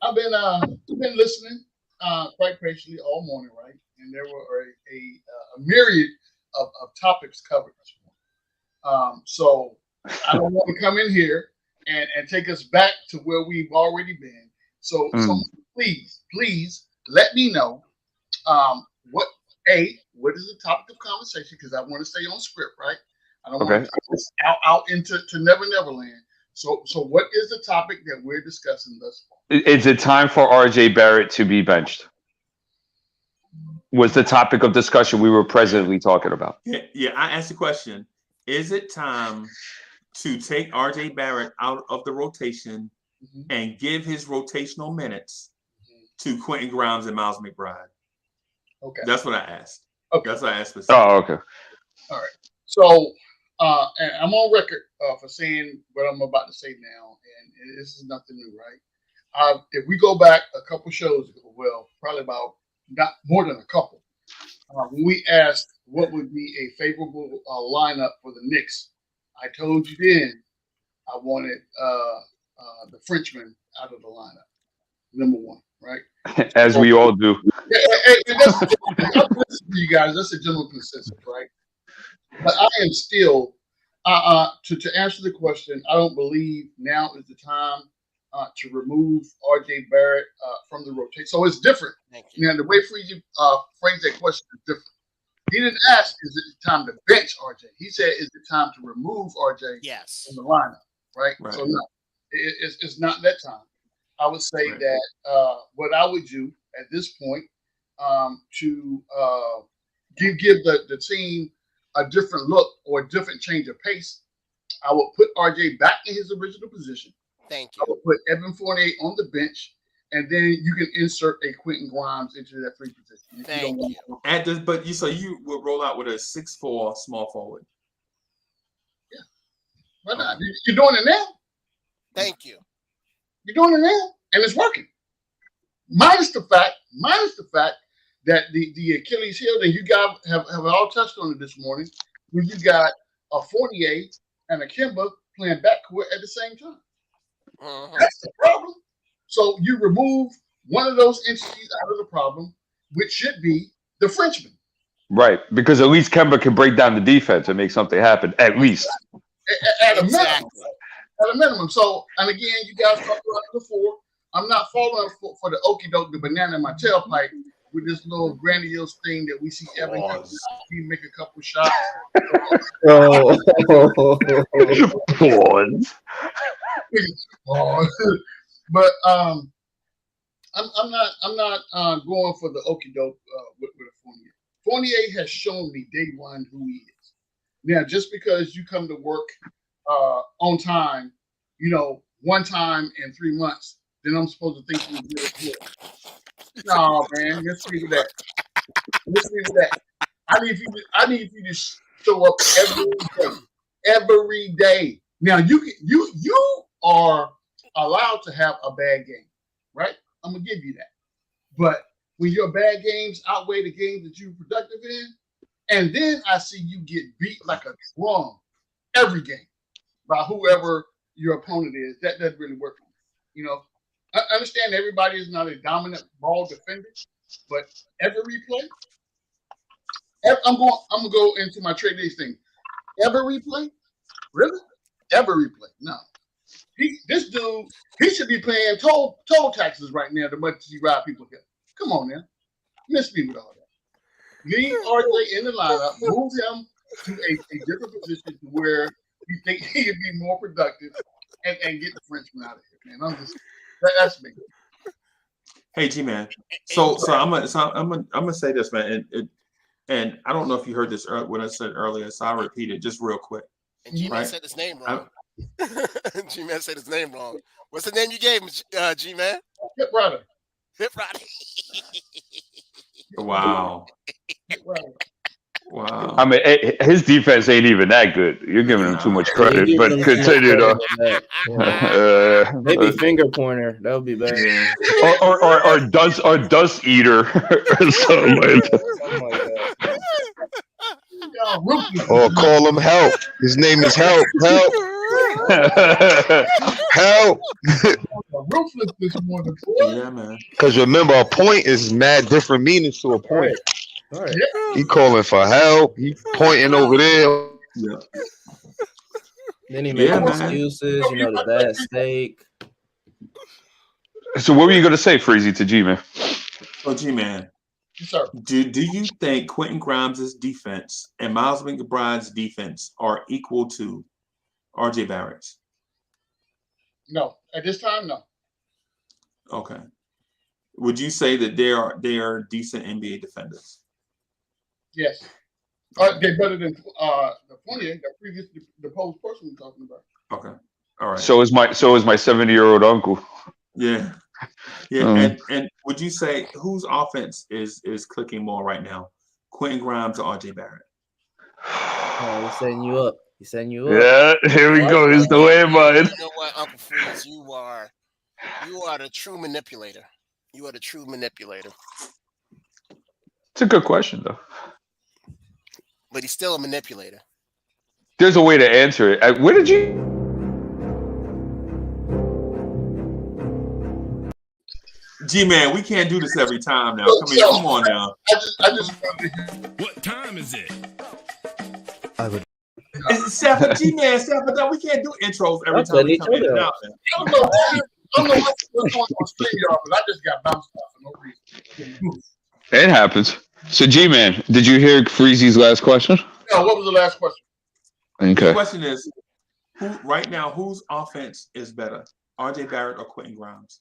I've been listening quite patiently all morning, right? And there were a myriad of topics covered this morning. So I don't want to come in here and take us back to where we've already been. So please let me know what is the topic of conversation, because I want to stay on script, right? I don't want to out into Neverland. So what is the topic that we're discussing thus far? Is it time for RJ Barrett to be benched? Was the topic of discussion we were presently talking about? Yeah, I asked the question. Is it time to take RJ Barrett out of the rotation and give his rotational minutes to Quentin Grimes and Miles McBride? Okay. That's what I asked. Okay. That's what I asked specifically. Oh, okay. All right. So and I'm on record for saying what I'm about to say now, and this is nothing new, right? If we go back a couple shows ago, well, probably about not more than a couple, when we asked what would be a favorable lineup for the Knicks, I told you then I wanted the Frenchman out of the lineup, number one, right? As we all do. You guys, that's a general consensus, right? But I am still, to answer the question, I don't believe now is the time to remove RJ Barrett from the rotation. So it's different. Now, the way Freezy phrased that question is different. He didn't ask, is it time to bench RJ? He said, is it time to remove RJ from the lineup, right? So no, it's not that time. I would say that what I would do at this point to give the team a different look or a different change of pace, I would put RJ back in his original position. Thank you. I would put Evan Fournier on the bench, and then you can insert a Quentin Grimes into that free position. Thank you. So you would roll out with a 6'4" small forward. Yeah. Why not? You're doing it now. Thank you. You're doing it now, and it's working. minus the fact that the Achilles heel that you guys have all touched on it this morning, when you got a Fournier and a Kemba playing backcourt at the same time. That's the problem. So you remove one of those entities out of the problem, which should be the Frenchman. Right, because at least Kemba can break down the defense and make something happen. At least, at a minimum. At a minimum. So, and again, you guys talked about it before. I'm not falling for the okie doke, the banana in my tailpipe with this little grandiose thing that we see every time we make a couple shots. But I'm not going for the okie doke with a Fournier. Fournier has shown me day one who he is. Now, just because you come to work on time, one time in 3 months, then I'm supposed to think you're good. No, man, let's leave it that. I need you to show up every day. Now you are allowed to have a bad game, right? I'm gonna give you that. But when your bad games outweigh the games that you're productive in, and then I see you get beat like a drum every game by whoever your opponent is, that doesn't really work for me. I understand everybody is not a dominant ball defender, but every play, I'm gonna go into my trade days thing. Every play, really? Every play? No. This dude, he should be paying toll taxes right now. The much he ride people here. Come on now, miss me with all that. Leave RJ in the lineup, move him to a different position to where you think he could be more productive, and get the Frenchman out of here, man. That's me. Hey, G-Man. So I'm gonna say this, man, and I don't know if you heard this what I said earlier, so I'll repeat it just real quick. And G-Man said his name wrong. G-Man said his name wrong. What's the name you gave him, G-Man? Hip Rider. Hip Rider. Wow. Wow. I mean, his defense ain't even that good. You're giving him too much credit, but continue though. Maybe finger pointer. That would be better. or dust eater or something like that. Or call him Help. His name is Help. Help. Yeah, man. Because remember, a point is mad different meanings to a point. Right. He calling for help. He pointing over there. Yeah. Then he making excuses, the bad steak. So what were you gonna say, Freezy, to G-Man? Oh, G-Man. Yes, sir. Do you think Quentin Grimes' defense and Miles McBride's defense are equal to RJ Barrett's? No. At this time, no. Okay. Would you say that they are decent NBA defenders? Yes. They're better than the Fournier, the post person we're talking about. Okay. All right. So is my 70-year-old uncle. Yeah. Yeah. And would you say whose offense is clicking more right now? Quentin Grimes or RJ Barrett? Oh, he's setting you up. Yeah, here we go. He's the way, bud. You know what, Uncle Freeze, you are the true manipulator. You are the true manipulator. It's a good question, though. But he's still a manipulator. There's a way to answer it. Where did you? G-Man, we can't do this every time now. Come on now. What time is it? I would. Steph, G-Man, but we can't do intros every time we come in and out. I don't know what's going on StreamYard, but I just got bounced off for no reason. It happens. So, G-Man, did you hear Freezy's last question? No, what was the last question? Okay. The question is, whose offense is better, RJ Barrett or Quentin Grimes?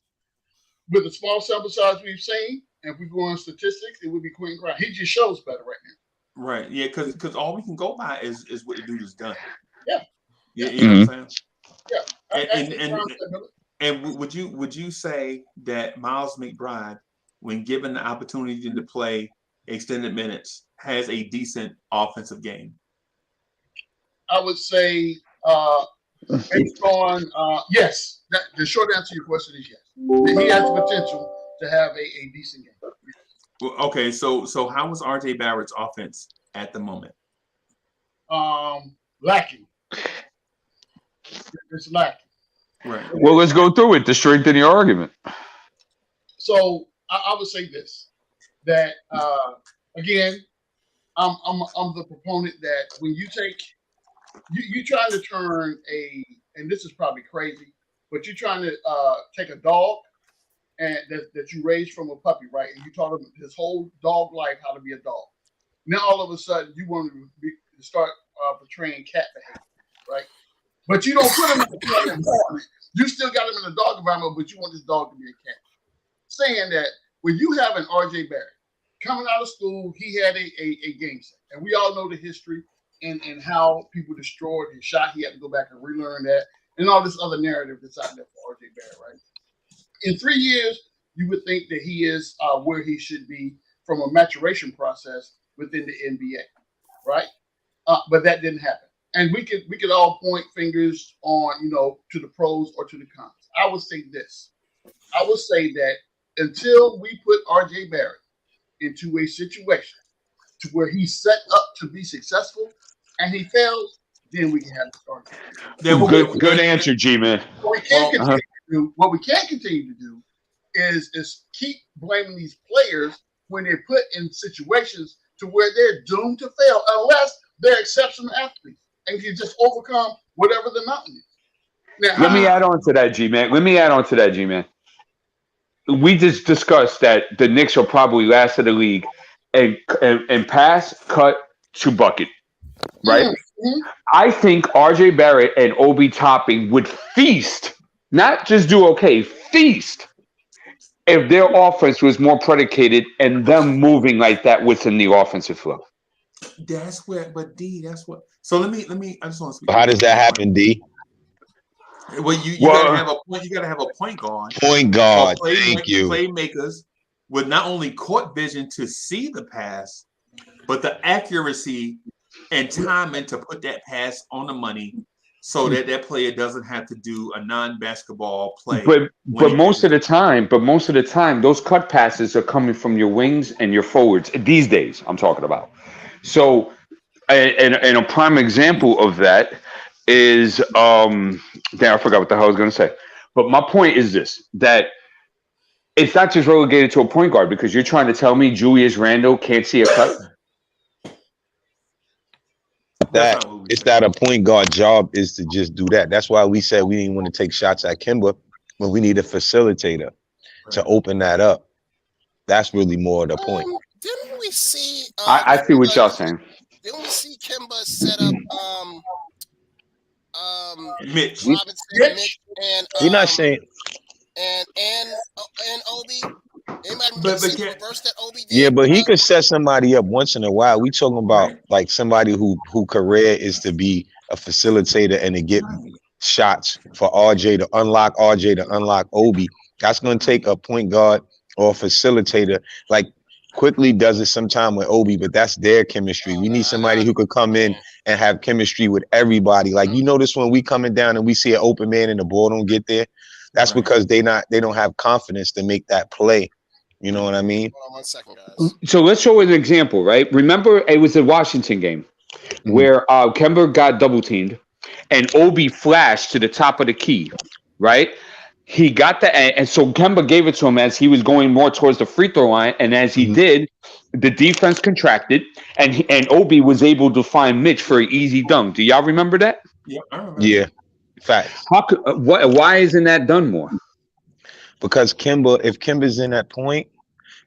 With the small sample size we've seen, and if we go on statistics, it would be Quentin Grimes. He just shows better right now. Right. Yeah, because all we can go by is what the dude has done. Yeah. You know what I'm saying? Yeah. And would you say that Miles McBride, when given the opportunity to play extended minutes, has a decent offensive game? I would say based on yes. The short answer to your question is yes. He has the potential to to have a decent game. Well, okay, so how was RJ Barrett's offense at the moment? Lacking. It's lacking. Right. Well, let's go through it to strengthen your argument. So I would say this, that again, I'm the proponent that when you take you trying to turn and this is probably crazy, but you're trying to take a dog and that you raised from a puppy, right? And you taught him his whole dog life how to be a dog. Now all of a sudden you want to start portraying cat behavior, right? But you don't put him in the cat environment. You still got him in the dog environment, but you want this dog to be a cat. Saying that when you have an RJ Barrett coming out of school, he had a game set. And we all know the history and how people destroyed his shot. He had to go back and relearn that and all this other narrative that's out there for RJ Barrett, right? In 3 years, you would think that he is where he should be from a maturation process within the NBA, right? But that didn't happen. And we could all point fingers on, to the pros or to the cons. I would say this. I would say that until we put RJ Barrett into a situation to where he's set up to be successful and he fails, then we can have the start. Good answer, G-Man. What we can't continue to do is keep blaming these players when they're put in situations to where they're doomed to fail unless they're exceptional athletes and can just overcome whatever the mountain is. Now, Let me add on to that, G-Man. We just discussed that the Knicks are probably last of the league and pass, cut to bucket, right? Mm-hmm. I think RJ Barrett and Obi Toppin would feast, not just do okay, feast if their offense was more predicated and them moving like that within the offensive flow. That's where, but D, that's what. So let me. I just want to speak. How does that happen, D? Well, you gotta have a point. You gotta have a point guard. Point guard. Thank you. Playmakers with not only court vision to see the pass, but the accuracy and timing to put that pass on the money, so that that player doesn't have to do a non-basketball play. But most of the time, those cut passes are coming from your wings and your forwards. These days, I'm talking about. So, and a prime example of that is, damn, I forgot what the hell I was going to say. But my point is this, that it's not just relegated to a point guard, because you're trying to tell me Julius Randle can't see a cut? It's that a point guard job is to just do that. That's why we said we didn't want to take shots at Kemba, when we need a facilitator to open that up. That's really more of the point. Didn't we see? I see what y'all saying. Didn't we see Kemba set up Mitch? Robinson, Mitch, and We're not saying. And Obi. Reverse that Obi did? Yeah, but he could set somebody up once in a while. We talking about like somebody who career is to be a facilitator and to get shots for RJ to unlock Obi. That's going to take a point guard or a facilitator. Like Quickly does it sometime with Obi, but that's their chemistry. We need somebody who could come in and have chemistry with everybody. Like, you notice when we coming down and we see an open man and the ball don't get there, that's because they don't have confidence to make that play. You know what I mean? Hold on 1 second, guys. So let's show an example, right? Remember, it was the Washington game where Kemba got double teamed and Obi flashed to the top of the key, right? He got the, and so Kemba gave it to him as he was going more towards the free throw line, and as he did, the defense contracted, and Obi was able to find Mitch for an easy dunk. Do y'all remember that? Yeah, I remember. Yeah, facts. Why isn't that done more? Because if Kemba's in that point,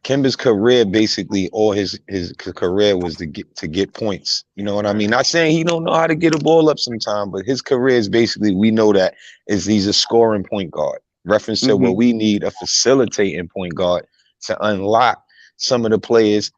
Kemba's career, basically all his career was to get points. You know what I mean? Not saying he don't know how to get a ball up sometime, but his career is basically, we know that he's a scoring point guard. Reference to what we need, a facilitating point guard to unlock some of the players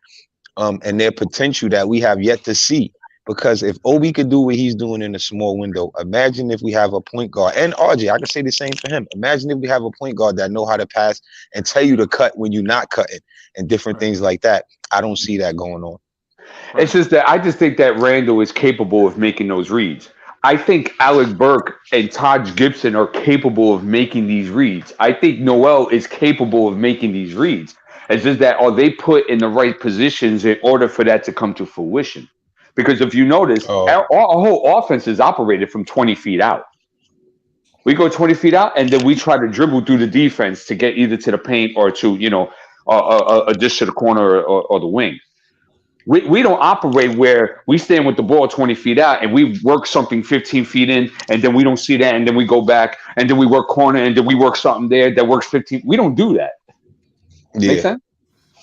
and their potential that we have yet to see. Because if Obi could do what he's doing in a small window, imagine if we have a point guard, and RJ, I can say the same for him. Imagine if we have a point guard that know how to pass and tell you to cut when you're not cutting and different things like that. I don't see that going on. It's just that I just think that Randle is capable of making those reads. I think Alec Burke and Taj Gibson are capable of making these reads. I think Noel is capable of making these reads. It's just that are they put in the right positions in order for that to come to fruition? Because if you notice, our whole offense is operated from 20 feet out. We go 20 feet out, and then we try to dribble through the defense to get either to the paint or to, a dish to the corner or the wing. We don't operate where we stand with the ball 20 feet out and we work something 15 feet in, and then we don't see that, and then we go back, and then we work corner, and then we work something there that works 15. We don't do that. Yeah. Make sense?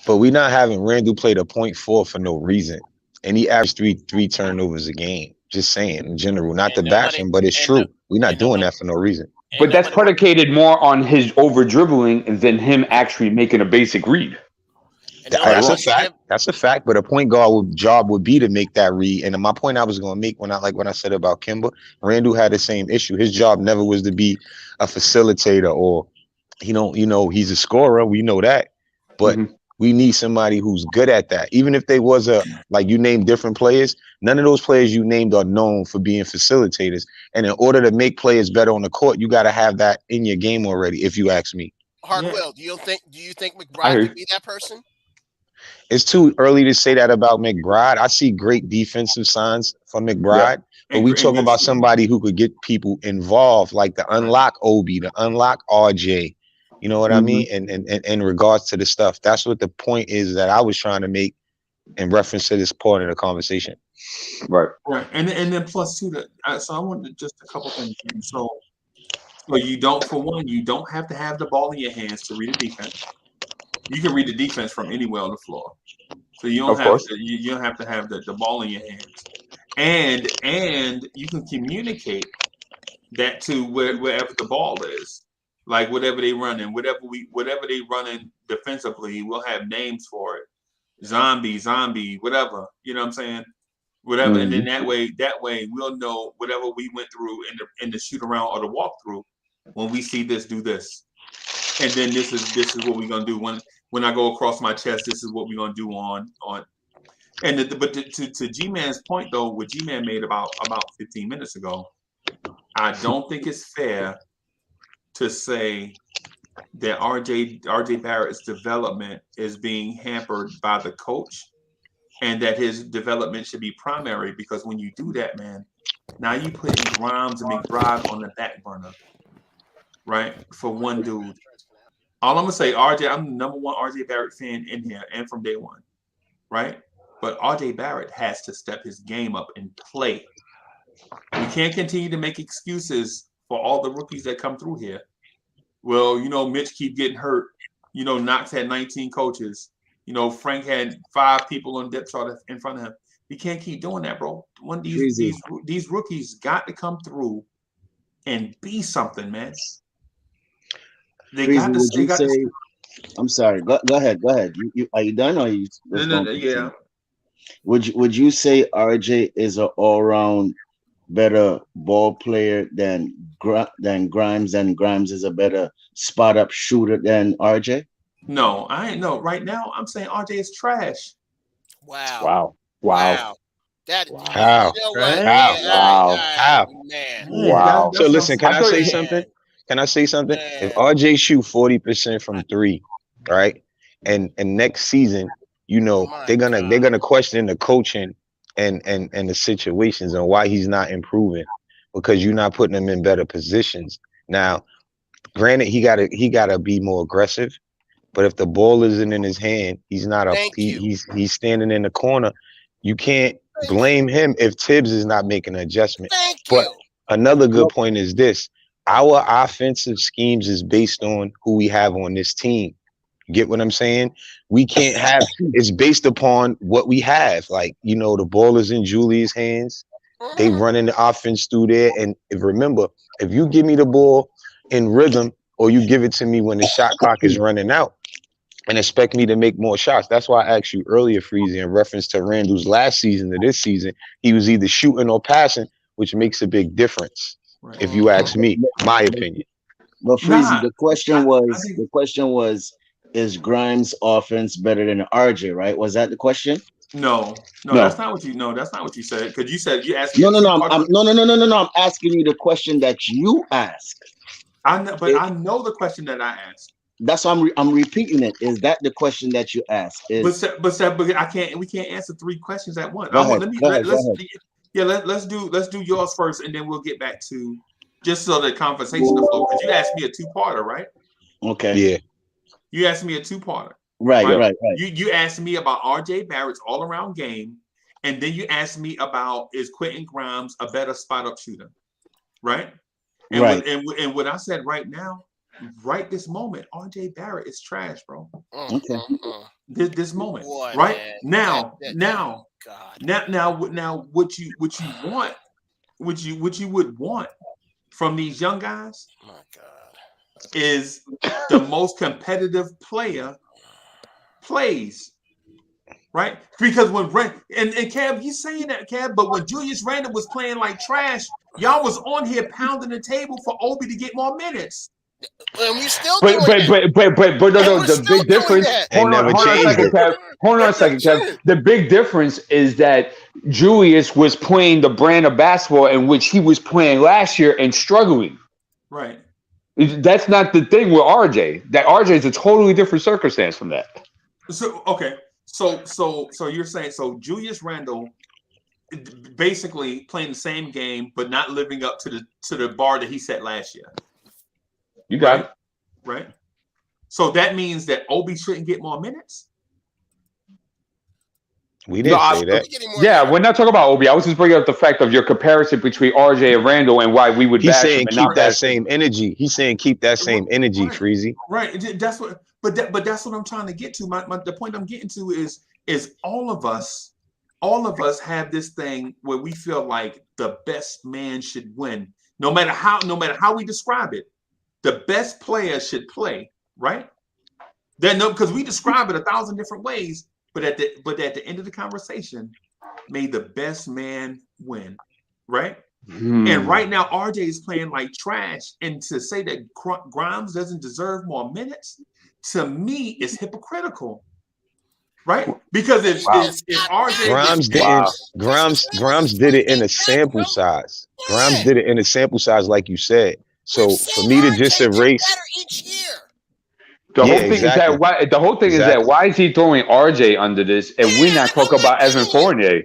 But we're not having Randall play the 0.4 for no reason. And he averaged three turnovers a game. Just saying, in general. Not to bash him, but it's true. We're not doing that for no reason. But that's predicated more on his over dribbling than him actually making a basic read. That's a fact. That's a fact. But a point guard job would be to make that read. And my point I was going to make when I said about Kemba, Randall had the same issue. His job never was to be a facilitator or, he's a scorer. We know that. But we need somebody who's good at that. Even if they was you named different players, none of those players you named are known for being facilitators. And in order to make players better on the court, you got to have that in your game already, if you ask me. Hartwell, do you think McBride could be that person? It's too early to say that about McBride. I see great defensive signs for McBride, but we talking about somebody who could get people involved, like the unlock Obi, the unlock RJ. You know what I mean? And in regards to the stuff, that's what the point is that I was trying to make in reference to this part of the conversation. Right. Right. And then plus too, so I wanted just a couple things. So you don't have to have the ball in your hands to read a defense. You can read the defense from anywhere on the floor. So you don't have to have the ball in your hands. And you can communicate that to wherever the ball is. Like whatever they running, whatever they running defensively, we'll have names for it. Zombie, whatever. You know what I'm saying? Whatever. And then that way we'll know whatever we went through in the shoot around or the walkthrough. When we see this, do this. And then this is what we're gonna do. When I go across my chest, this is what we're gonna do on. But to G-Man's point though, what G-Man made about 15 minutes ago, I don't think it's fair to say that RJ Barrett's development is being hampered by the coach and that his development should be primary, because when you do that, man, now you putting Grimes and McBride on the back burner, right? For one dude. All I'm gonna say, RJ, I'm the number one RJ Barrett fan in here and from day one, right? But RJ Barrett has to step his game up and play. We can't continue to make excuses for all the rookies that come through here. Well, Mitch keep getting hurt. Knox had 19 coaches. Frank had 5 people on depth chart in front of him. We can't keep doing that, bro. These rookies got to come through and be something, man. I'm sorry. Go ahead. You are you done or you? No, yeah. Would you say RJ is an all-round better ball player than Grimes, and Grimes is a better spot-up shooter than RJ? No, I ain't. No, right now I'm saying RJ is trash. Wow. That. Wow. Wow. Man. Wow. So listen, can I say something? Man. If RJ shoot 40% from 3, right, and next season, they're gonna question the coaching and the situations and why he's not improving, because you're not putting him in better positions. Now, granted, he gotta be more aggressive, but if the ball isn't in his hand, he's not he's standing in the corner. You can't blame him if Tibbs is not making an adjustment. But another good point is this: our offensive schemes is based on who we have on this team. Get what I'm saying? We can't have, it's based upon what we have. Like, the ball is in Julius' hands. They running the offense through there. And remember, if you give me the ball in rhythm, or you give it to me when the shot clock is running out and expect me to make more shots. That's why I asked you earlier, Freezy, in reference to Randall's last season to this season, he was either shooting or passing, which makes a big difference. Right. If you ask me, my opinion. But Freezy, the question was, is Grimes' offense better than RJ, right? Was that the question? No, that's not what you. No, that's not what you said. Because you said you asked me. No. I'm asking you the question that you asked. I know, but I know the question that I asked. That's why I'm repeating it. Is that the question that you asked? But I can't. We can't answer 3 questions at once. Go ahead. Let's do yours first, and then we'll get back to just so the conversation will flow. Because you asked me a 2-parter, right? Okay. Yeah. You asked me a 2-parter. Right. You asked me about RJ Barrett's all-around game, and then you asked me about is Quentin Grimes a better spot-up shooter, right? And what I said right now, right this moment, RJ Barrett is trash, bro. Okay. This moment, Boy, right man. now, what you want, what you would want from these young guys, my God, is the most competitive player plays, right? Because when and Kev, you saying that, Kev, but when Julius Randle was playing like trash, y'all was on here pounding the table for Obi to get more minutes. And we still but the big difference. Hold on a second, Kev. The big difference is that Julius was playing the brand of basketball in which he was playing last year and struggling. Right. That's not the thing with RJ. That RJ is a totally different circumstance from that. So okay, so you're saying Julius Randle basically playing the same game but not living up to the bar that he set last year. You got it. Right. So that means that Obi shouldn't get more minutes? We didn't say that. Yeah, we're not talking about Obi. I was just bringing up the fact of your comparison between RJ and Randall and why we would. He's saying keep that same energy. He's saying keep that same energy, Freezy. Right. That's what. But that's what I'm trying to get to. The point I'm getting to is all of us have this thing where we feel like the best man should win, no matter how we describe it. The best player should play, right? Then because we describe it 1,000 different ways, but at the end of the conversation, may the best man win, right? And right now, RJ is playing like trash, and to say that Grimes doesn't deserve more minutes, to me, is hypocritical, right? Because if RJ Grimes did it in a sample size. Grimes did it in a sample size, like you said. So for me to just erase the whole thing is that why is he throwing RJ under this and we're not talking about Evan Fournier?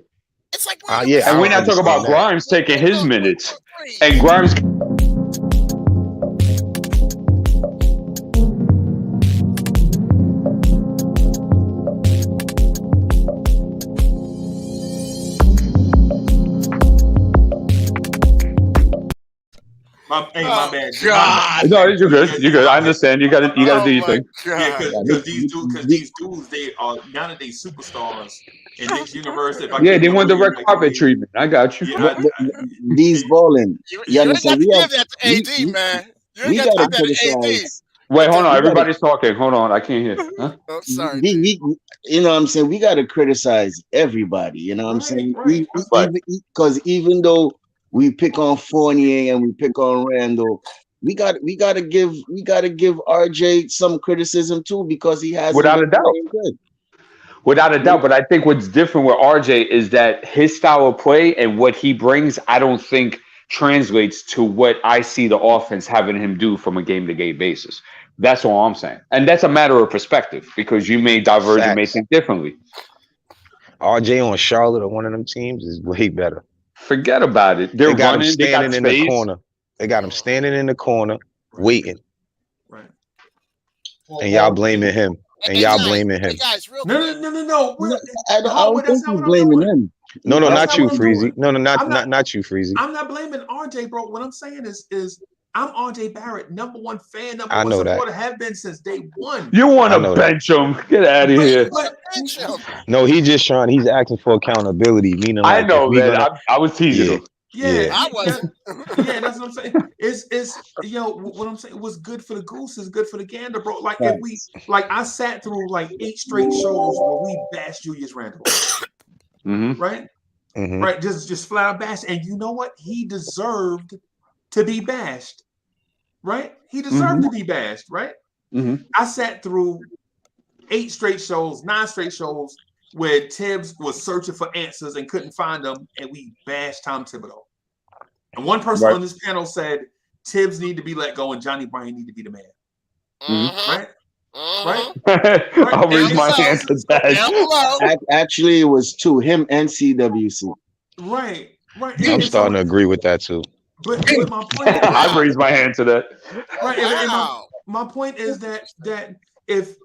It's like and we're not talking about Grimes taking his minutes and Grimes. My bad. God. No, you're good. You're good. I understand. You got to do your thing. Yeah, because these dudes, they are nowadays superstars in this universe. They want the red carpet treatment. I got you. These balling. You understand? We give that to AD, man. We got to criticize. Wait, hold on. Everybody's talking. Hold on. I can't hear. Huh? Oh, sorry. You know what I'm saying? We got to criticize everybody. You know what I'm saying? Because even though we pick on Fournier and we pick on Randall, we got to give RJ some criticism too, because he has without a doubt. Without a doubt, but I think what's different with RJ is that his style of play and what he brings, I don't think translates to what I see the offense having him do from a game-to-game basis. That's all I'm saying. And that's a matter of perspective because you may diverge and may think differently. RJ on Charlotte or one of them teams is way better. Forget about it. They got him standing in the corner. They got him standing in the corner, waiting. Right. And y'all blaming him. And y'all blaming him. No. I don't think he's blaming him. No, not you, Freezy. No, not you, Freezy. I'm not blaming RJ, bro. What I'm saying is I'm RJ Barrett, #1 fan, #1 supporter, have been since day one. You want to bench him? Get out of here. No, he's asking for accountability. Meaning, I know that. I was teasing him. Yeah, I wasn't. Yeah, that's what I'm saying. It's what I'm saying. What's good for the goose is good for the gander, bro. Like if I sat through like 8 straight shows where we bashed Julius Randle, right? Mm-hmm. Right, just flat out bashed, and you know what? He deserved to be bashed, right? He deserved to be bashed, right? I sat through 8 straight shows, 9 straight shows, where Tibbs was searching for answers and couldn't find them, and we bashed Tom Thibodeau. And one person on this panel said Tibbs need to be let go and Johnny Bryan need to be the man. Right? I'll raise my hand to that. Actually, it was two, him and CWC. Right. I'm starting to agree with that too. But my point is, I've raised my hand to that. Right. And my point is that if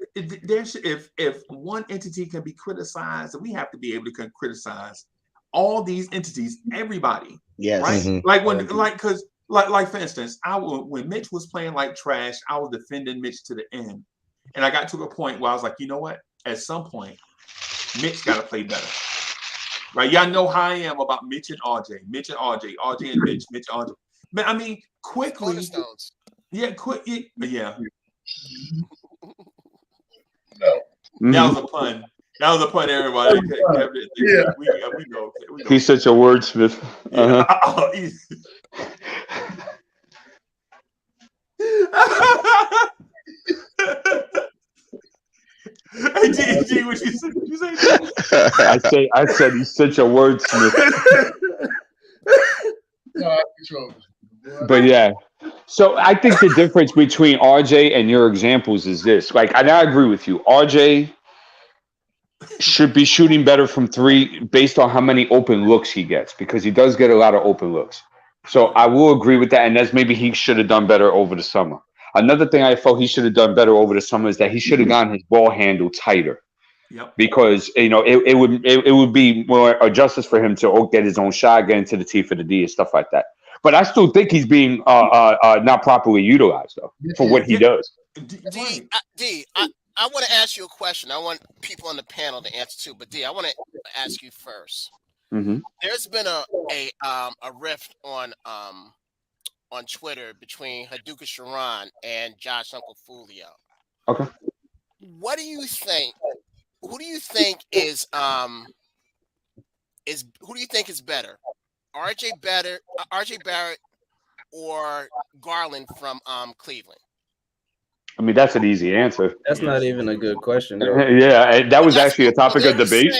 one entity can be criticized, we have to be able to criticize all these entities, everybody. Yes. Right. Like for instance, when Mitch was playing like trash, I was defending Mitch to the end, and I got to a point where I was like, you know what? At some point, Mitch got to play better. Right, y'all know how I am about Mitch and RJ, RJ and Mitch, RJ. But I mean, quickly, yeah. That was a pun. Everybody. We go. He's such a wordsmith. Hey, G, what you say? I said he's such a wordsmith. But yeah. So I think the difference between RJ and your examples is this. Like, and I agree with you. RJ should be shooting better from three based on how many open looks he gets, because he does get a lot of open looks. So I will agree with that. And that's maybe he should have done better over the summer. Another thing I felt he should have done better over the summer is that he should have gotten his ball handle tighter. Yep. Because it would be more a justice for him to get his own shot, get into the T for the D and stuff like that. But I still think he's being not properly utilized though for what he does. D, I want to ask you a question. I want people on the panel to answer too. But D, I want to ask you first. Mm-hmm. There's been a rift on Twitter between Haduka Sharon and Josh Uncle Fulio. Okay. What do you think? Who do you think is better? RJ Barrett or Garland from Cleveland? I mean, that's an easy answer. That's not even a good question, bro. Yeah, that was actually a topic of debate.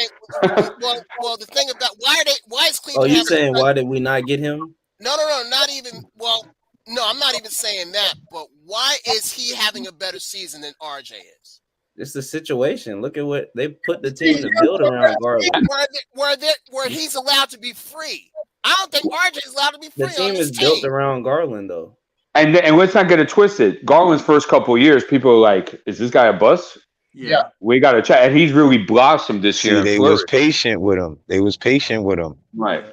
Well, the thing about why is Cleveland? Oh, you saying why did we not get him? No, not even. Well, no, I'm not even saying that. But why is he having a better season than RJ is? It's the situation. Look at what they put the team to build around Garland. Where he's allowed to be free. I don't think RJ is allowed to be free. The team is built around Garland, though. And let's not get it twisted. Garland's first couple of years, people are like, "Is this guy a bust?" Yeah, we got to check. And he's really blossomed this year. They was patient with him. Right.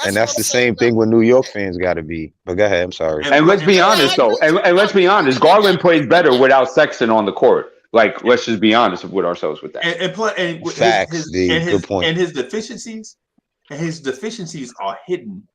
And that's the same thing with New York fans got to be. But go ahead. I'm sorry. And let's be honest, though. And let's be honest. Garland plays better without Sexton on the court. Like, let's just be honest with ourselves with that. And Facts. Good point. And his deficiencies are hidden.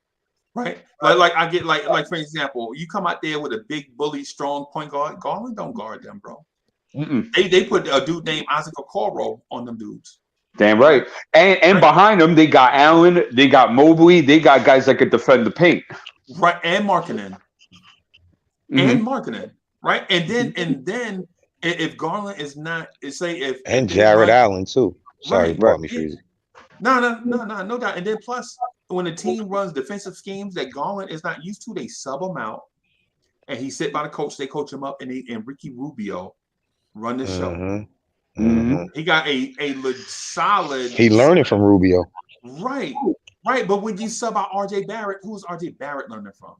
Right, like I get like for example, you come out there with a big bully, strong point guard. Garland don't guard them, bro. They put a dude named Isaac Okoro on them dudes. Damn right. And behind them, they got Allen, they got Mobley, they got guys that could defend the paint. Right, and Markkanen. Right, and then if Garland is not, and Jared Allen too. Sorry, pardon me, Freezy. No doubt. And then plus, when the team runs defensive schemes that Garland is not used to, they sub him out, and he sit by the coach. They coach him up, and Ricky Rubio run the show. He got a solid. He learning from Rubio. Right. But when you sub out RJ Barrett, who's RJ Barrett learning from?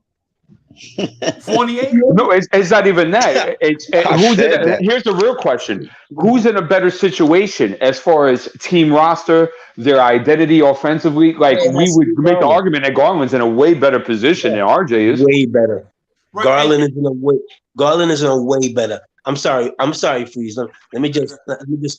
Fournier? No, it's not even that. Here's the real question: who's in a better situation as far as team roster, their identity offensively? Like we would make the argument that Garland's in a way better position than RJ is. Way better. Right. Garland is in a way better. I'm sorry, Freeze. Let me just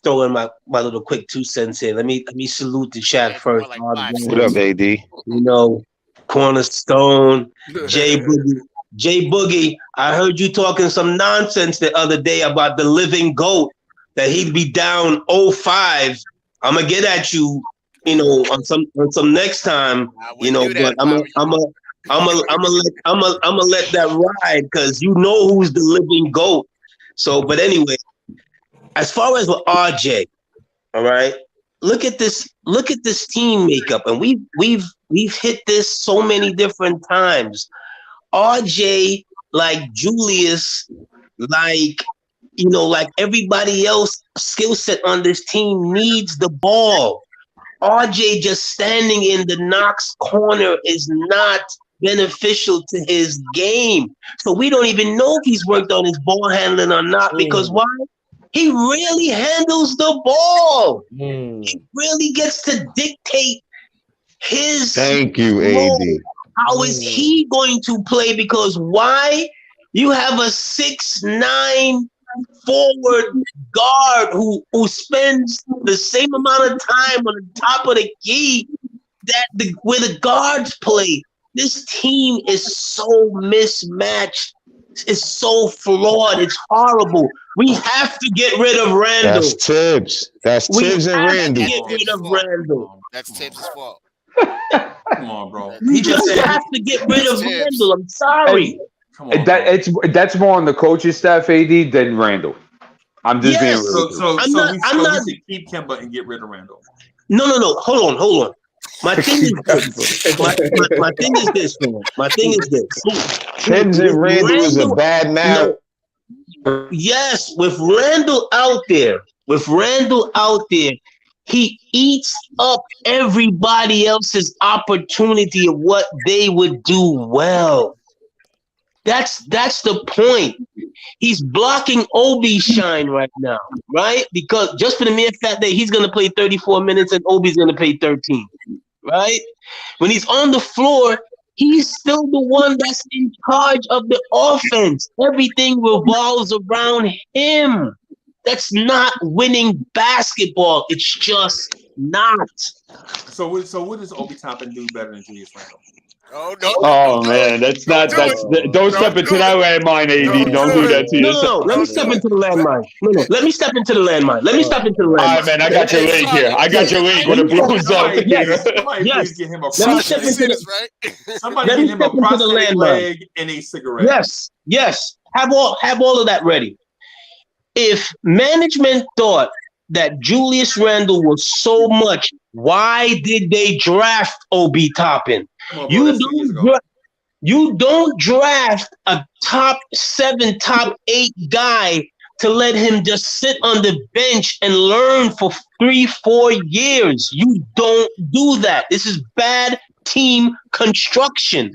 throw in my little quick 2 cents here. Let me salute the chat first. What up, AD? You know, Cornerstone, Jay Boogie. I heard you talking some nonsense the other day about the living GOAT, that he'd be down 0-5. I'm gonna get at you, on some next time, but I'm gonna let that ride because you know who's the living GOAT. So, but anyway, as far as with RJ, all right, look at this team makeup, and we've hit this so many different times. RJ, like Julius, like like everybody else, skill set on this team needs the ball. RJ just standing in the Knox corner is not beneficial to his game. So we don't even know if he's worked on his ball handling or not, because why? He really handles the ball. He really gets to dictate his Thank you, AD. How is he going to play? Because why? You have a 6'9" forward guard who spends the same amount of time on the top of the key where the guards play. This team is so mismatched. It's so flawed. It's horrible. We have to get rid of Randall. That's Tibbs. That's Tibbs and Randall. Get rid of Randall. That's Tibbs' fault. Come on, bro. We just have to get rid of Randall. I'm sorry. That's more on the coaching staff, AD, than Randall. I'm just being real. So we should keep Kemba and get rid of Randall. No. Hold on. My thing is this. My thing is this, man. My thing is this. Tibbs and Randall is a bad match. No. Yes, with Randall out there, he eats up everybody else's opportunity of what they would do well. That's the point. He's blocking Obi's shine right now, right? Because just for the mere fact that he's going to play 34 minutes and Obi's going to play 13, right? When he's on the floor, he's still the one that's in charge of the offense. Everything revolves around him. That's not winning basketball. It's just not. So what does Obi Toppin do better than Julius Randle? Oh man, that's not. Don't step into that landmine, AD. Don't do that to yourself. No, let me step into the landmine. No, let me step into the landmine. All right, man, I got your link here. I got your link when it blows up. Yes. Get him a somebody get him a prosthetic leg and a cigarette. Yes. Have all of that ready. If management thought that Julius Randle was so much, why did they draft Obi Toppin? You don't draft a top 7, top 8 guy to let him just sit on the bench and learn for 3-4 years. You don't do that. This is bad team construction.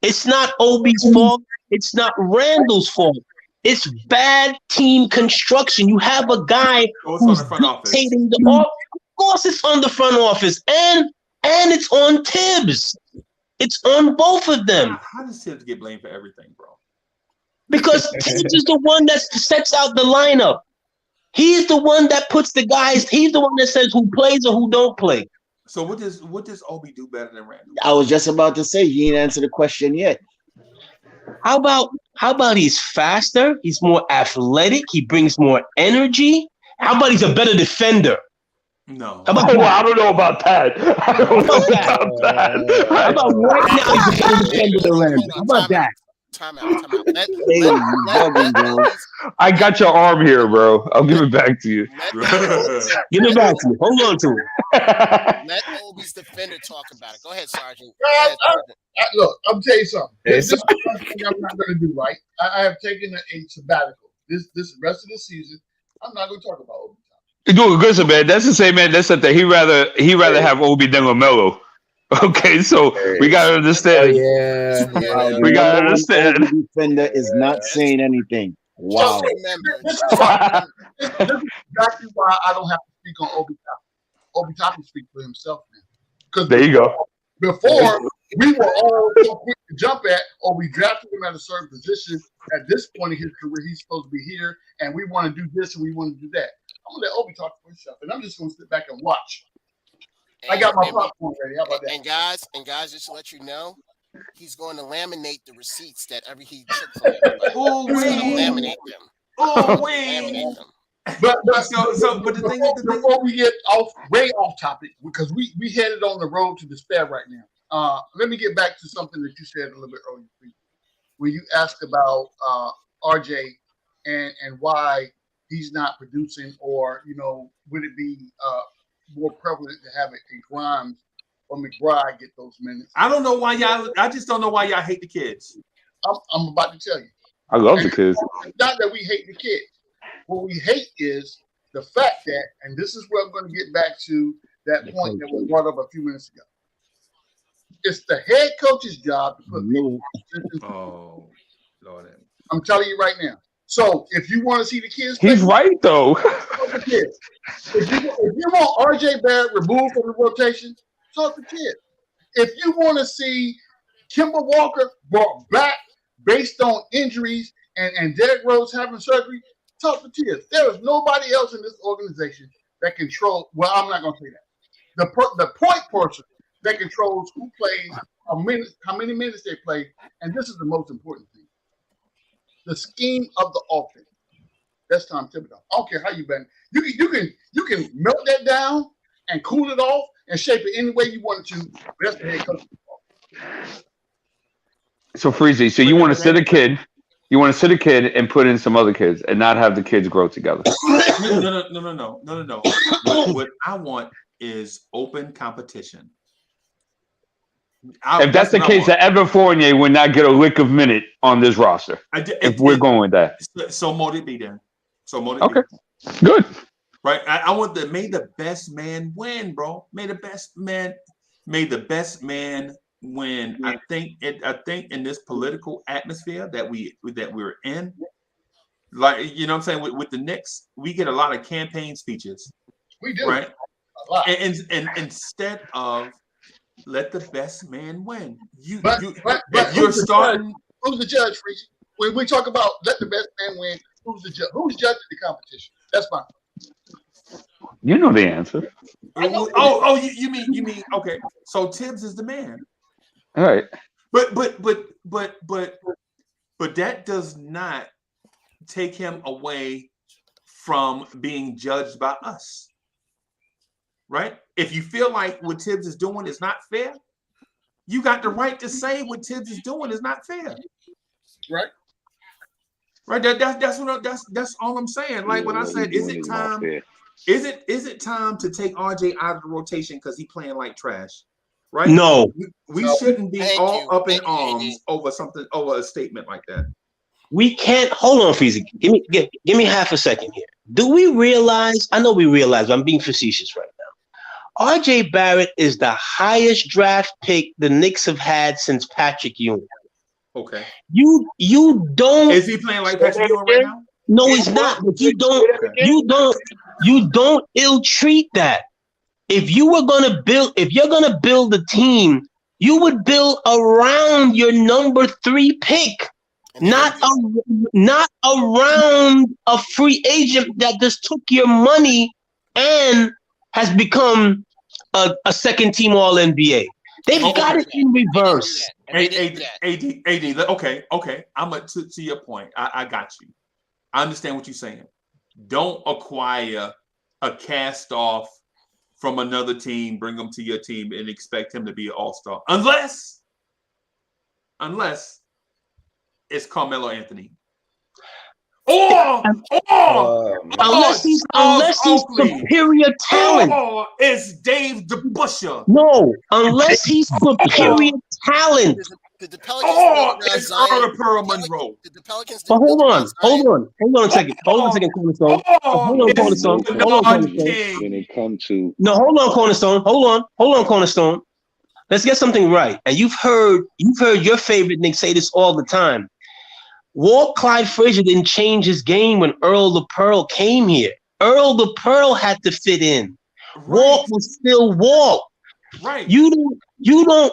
It's not Obi's fault. It's not Randall's fault. It's bad team construction. You have a guy who's dictating the office. Of course, it's on the front office, and it's on Tibbs. It's on both of them. How does Tibbs get blamed for everything, bro? Because Tibbs is the one that sets out the lineup. He's the one that puts the guys. He's the one that says who plays or who don't play. So what does Obi do better than Randall? I was just about to say he didn't answer the question yet. How about he's faster? He's more athletic. He brings more energy. How about he's a better defender? No. I don't know about that. How about right now he's a better defender than Randall? How about that? Time out. I got your arm here, bro. I'll give it back to you. Give it back to me. Hold on to it. Let Obi's defender talk about it. Go ahead, Sergeant. Look, I'm tell you something. This is something I'm not going to do. Right? I have taken a sabbatical. This rest of the season, I'm not going to talk about Obi. You're doing good, man. That's the same man. That's something he rather have Obi than LaMelo. Okay, so we gotta understand. We gotta understand. The defender is not saying anything. Wow. This is exactly why I don't have to speak on Obi Toppin. Obi Toppin speaks for himself, man. Because there you go. Before we were all so quick to jump at, or we drafted him at a certain position. At this point in his career, he's supposed to be here, and we want to do this and we want to do that. I'm gonna let Obi talk for himself, and I'm just gonna sit back and watch. I got my popcorn ready. How about that? And guys, just to let you know, he's going to laminate the receipts that he took from everybody. Oh, he's going to laminate them. Oh, wait. But the thing is, before we get way off topic, because we headed on the road to despair right now. Let me get back to something that you said a little bit earlier, when you asked about RJ and why he's not producing, or would it be more prevalent to have a Grimes or McBride get those minutes. I don't know why y'all. I just don't know why y'all hate the kids. I'm about to tell you. I love the kids. It's not that we hate the kids. What we hate is the fact that, and this is where I'm going to get back to that point that was brought up a few minutes ago. It's the head coach's job to put people. Oh, Lord. I'm telling you right now. So if you want to see the kids, play, He's right though. If you want RJ Barrett removed from the rotation, talk to kids. If you want to see Kemba Walker brought back based on injuries and Derrick Rose having surgery, talk to kids. There is nobody else in this organization that controls. Well, I'm not going to say that. The point person that controls who plays, how many minutes they play, and this is the most important thing. The scheme of the offense. That's Tom Thibodeau. I don't care how you been. You can melt that down and cool it off and shape it any way you want it to. That's the head coach. So Freezy, so you want to sit a kid, and put in some other kids and not have the kids grow together. No. What I want is open competition. If that's the case, that Evan Fournier would not get a lick of minute on this roster. If we're going with that. So mote it be then. Okay. Good. Right. I want may the best man win, bro. May the best man win. I think in this political atmosphere that we're in, like, you know what I'm saying, with the Knicks, we get a lot of campaign speeches. We do. Right. A lot. And instead of let the best man win. But you're starting. Who's the judge, Freezy? When we talk about let the best man win, who's the judge? Who's judging the competition? That's my question. You know the answer. You mean okay. So Tibbs is the man. All right. But that does not take him away from being judged by us. Right? If you feel like what Tibbs is doing is not fair, you got the right to say what Tibbs is doing is not fair. Right? Right. That's all I'm saying. Like when I said, is it time? Is it time to take RJ out of the rotation because he's playing like trash? Right? No. We shouldn't be up in arms over a statement like that. We can't. Hold on, Freezy. Give me half a second here. Do we realize? I know we realize, but I'm being facetious right now. RJ Barrett is the highest draft pick the Knicks have had since Patrick Ewing. Okay. You don't. Is he playing like Patrick Ewing right now? No, he's not. But you don't ill-treat that. If you're gonna build a team, you would build around your number 3 pick, not around a free agent that just took your money and has become a second team All NBA. They've got it in reverse. AD. Okay. I'm to your point. I got you. I understand what you're saying. Don't acquire a cast off from another team, bring them to your team, and expect him to be an all-star. Unless it's Carmelo Anthony. Unless he's superior talent. Or it's Dave DeBuscher. No, unless he's superior talent. Did the Pelicans it's Earl Pearl Monroe. Did the Pelicans But hold on a second, Cornerstone. Hold on, Cornerstone. When it comes to hold on, Cornerstone. Let's get something right. And you've heard your favorite Knicks say this all the time. Walt Clyde Frazier didn't change his game when Earl the Pearl came here. Earl the Pearl had to fit in. Right. Walt was still Walt. Right. You don't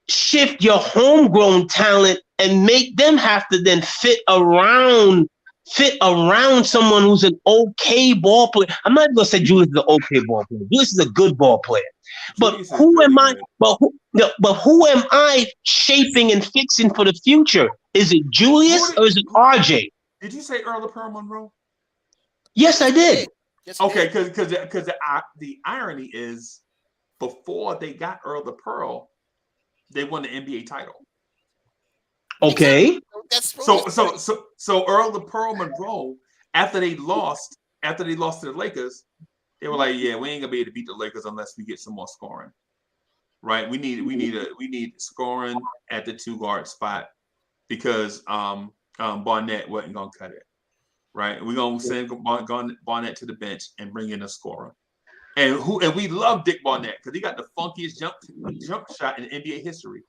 shift your homegrown talent and make them have to then fit around someone who's an okay ball player. I'm not gonna say Julius is an okay ball player. Julius is a good ball player. But who am I? But who am I shaping and fixing for the future? Is it Julius or is it RJ? Did you say Earl of Pearl Monroe? Yes, I did. Okay, because the irony is, before they got Earl the Pearl, they won the NBA title. Okay. So Earl the Pearl Monroe, after they lost to the Lakers, They were like, yeah, we ain't gonna be able to beat the Lakers unless we get some more scoring. Right? We need scoring at the 2 guard spot because Barnett wasn't gonna cut it. Right? We're gonna send Barnett to the bench and bring in a scorer. And we love Dick Barnett because he got the funkiest jump shot in NBA history.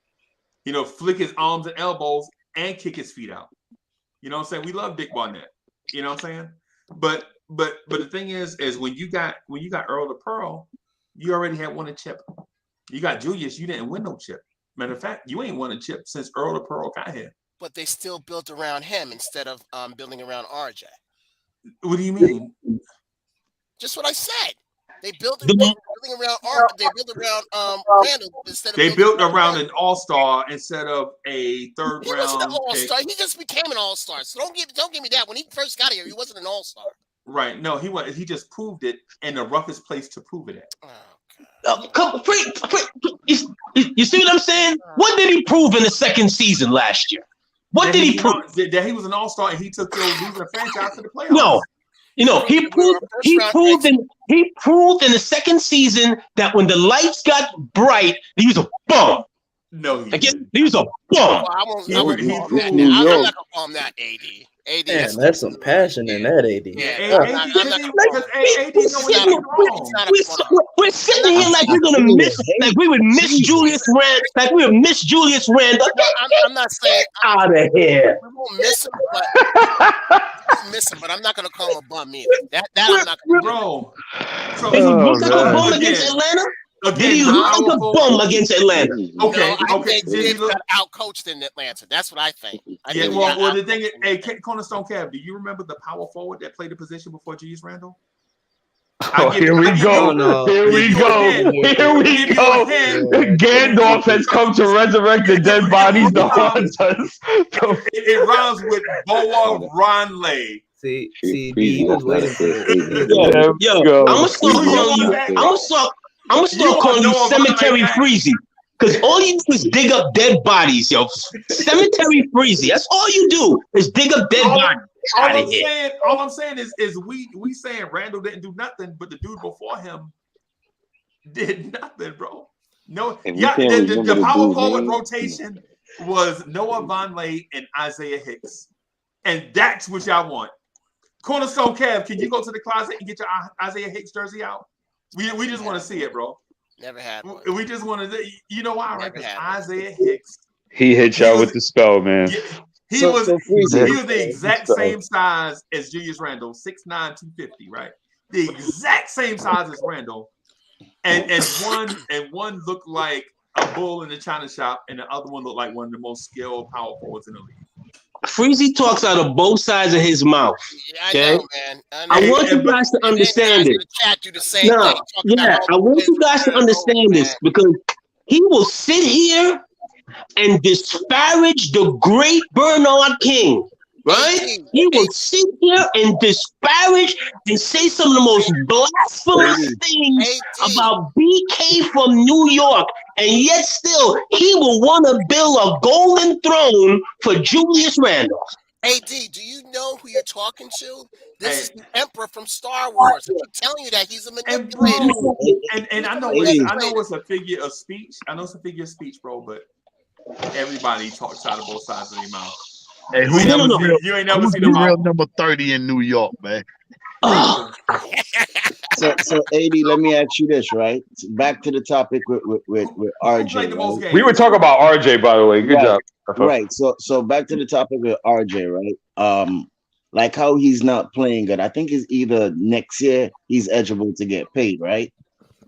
You know, flick his arms and elbows and kick his feet out. You know what I'm saying? We love Dick Barnett. You know what I'm saying? But the thing is when you got Earl the Pearl, you already had won a chip. You got Julius, you didn't win no chip. Matter of fact, you ain't won a chip since Earl the Pearl got here. But they still built around him instead of building around RJ. What do you mean? Just what I said. They built around RJ. They built around Randall instead of. They built around an all-star instead of a third round. He wasn't an all-star. He just became an all-star. So don't give me that. When he first got here, he wasn't an all-star. Right. No, he was. He just proved it in the roughest place to prove it at. You see what I'm saying? What did he prove in the second season last year? What did he prove? That he was an all-star and he took your losing franchise to the playoffs. No. You know, he proved in the second season that when the lights got bright, he was a bum. No, he was a bum. Well, I'm not gonna call him that, AD. Man, that's some passion in that, AD. We're sitting here like we're gonna miss, like we would miss Julius Randle, like we would miss Julius Randle. I'm not saying out of here. We won't miss him, but I'm not gonna call him a bum either. That I'm not gonna bro. Did he look like a bum against Atlanta? Did he look like a bum against Atlanta? Okay, I think he got out-coached in Atlanta. That's what I think. Well, the thing is, hey, Cornerstone Cav, do you remember the power forward that played the position before Julius Randle? Here we go. Gandalf has come to resurrect the dead bodies to haunt us. It rhymes with Boa Ronley. See, he was waiting for it. Yo, I'm gonna start calling you Cemetery Freezy. Because all you do is dig up dead bodies, yo. Cemetery Freezy. That's all you do is dig up dead bodies. All I'm saying is we saying Randall didn't do nothing, but the dude before him did nothing, bro. No, the power forward rotation was Noah Vonleh and Isaiah Hicks, and that's what y'all want. Cornerstone Cav, can you go to the closet and get your Isaiah Hicks jersey out? We just want to see it, bro. Never had one. We just want to. You know why, right? Isaiah Hicks. He hit y'all with the spell, man. He was the exact same size as Julius Randle, 6'9", 250, right? The exact same size as Randle, and one looked like a bull in the china shop, and the other one looked like one of the most skilled power forwards in the league. Freezy talks out of both sides of his mouth. Okay? I know, man. I want you guys to understand it. I want you guys to understand this because he will sit here and disparage the great Bernard King, right? He will sit here and disparage and say some of the most blasphemous things about BK from New York, and yet still he will want to build a golden throne for Julius Randle. AD, do you know who you're talking to? This is the Emperor from Star Wars. I'm telling you that he's a manipulator. And I know it's a figure of speech. I know it's a figure of speech, bro, but everybody talks out of both sides of their mouth. Hey, you ain't never seen the real number 30 in New York, man. So AD, let me ask you this, right? Back to the topic with RJ. Right? We were talking about RJ, by the way. Good job. Right. So back to the topic with RJ, right? Like how he's not playing good. I think it's either next year he's eligible to get paid, right?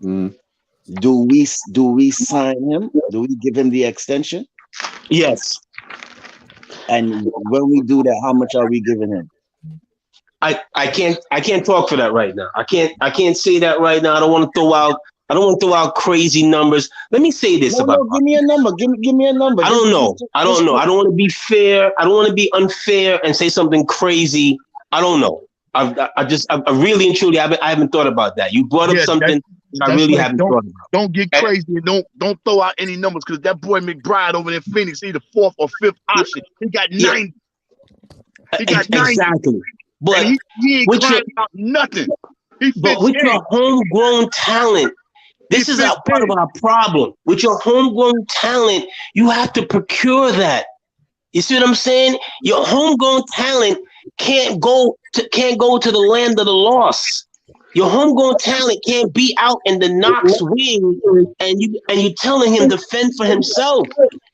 Do we sign him? Do we give him the extension? Yes. And when we do that, how much are we giving him? I can't talk for that right now. I can't say that right now. I don't want to throw out crazy numbers. Let me say this give me a number. Give me a number. I don't know. I don't want to be fair. I don't want to be unfair and say something crazy. I don't know. I really and truly I haven't thought about that. You brought up something I really haven't thought about. Don't get crazy and don't throw out any numbers because that boy McBride over there in Phoenix, he's the 4th or 5th option. He got 90. He got 90. Exactly. But he ain't crying out nothing. But with your homegrown talent, this is part of our problem. With your homegrown talent, you have to procure that. You see what I'm saying? Your homegrown talent can't go to the land of the lost. Your homegrown talent can't be out in the Knox wing and you telling him to fend for himself.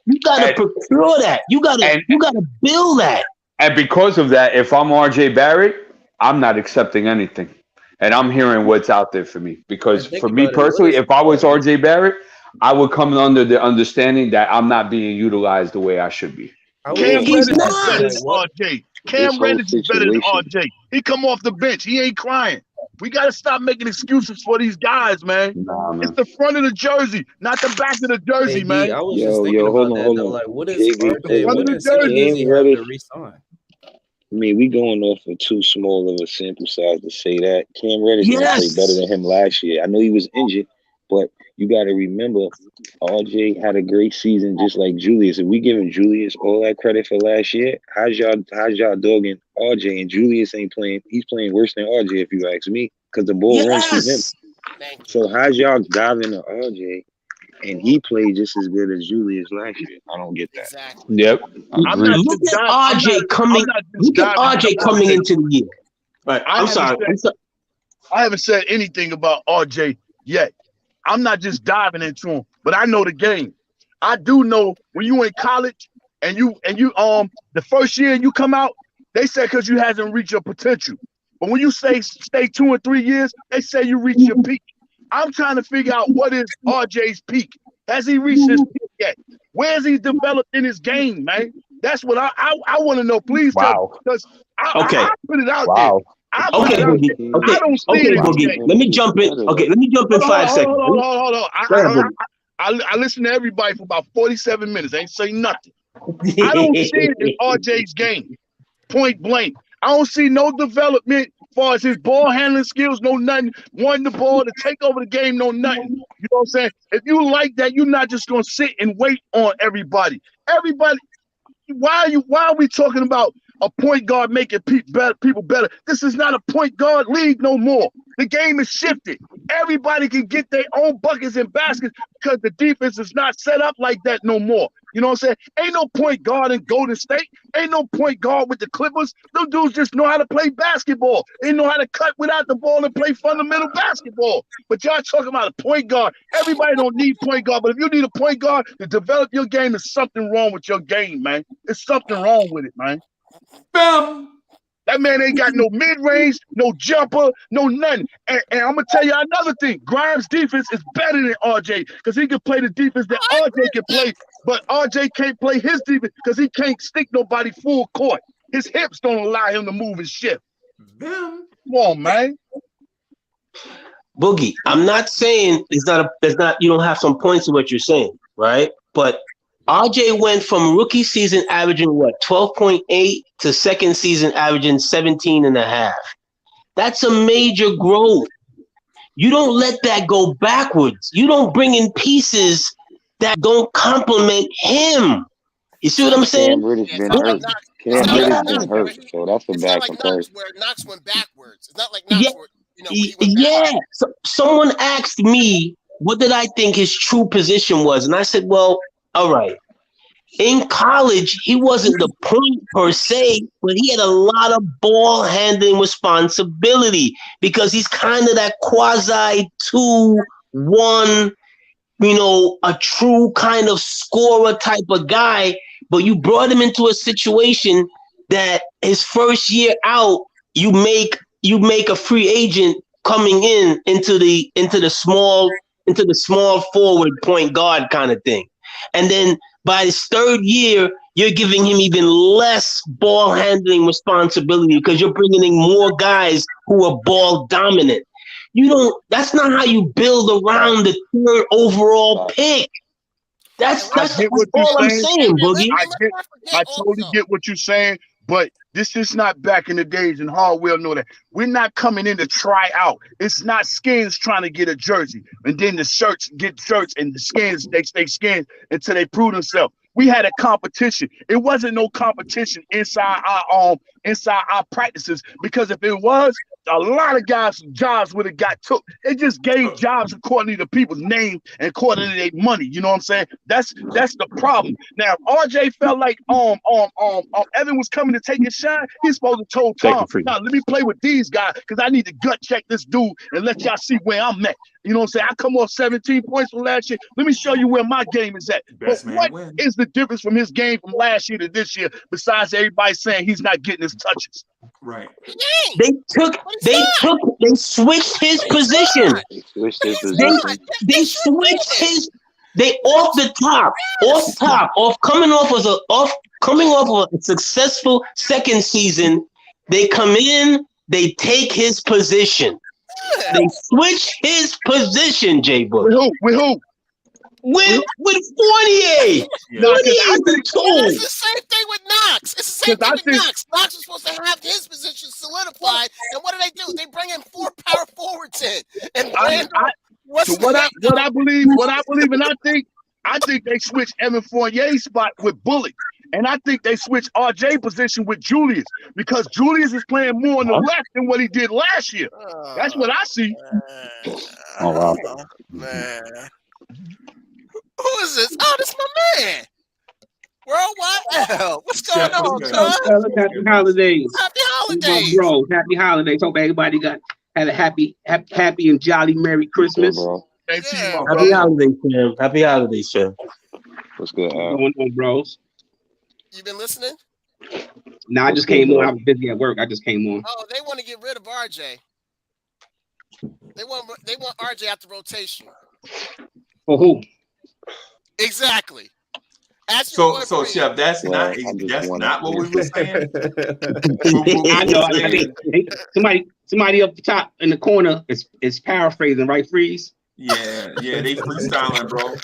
You gotta procure that. You gotta build that. And because of that, if I'm RJ Barrett, I'm not accepting anything. And I'm hearing what's out there for me. Because for me personally, if I was RJ Barrett, I would come under the understanding that I'm not being utilized the way I should be. Cam Reddish is better than RJ. Cam Reddish is better than RJ. He come off the bench. He ain't crying. We got to stop making excuses for these guys, man. It's the front of the jersey, not the back of the jersey, man. I was just thinking about that. Though. Like, what is RJ? What does he have to resign? I mean, we going off of too small of a sample size to say that. Cam Reddish didn't play better than him last year. I know he was injured, but you got to remember, RJ had a great season just like Julius. If we giving Julius all that credit for last year, how's y'all dogging RJ? And Julius ain't playing. He's playing worse than RJ, if you ask me, because the ball runs through him. So how's y'all diving to RJ? And he played just as good as Julius last year. I don't get that. Exactly. Yep. Look at RJ coming. Look at RJ coming into the year. Right. I'm sorry. I haven't said anything about RJ yet. I'm not just diving into him, but I know the game. I do know when you in college and you the first year you come out, they say because you hasn't reached your potential. But when you stay 2 or 3 years, they say you reach your peak. I'm trying to figure out what is RJ's peak. Has he reached his peak yet? Where's he developed in his game, man? That's what I want to know. Please tell me, because I put it out there. Okay, Boogie. Okay, Boogie. Let me jump in. Okay, let me jump in 5 seconds. Hold on. I listened to everybody for about 47 minutes. I ain't say nothing. I don't see it in RJ's game. Point blank. I don't see no development as far as his ball handling skills, no nothing. Wanting the ball to take over the game, no nothing. You know what I'm saying? If you like that, you're not just gonna sit and wait on everybody. Why are we talking about a point guard making people better? This is not a point guard league no more. The game is shifted. Everybody can get their own buckets and baskets because the defense is not set up like that no more. You know what I'm saying? Ain't no point guard in Golden State. Ain't no point guard with the Clippers. Those dudes just know how to play basketball. They know how to cut without the ball and play fundamental basketball. But y'all talking about a point guard. Everybody don't need point guard. But if you need a point guard to develop your game, there's something wrong with your game, man. There's something wrong with it, man. Bam! That man ain't got no mid-range, no jumper, no nothing. And I'm going to tell you another thing. Grimes' defense is better than RJ because he can play the defense that RJ can play, but RJ can't play his defense because he can't stick nobody full court. His hips don't allow him to move his shift. Come on, man. Boogie, I'm not saying you don't have some points in what you're saying, right? But RJ went from rookie season averaging 12.8 to second season averaging 17.5. That's a major growth. You don't let that go backwards. You don't bring in pieces that don't complement him. You see what I'm saying? Cam Reddish been hurt. Cam Reddish been hurt, so that's a bad comparison. Where Knox went backwards. It's not like Knox Someone asked me, what did I think his true position was? And I said, well, all right. In college, he wasn't the point per se, but he had a lot of ball handling responsibility because he's kind of that quasi 2-1, a true kind of scorer type of guy. But you brought him into a situation that his first year out, you make a free agent coming into the small forward point guard kind of thing. And then by his third year, you're giving him even less ball handling responsibility because you're bringing in more guys who are ball dominant. That's not how you build around the third overall pick. That's all I'm saying, Boogie. I totally get what you're saying, but this is not back in the days, and Hardwell know that. We're not coming in to try out. It's not skins trying to get a jersey, and then the shirts get shirts, and the skins, they stay skins until they prove themselves. We had a competition. It wasn't no competition inside our inside our practices. Because if it was, a lot of guys' jobs would have got took. It just gave jobs according to people's name and according to their money. You know what I'm saying? That's the problem. Now, if RJ felt like Evan was coming to take his shine, he's supposed to told Tom, "Now let me play with these guys because I need to gut check this dude and let y'all see where I'm at." You know what I'm saying? I come off 17 points from last year. Let me show you where my game is at. But what is the difference from his game from last year to this year? Besides everybody saying he's not getting his touches. Right. They switched his position. They switched his. They off the top, coming off of a successful second season. They come in, they take his position. They switch his position, J Book. With who? With Fournier. It's the same thing with Knox. It's the same thing with Knox. Knox was supposed to have his position solidified, and what do? They bring in 4 power forwards in. And what I believe, and I think they switched Evan Fournier's spot with Bullock. And I think they switched RJ position with Julius because Julius is playing more on the left than what he did last year. That's what I see. Oh, wow. Man. Who is this? Oh, this is my man. Worldwide L. What's going on, cuz? Happy holidays. Happy holidays. Bro, happy holidays. Hope everybody had a happy and jolly Merry Christmas. Happy holidays, Sam. Happy holidays, Sam. What's good, Al? What's going on, bros? You been listening? No, I just came on. I was busy at work. I just came on. Oh, they want to get rid of RJ. They want RJ out the rotation. For who? Exactly. So Chef, that's not what we were saying. I know. Somebody up the top in the corner is paraphrasing, right, Freeze? Yeah, they freestyling, bro.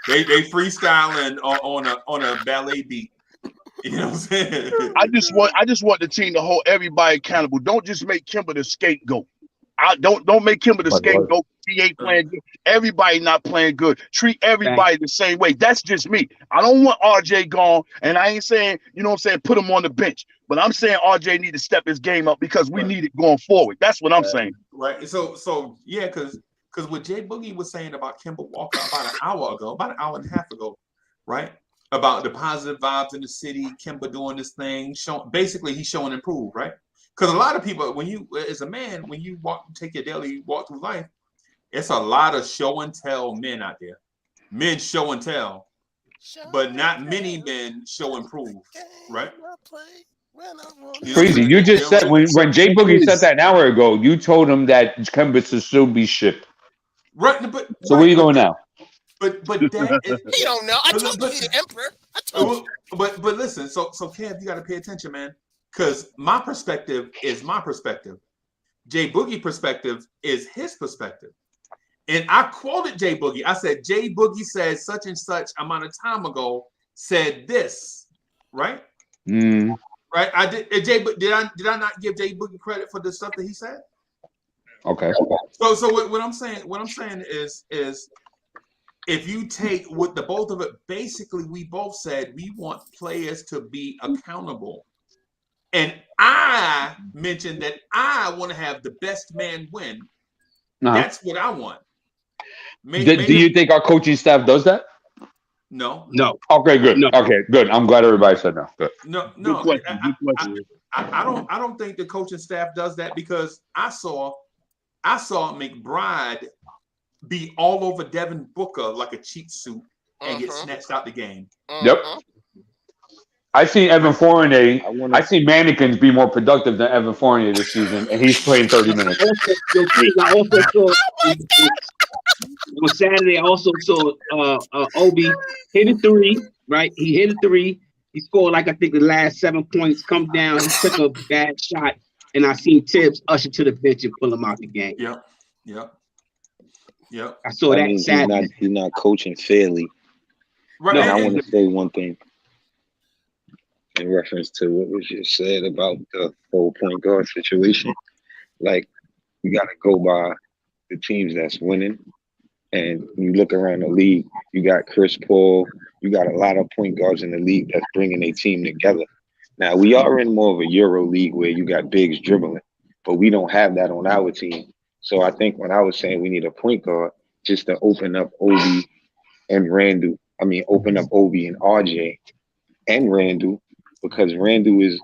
They freestyling on a ballet beat. You know what I'm saying? I just want the team to hold everybody accountable. Don't just make Kemba the scapegoat. Don't make Kemba the scapegoat. He ain't playing good. Everybody not playing good. Treat everybody the same way. That's just me. I don't want RJ gone, and I ain't saying, you know what I'm saying, put him on the bench. But I'm saying RJ need to step his game up because we need it going forward. That's what I'm saying. Right. So yeah, because what Jay Boogie was saying about Kemba Walker about an hour and a half ago, right? About the positive vibes in the city, Kemba doing this thing, basically he's showing improve, right? Because a lot of people, when you, as a man, when you take your daily walk through life, it's a lot of show and tell men out there. Men show and tell, but not many men show and prove, right? Crazy. You just said when Jay Boogie said that an hour ago, you told him that Kemba should still be shipped. Right, so where are you going now? But that is, he don't know. I told you he's the emperor. I told you. But listen, so Kev, you got to pay attention, man, because my perspective is my perspective. Jay Boogie perspective is his perspective. And I quoted Jay Boogie. I said, Jay Boogie said such and such amount of time ago said this, right? Right. I did. Did I not give Jay Boogie credit for the stuff that he said? Okay. So what I'm saying is if you take what the both of it, basically we both said we want players to be accountable. And I mentioned that I want to have the best man win. That's what I want. Do you think our coaching staff does that? No. Okay, good. No. Okay, good. I'm glad everybody said no. Good. No. I don't think the coaching staff does that because I saw McBride be all over Devin Booker like a cheat suit and get snatched out the game. Yep. I see Evan Fournier. I see mannequins be more productive than Evan Fournier this season, and he's playing 30 minutes. I also saw on Saturday. I also saw Obi hit a three. Right, he hit a three. He scored like I think the last 7 points. Come down, he took a bad shot, and I seen Tibbs usher to the bench and pull him out the game. Yep. I saw that Saturday. He's not coaching fairly. Right. No, I want to say one thing in reference to what was just said about the whole point guard situation. Like, you got to go by the teams that's winning. And you look around the league, you got Chris Paul, you got a lot of point guards in the league that's bringing a team together. Now we are in more of a Euro league where you got bigs dribbling, but we don't have that on our team. So I think when I was saying we need a point guard just to open up Obi and Randall, open up Obi and RJ and Randall, because Randall is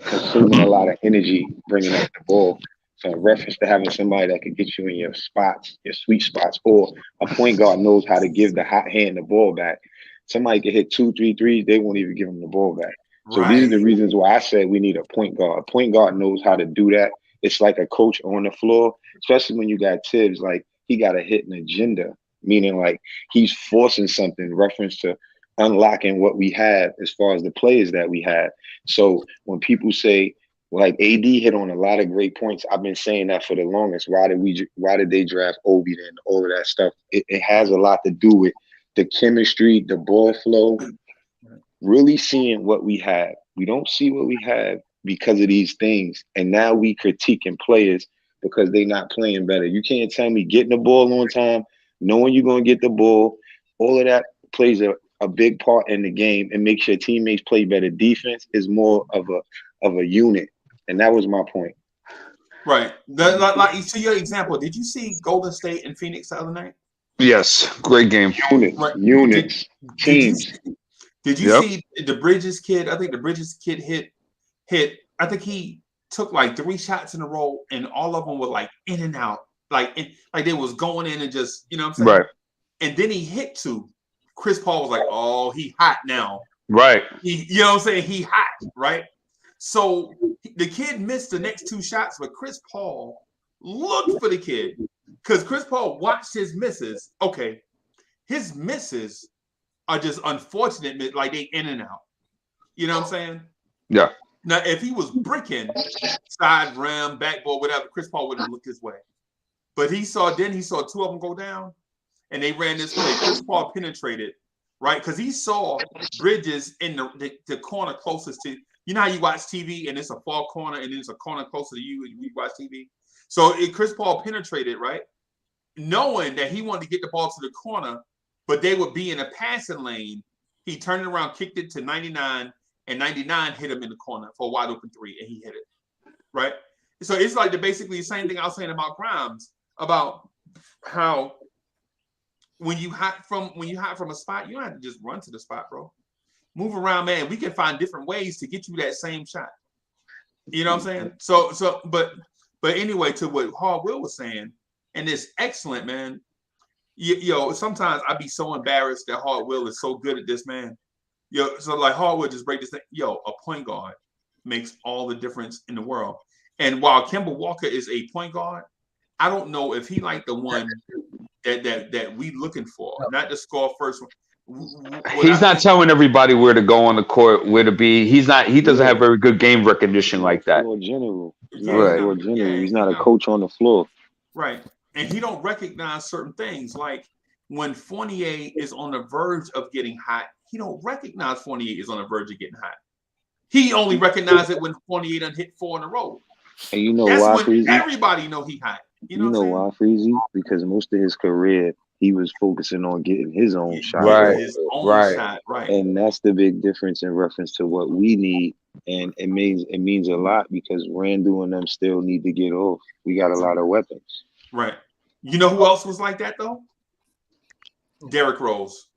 consuming a lot of energy bringing up the ball. So in reference to having somebody that can get you in your spots, your sweet spots, or a point guard knows how to give the hot hand the ball back. Somebody can hit 2-3 threes, they won't even give him the ball back. So these are the reasons why I said we need a point guard. A point guard knows how to do that. It's like a coach on the floor, especially when you got Tibbs, like he got to hit an agenda, meaning like he's forcing something, reference to unlocking what we have as far as the players that we have. So when people say, like AD hit on a lot of great points, I've been saying that for the longest. Why did they draft Obi and all of that stuff? It has a lot to do with the chemistry, the ball flow, really seeing what we have. We don't see what we have because of these things. And now we critiquing players because they're not playing better. You can't tell me getting the ball on time, knowing you're going to get the ball, all of that plays a big part in the game and makes your teammates play better. Defense is more of a unit. And that was my point. Right. Like to your example, did you see Golden State and Phoenix the other night? Yes. Great game. Units. Teams. Did you see the Bridges kid? I think the Bridges kid hit. I think he took like 3 shots in a row, and all of them were like in and out, like they was going in and just, you know what I'm saying? Right. And then he hit 2. Chris Paul was like, "Oh, he hot now." Right. You know what I'm saying? He hot, right? So the kid missed the next 2 shots, but Chris Paul looked for the kid because Chris Paul watched his misses. Okay, his misses are just unfortunate, like they in and out. You know what I'm saying? Yeah. Now, if he was bricking side rim, backboard, whatever, Chris Paul wouldn't have looked his way. But he saw 2 of them go down, and they ran this play. Chris Paul penetrated, right? Because he saw Bridges in the corner closest to. You know how you watch TV and it's a far corner and there's a corner closer to you and you watch TV? So Chris Paul penetrated, right? Knowing that he wanted to get the ball to the corner, but they would be in a passing lane. He turned it around, kicked it to 99, and 99 hit him in the corner for a wide open 3, and he hit it, right? So it's like basically the same thing I was saying about Grimes, about how when you hot from a spot, you don't have to just run to the spot, bro. Move around, man. We can find different ways to get you that same shot. You know what I'm saying? But anyway, to what Hard Will was saying, and it's excellent, man. Sometimes I'd be so embarrassed that Hard Will is so good at this, man. So like Hard Will just break this thing. A point guard makes all the difference in the world. And while Kemba Walker is a point guard, I don't know if he like the one that we looking for, not the score first one. He's not telling everybody where to go on the court, where to be. He doesn't have very good game recognition like that. He's not a coach on the floor. Right. And he don't recognize certain things. Like when Fournier is on the verge of getting hot, he don't recognize Fournier is on the verge of getting hot. He only recognizes it when Fournier done hit 4 in a row. And you know That's why, when Freezy? everybody know he hot. You know why, Freezy? Because most of his career, he was focusing on getting his own shot. His own shot, right. And that's the big difference in reference to what we need. And it means a lot because Randall and them still need to get off. We got a lot of weapons. Right. You know who else was like that though? Derrick Rose.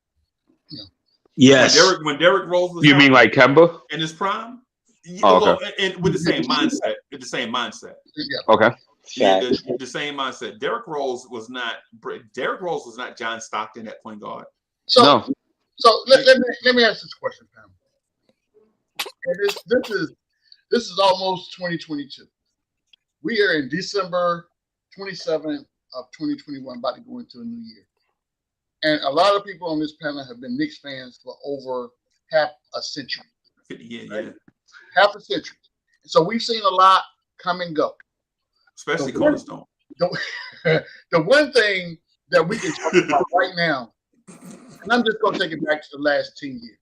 Yes. When Derrick Rose was You mean like Kemba? in his prime? Oh, okay. And with the same mindset. Okay. The same mindset. Derrick Rose was not John Stockton at point guard. So let me ask this question, Pam. This is almost 2022. We are in December 27th of 2021, about to go into a new year. And a lot of people on this panel have been Knicks fans for over half a century. 50 years, right? Half a century. So we've seen a lot come and go. Especially Cornerstone. The one thing that we can talk about right now, and I'm just going to take it back to the last 10 years.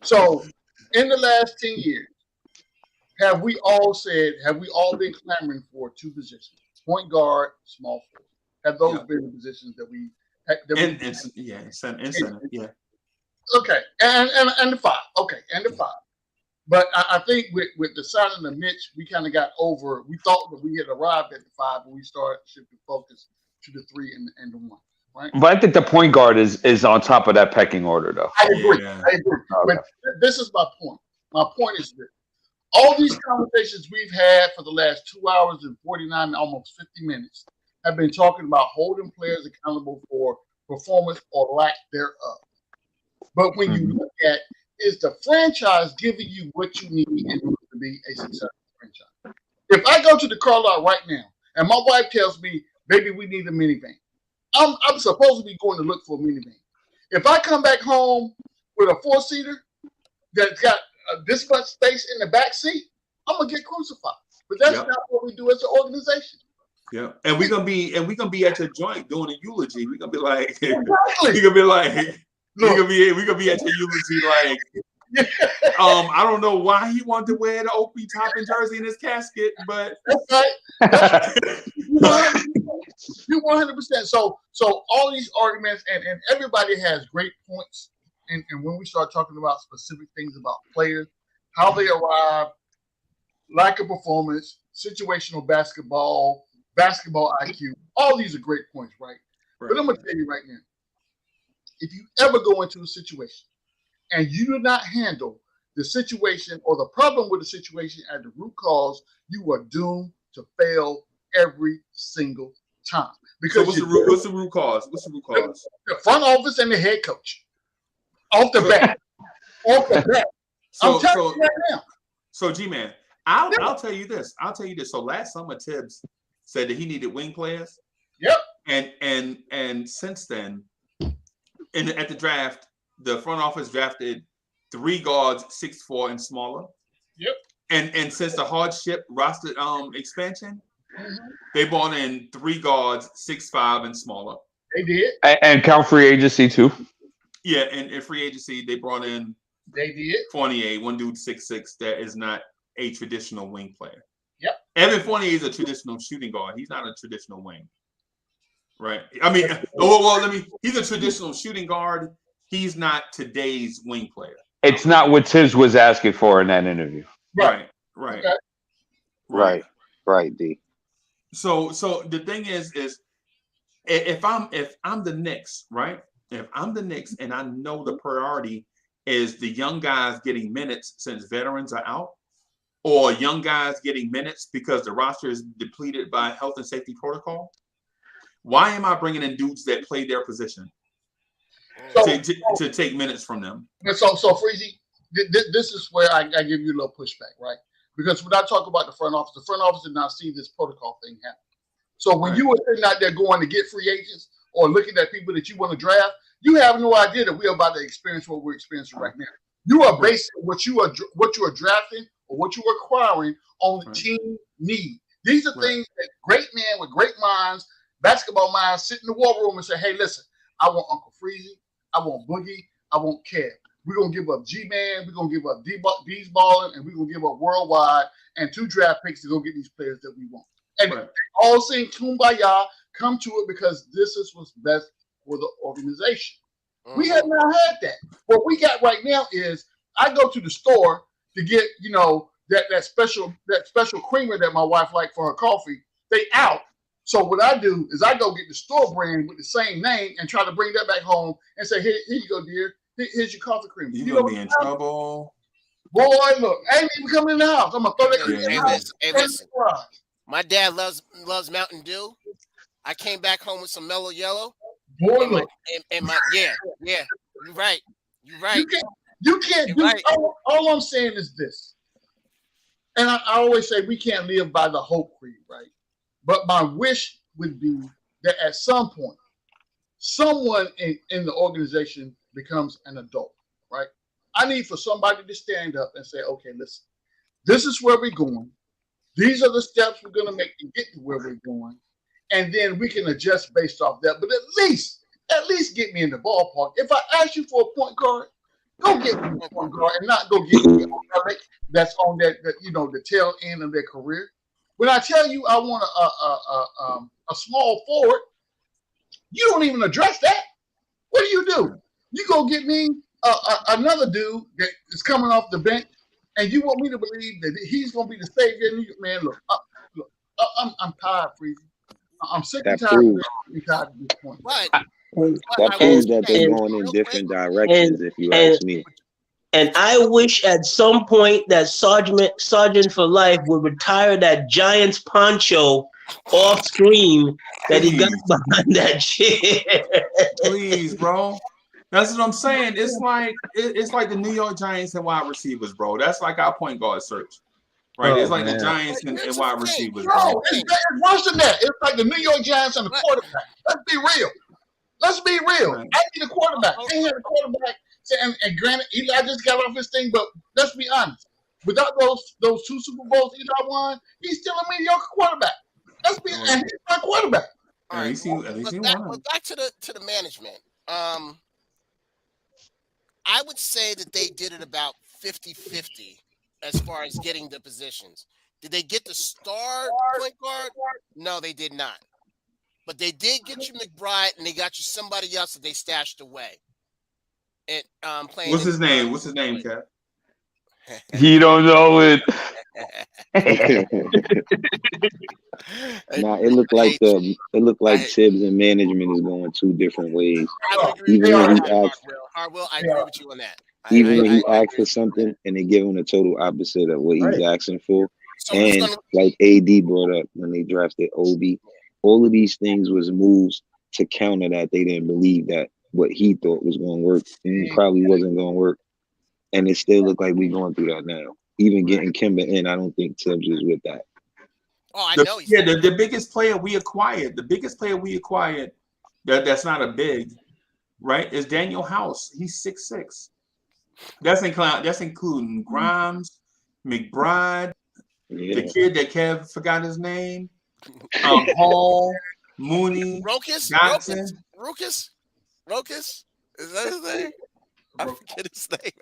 So in the last 10 years, have we all been clamoring for 2 positions? Point guard, small forward. Have those been the positions that we center, yeah. Okay, and the 5. Okay, and the 5. But I think with the signing of Mitch, we kind of got over. We thought that we had arrived at the 5, but we started shifting focus to the 3 and the 1. Right. But I think the point guard is on top of that pecking order, though. I agree. I agree. Okay. But this is my point. My point is this. All these conversations we've had for the last 2 hours and 49, almost 50 minutes, have been talking about holding players accountable for performance or lack thereof. But when you look at, is the franchise giving you what you need in order to be a successful franchise? If I go to the car lot right now and my wife tells me, baby, we need a minivan, I'm supposed to be going to look for a minivan. If I come back home with a 4-seater that's got this much space in the back seat, I'm gonna get crucified. But that's not what we do as an organization. Yeah, and we're gonna be at your joint doing a eulogy. We're gonna be like, Exactly. we're gonna be at your eulogy like. I don't know why he wanted to wear the Obi Toppin jersey in his casket, but that's right. You're 100%. So all these arguments and everybody has great points. And when we start talking about specific things about players, how they arrive, lack of performance, situational basketball IQ, all these are great points, right? But I'm gonna tell you right now, if you ever go into a situation and you do not handle the situation or the problem with the situation at the root cause, you are doomed to fail every single time. Because what's the root cause? What's the root cause? The front office and the head coach. Off the bat. Off the bat. I'm telling you right now. So G-Man, I'll tell you this. So last summer Tibbs said that he needed wing players. Yep. And since then, at the draft, the front office drafted 3 guards 6'4" and smaller. Yep. And since the hardship roster expansion, they brought in 3 guards 6'5" and smaller. They did. And count free agency too. Yeah, and in free agency they brought in. They did. Fournier, one dude 6'6" that is not a traditional wing player. Yep. Evan Fournier is a traditional shooting guard. He's not a traditional wing. Right. I mean, he's a traditional shooting guard. He's not today's wing player. It's not what Tibbs was asking for in that interview. Right. Okay. Right, D. So the thing is if I'm the Knicks, right? If I'm the Knicks and I know the priority is the young guys getting minutes since veterans are out, or young guys getting minutes because the roster is depleted by health and safety protocol, why am I bringing in dudes that play their position to take minutes from them? So Freezy, this is where I give you a little pushback, right? Because when I talk about the front office did not see this protocol thing happen. So when you were sitting out there going to get free agents or looking at people that you want to draft, you have no idea that we're about to experience what we're experiencing right now. You are basing what you are drafting or what you are acquiring on the team need. These are things that great men with great minds, basketball minds, sit in the war room and say, hey, listen, I want Uncle Freezy, I want Boogie, I want Kev. We're going to give up G-Man, we're going to give up D's balling, and we're going to give up Worldwide and 2 draft picks to go get these players that we want. And they all sing Kumbaya, come to it because this is what's best for the organization. We have not had that. What we got right now is I go to the store to get, that special creamer that my wife liked for her coffee. They out. So what I do is I go get the store brand with the same name and try to bring that back home and say, here you go, dear. Here's your coffee creamer. You're going to be in trouble. Boy, look, I ain't even coming in the house. I'm going to throw that in the house. Hey, listen. My dad loves Mountain Dew. I came back home with some Mellow Yellow. Boy, look. Yeah. You're right. You can't do right. All I'm saying is this. And I always say we can't live by the hope creed, right? But my wish would be that at some point, someone in the organization becomes an adult, right? I need for somebody to stand up and say, okay, listen, this is where we're going. These are the steps we're going to make to get to where we're going. And then we can adjust based off that. But at least get me in the ballpark. If I ask you for a point guard, go get me a point guard and not go get me a relic that's on the tail end of their career. When I tell you I want a small forward, you don't even address that. What do? You go get me another dude that is coming off the bench and you want me to believe that he's going to be the savior in New York? Man, look, I'm tired, Freezy. I'm sick and tired of this point. That proves that they're going in different directions, if you ask me. And I wish at some point that Sergeant for Life would retire that Giants poncho off screen that he got behind that chair. Please, bro. That's what I'm saying. It's like the New York Giants and wide receivers, bro. That's like our point guard search. Right? It's like the Giants and wide receivers, bro. No, it's worse than that. It's like the New York Giants and the quarterback. Let's be real. I need a quarterback. They had a quarterback. And granted, Eli just got off his thing, but let's be honest. Without those 2 Super Bowls Eli won, he's still a mediocre quarterback. And he's my quarterback. All right. But back to the management. I would say that they did it about 50-50 as far as getting the positions. Did they get the star point guard? No, they did not. But they did get you McBride, and they got you somebody else that they stashed away. And playing. What's his name? What's his name, Cap? He don't know it. Nah, it looked like Tibbs and management is going 2 different ways. Even when he asked, I agree with you on that. Even when he asked for something and they give him the total opposite of what he's asking for. And like AD brought up when they drafted Obi, all of these things was moves to counter that. They didn't believe that what he thought was going to work probably wasn't going to work. And it still looked like we're going through that now. Even getting Kemba in, I don't think Tibbs is with that. Oh, I know. The biggest player we acquired, that's not a big, right, is Daniel House. He's 6'6". That's including Grimes, McBride, the kid that Kev forgot his name, Hall, Mooney, Johnson. Rokas? Is that his name? I forget his name.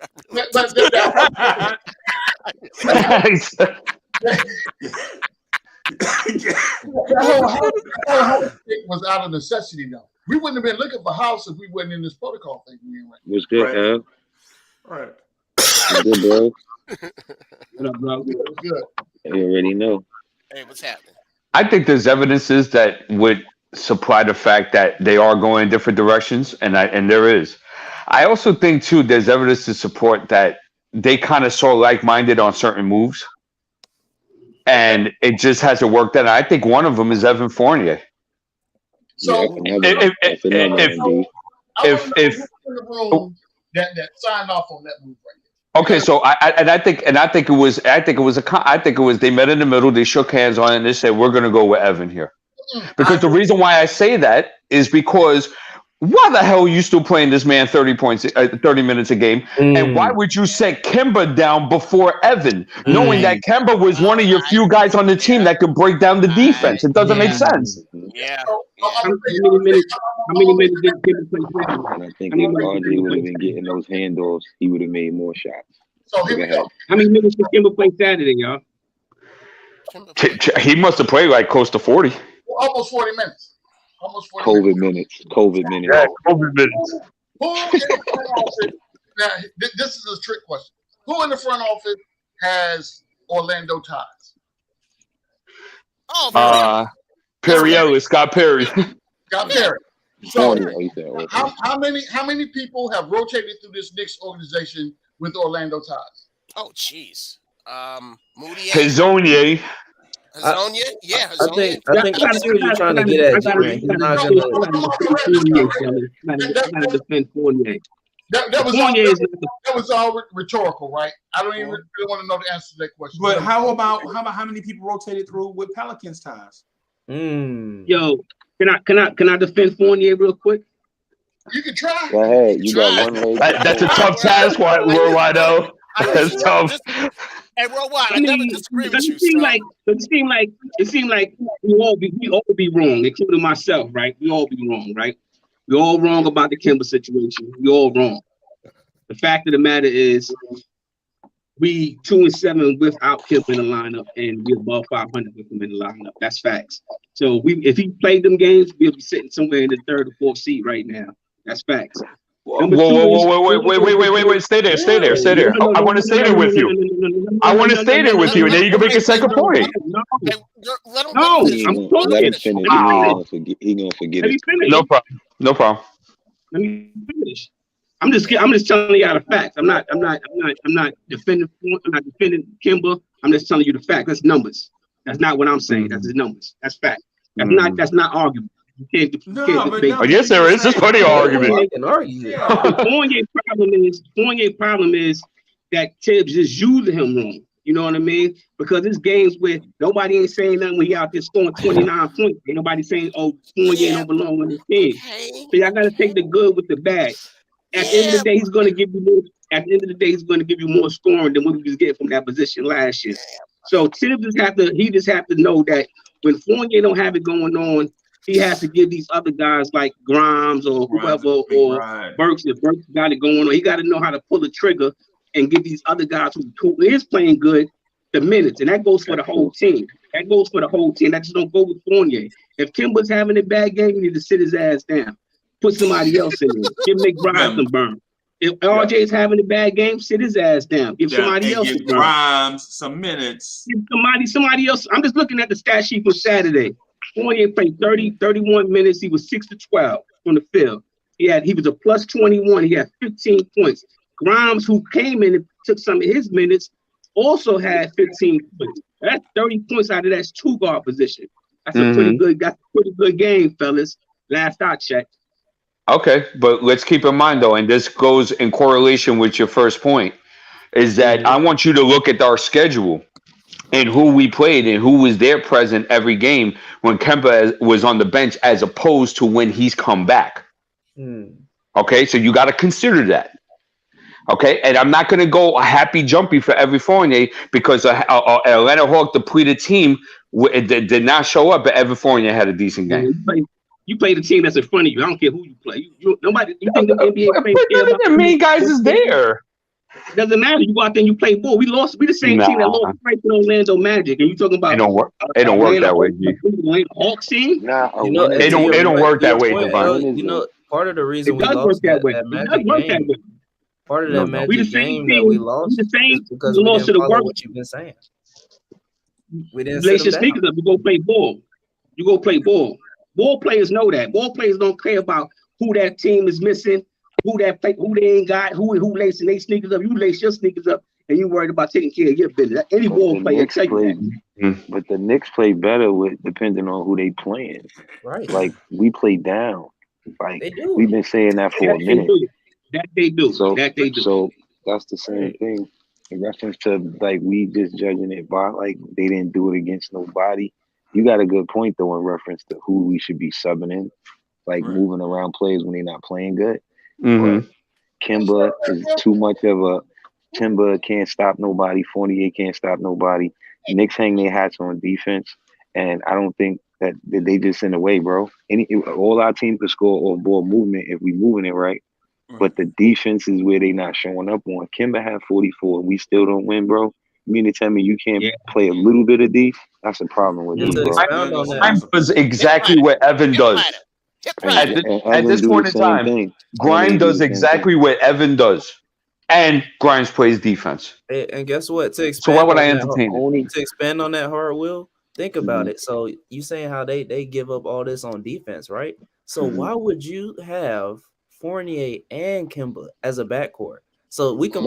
It was out of necessity, though. We wouldn't have been looking for House if we wasn't in this protocol thing. What's good, Al? Right. Good, bro. What up, bro? Good. You already know. Hey, what's happening? I think there's evidences that would supply the fact that they are going in different directions, and there is. I also think too there's evidence to support that they kind of saw like-minded on certain moves, and it just hasn't worked out. I think one of them is Evan Fournier. So if that signed off on that move right okay, so I think it was they met in the middle, they shook hands on it, and they said we're going to go with Evan here. Because the reason why I say that is because why the hell are you still playing this man 30 minutes a game? And why would you set Kemba down before Evan, knowing that Kemba was one of your few guys on the team that could break down the defense? It doesn't make sense. Yeah. How many minutes did Kemba play? And I think if RJ would have been getting those handoffs, he would have made more shots. So here we go. How many minutes did Kemba play Saturday, y'all? He must have played like close to 40. Almost 40 minutes. COVID minutes. Yeah, COVID minutes. Who in the front office? Now, this is a trick question. Who in the front office has Orlando ties? Perry Ellis, Scott Perry. Scott Perry. So, how many people have rotated through this Knicks organization with Orlando ties? Oh, jeez. Moody. Hezonja. Hezonja? Yeah, I think I see what you're trying to get at, man. He's not gonna defend Fournier. That was all rhetorical, right? I don't even really want to know the answer to that question. But how about how many people rotated through with Pelicans ties? Yo, can I defend Fournier real quick? You can try. Go ahead. You got one leg. That's a tough task, Worldwide. That's tough. Hey, Worldwide, I never disagree with you. It seemed like we all be wrong, including myself, right? We all be wrong, right? We're all wrong about the Kemba situation. We all wrong. The fact of the matter is, we 2-7 without Kemba in the lineup, and we're above 500 with him in the lineup. That's facts. So if he played them games, we'll be sitting somewhere in the 3rd or 4th seed right now. That's facts. Wait. Stay there. I want to stay there with you. I want to stay there with you, and then you can make a second point. No, I'm talking. Let him finish. He gonna forget it. No problem. Let me finish. I'm just telling you out of facts. I'm not defending Kemba. I'm just telling you the fact. That's numbers. That's not what I'm saying. That's the numbers. That's fact. That's not argument. You can't debate. Yes, there is. There's plenty of argument. Fournier problem is that Tibbs is using him wrong. You know what I mean? Because it's games where nobody ain't saying nothing when he out there scoring 29 points. Ain't nobody saying, "Oh, Fournier don't belong on this team." So y'all got to take the good with the bad. At the end of the day, he's going to give you more. At the end of the day, he's going to give you more scoring than what we was getting from that position last year. So Tibbs just have to know that when Fournier don't have it going on, he has to give these other guys like Grimes or whoever or Burks. If Burks got it going on, he got to know how to pull the trigger and give these other guys who is playing good the minutes. And that goes for the whole team. That just don't go with Fournier. If Kemba's having a bad game, you need to sit his ass down. Put somebody else in there. Give McBride some burn. If RJ's having a bad game, sit his ass down. Give somebody else give Grimes some minutes. Give somebody else. I'm just looking at the stat sheet for Saturday. Fournier played 31 minutes. He was 6-12 from the field. He was a plus 21. He had 15 points. Grimes, who came in and took some of his minutes, also had 15 points. That's 30 points out of that 2-guard position. That's a pretty good game, fellas. Last I checked. Okay, but let's keep in mind though, and this goes in correlation with your first point, is that I want you to look at our schedule and who we played and who was there present every game when Kemba was on the bench as opposed to when he's come back. Okay, so you got to consider that. Okay, and I'm not going to go happy jumpy for every Fournier because Atlanta Hawk depleted team did not show up, but Evan Fournier had a decent game. You play the team that's in front of you. I don't care who you play. Nobody. You think the NBA players care about the main guys is there? Doesn't matter. You go out there and you play ball. We the same team that lost twice to Orlando Magic, and you talking about it don't work. It don't work that way. Hawks team. It don't work that way, Devon. You know, part of the reason we lost that Magic game. Part of that Magic game that we lost is because we didn't follow what you've been saying. We didn't lace your sneakers up. You go play ball. Ball players know that. Ball players don't care about who that team is missing, who they ain't got, who lacing their sneakers up. You lace your sneakers up, and you worried about taking care of your business. Any ball player tell you that. But the Knicks play better depending on who they playing. Right. Like we play down. Like we've been saying that for a minute. That they do. So that's the same thing. In reference to like we just judging it by like they didn't do it against nobody. You got a good point though in reference to who we should be subbing in, like moving around players when they're not playing good. But Kemba is too much of a Kemba can't stop nobody. Fournier can't stop nobody. Knicks hang their hats on defense, and I don't think that they just in the way, bro. All our teams could score off ball movement if we moving it right. But the defense is where they not showing up on. Kemba had 44 and we still don't win, bro. You mean to tell me you can't play a little bit of D? That's a problem with me, bro. Grime does exactly what Evan does. At this point in time, Grime does exactly what Evan does. And Grimes plays defense. And guess what? So why would I entertain it? To expand on that hard will, think about it. So you saying how they give up all this on defense, right? So why would you have Fournier and Kemba as a backcourt? So we can,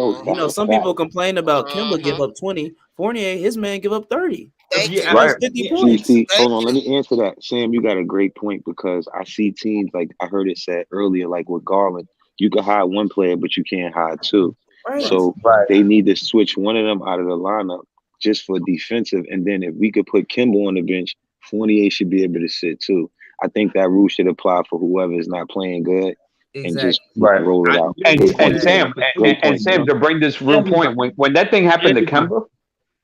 some people complain about Kemba give up 20. Fournier, his man, give up 30. Right. 50 points. See, hold on, let me answer that. Sam, you got a great point because I see teams like I heard it said earlier, like with Garland, you can hide one player, but you can't hide two. Right. So they need to switch one of them out of the lineup just for defensive. And then if we could put Kemba on the bench, Fournier should be able to sit too. I think that rule should apply for whoever is not playing good. And just roll it out. And Sam, to bring this real point, when that thing happened to Kemba,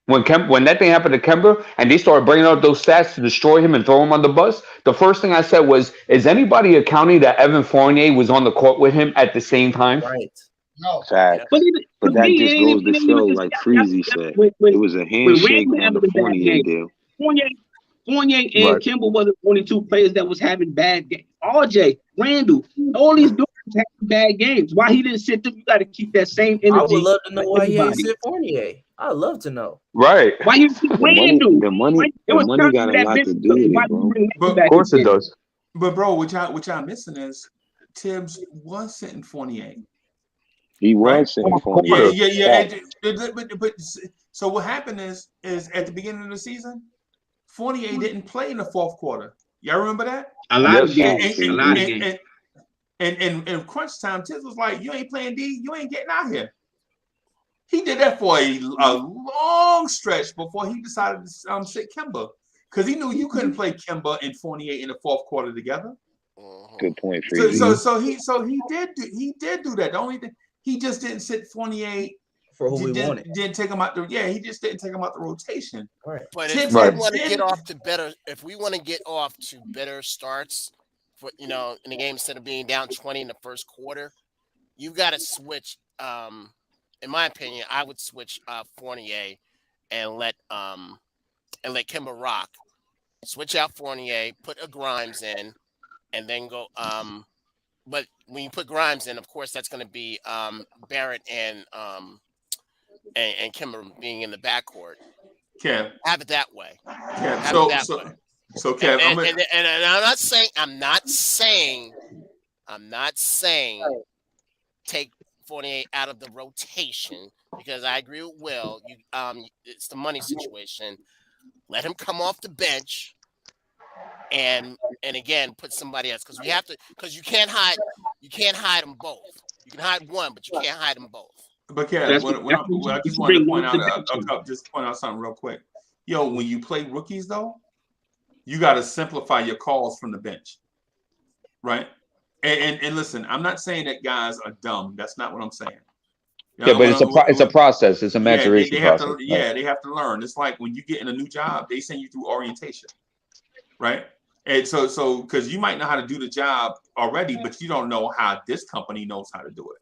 when that thing happened to Kemba, and they started bringing out those stats to destroy him and throw him on the bus, the first thing I said was, "Is anybody accounting that Evan Fournier was on the court with him at the same time?" Right. No. Fact. But that just goes to show, like Freezy said, it was a handshake on the Fournier deal. Fournier and Kemba were the only two players that was having bad games. RJ, Randall, all these dudes had bad games. Why he didn't sit them? You got to keep that same energy. I would love to know why he ain't everybody. sit Fournier. I'd love to know. Right. Why you keep Randall? The money got a lot to do with it, bro. Of course it does. But bro, what y'all missing is Tibbs was sitting Fournier. He was sitting Fournier. Yeah. But so what happened is at the beginning of the season, Fournier didn't play in the fourth quarter. Y'all remember that? A lot of games. And crunch time, Tibbs was like, "You ain't playing D. You ain't getting out here." He did that for a long stretch before he decided to sit Kemba, because he knew you couldn't play Kemba and Fournier in the fourth quarter together. Good point, Freezy. So he did do that. The only thing, he just didn't sit Fournier for who we wanted. Didn't take him out the he just didn't take him out the rotation. Right. But if we want to get off to better starts for in the game, instead of being down 20 in the first quarter, you got to switch. In my opinion, I would switch Fournier and let Kemba rock. Switch out Fournier, put a Grimes in, and then go. But when you put Grimes in, of course, that's going to be Barrett and Kemba being in the backcourt. Kev, have it that way. Kev, so Kev, and I'm not saying take Fournier out of the rotation, because I agree with Will. It's the money situation. Let him come off the bench, and again put somebody else, because you can't hide them both. You can hide one, but you can't hide them both. But Kev, I just wanted to point out point out something real quick. Yo, when you play rookies though, you got to simplify your calls from the bench, right? And listen, I'm not saying that guys are dumb. That's not what I'm saying. But it's a process. It's a maturation process. They have to learn. It's like when you get in a new job, they send you through orientation, right? And so because you might know how to do the job already, but you don't know how this company knows how to do it.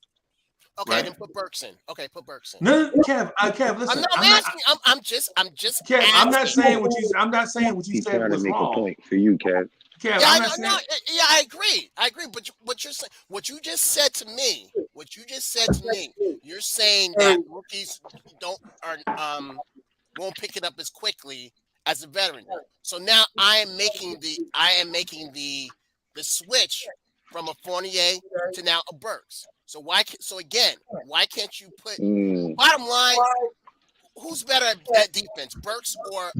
Okay, right? Then put Burks in. Okay, put Burks in. No, Kev, listen. I'm just Kev, I'm not saying what you He's said trying to was make wrong. a point for you, Kev. Yeah, I agree. But what you just said to me, you're saying that rookies won't pick it up as quickly as a veteran. So now I am making the switch from a Fournier to now a Burks. So why can't you put bottom line? Who's better at defense, Burks or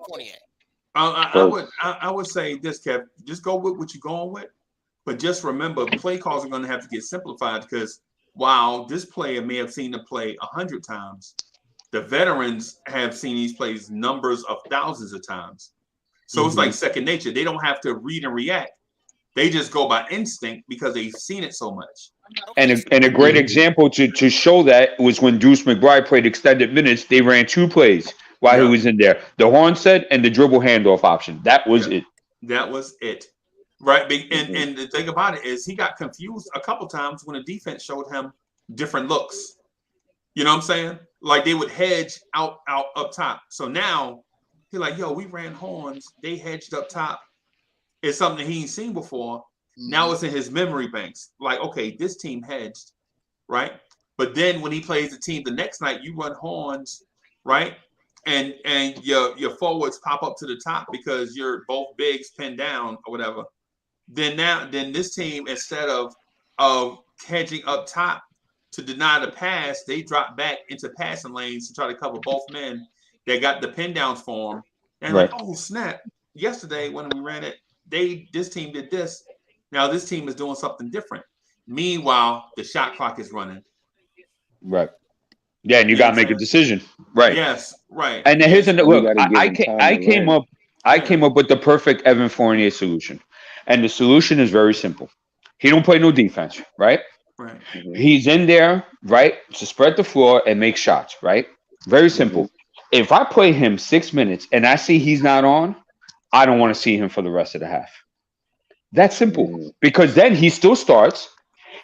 Fournier? I would say this, Kev. Just go with what you're going with, but just remember, play calls are going to have to get simplified, because while this player may have seen the play 100 times, the veterans have seen these plays numbers of thousands of times. So it's like second nature. They don't have to read and react. They just go by instinct because they've seen it so much. And a great example to show that was when Deuce McBride played extended minutes. They ran two plays while he was in there: the horn set and the dribble handoff option. That was it. That was it, right? And the thing about it is, he got confused a couple times when the defense showed him different looks. You know what I'm saying? Like they would hedge out up top. So now he's like, "Yo, we ran horns. They hedged up top." It's something he ain't seen before. Now it's in his memory banks. Like, okay, this team hedged, right? But then when he plays the team the next night, you run horns, right? And your forwards pop up to the top because you're both bigs pinned down or whatever. Then this team, instead of hedging up top to deny the pass, they drop back into passing lanes to try to cover both men. They got the pin downs for them. And like, oh snap! Yesterday when we ran it, this team did this. Now this team is doing something different. Meanwhile, the shot clock is running. Right. Yeah, and you got to make a decision. Right. Yes. Right. And then here's another look. I came up with the perfect Evan Fournier solution, and the solution is very simple. He don't play no defense, right? Right. He's in there, right, to spread the floor and make shots, right? Very simple. If I play him 6 minutes and I see he's not on, I don't want to see him for the rest of the half. That's simple, because then he still starts.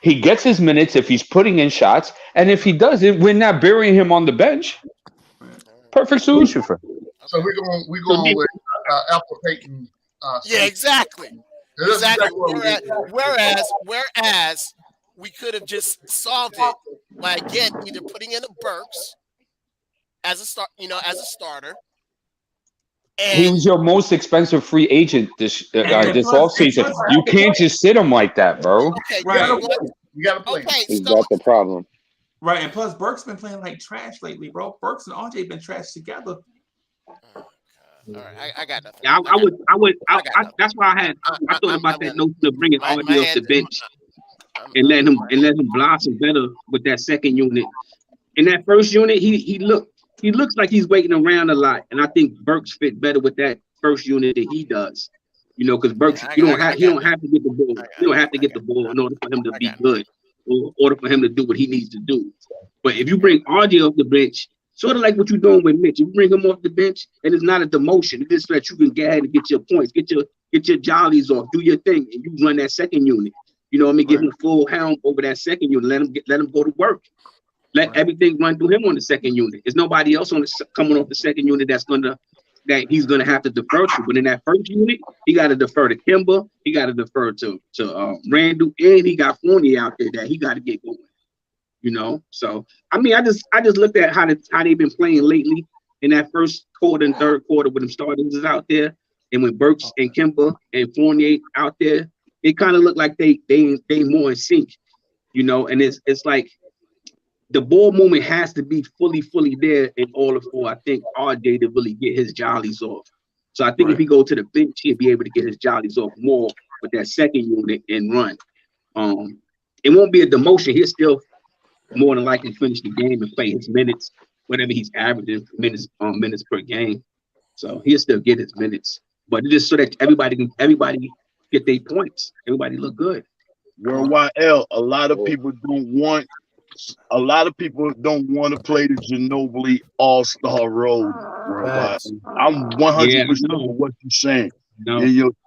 He gets his minutes if he's putting in shots, and if he doesn't, we're not burying him on the bench. Perfect solution for him. So we're going with Alpha Payton. Yeah, exactly. Exactly. Whereas we could have just solved it by again either putting in a Burks as a starter. He was your most expensive free agent this offseason. You can't just sit him like that, bro. Okay, right. You gotta play. Okay, Is that the problem? Right, and plus Burks been playing like trash lately, bro. Burks and RJ been trash together. All right, I got nothing. Yeah, that's why I thought about that notion of bringing RJ off the bench and let him blossom better with that second unit. In that first unit, he looks like he's waiting around a lot, and I think Burks fit better with that first unit than he does. You know, because Burks, he don't have to get the ball. You don't have to get the ball in order for him to be good, or in order for him to do what he needs to do. But if you bring RJ off the bench, sort of like what you're doing with Mitch, you bring him off the bench, and it's not a demotion. It's just so that you can get ahead and get your points, get your jollies off, do your thing, and you run that second unit. You know what I mean? Give him full helm over that second unit. Let him go to work. Let everything run through him on the second unit. There's nobody else coming off the second unit that he's gonna have to defer to. But in that first unit, he got to defer to Kemba. He got to defer to Randall, and he got Fournier out there that he got to get going. You know, so I mean, I just looked at how they've been playing lately in that first quarter and third quarter with them starters out there, and when Burks and Kemba and Fournier out there, it kind of looked like they more in sync. You know, and it's like the ball movement has to be fully there in order for, I think, RJ to really get his jollies off. So I think if he go to the bench, he'll be able to get his jollies off more with that second unit and run. It won't be a demotion. He'll still more than likely finish the game and play his minutes, whatever he's averaging minutes per game. So he'll still get his minutes. But it's just so that everybody get their points. Everybody look good. Worldwide L, a lot of people don't want to play the Ginobili All-Star role. I'm 100% with what you're saying.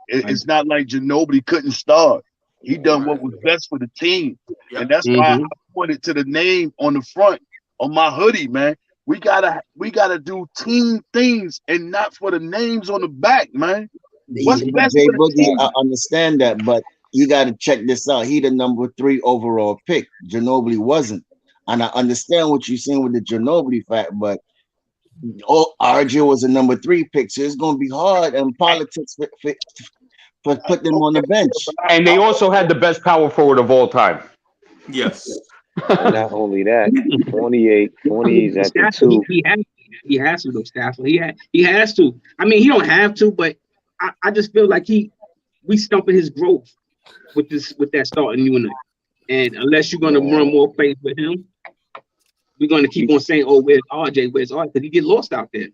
It's not like Ginobili couldn't start. He done what was best for the team. And that's why I pointed to the name on the front of my hoodie, man. We gotta do team things and not for the names on the back, man. What's best Jay for the Boogie, team? I understand that, but you got to check this out. He the number 3 overall pick. Ginobili wasn't. And I understand what you're saying with the Ginobili fact, but RJ was a number 3 pick, so it's going to be hard in politics for putting them on the bench. And they also had the best power forward of all time. Yes. Not only that, 28's at the 2. He has to though, Stafford. He has to. I mean, he don't have to, but I just feel like we stumping his growth with that starting unit. And unless you're gonna run more plays with him, we're gonna keep on saying, "Oh, where's RJ? Where's RJ?" Because he get lost out there.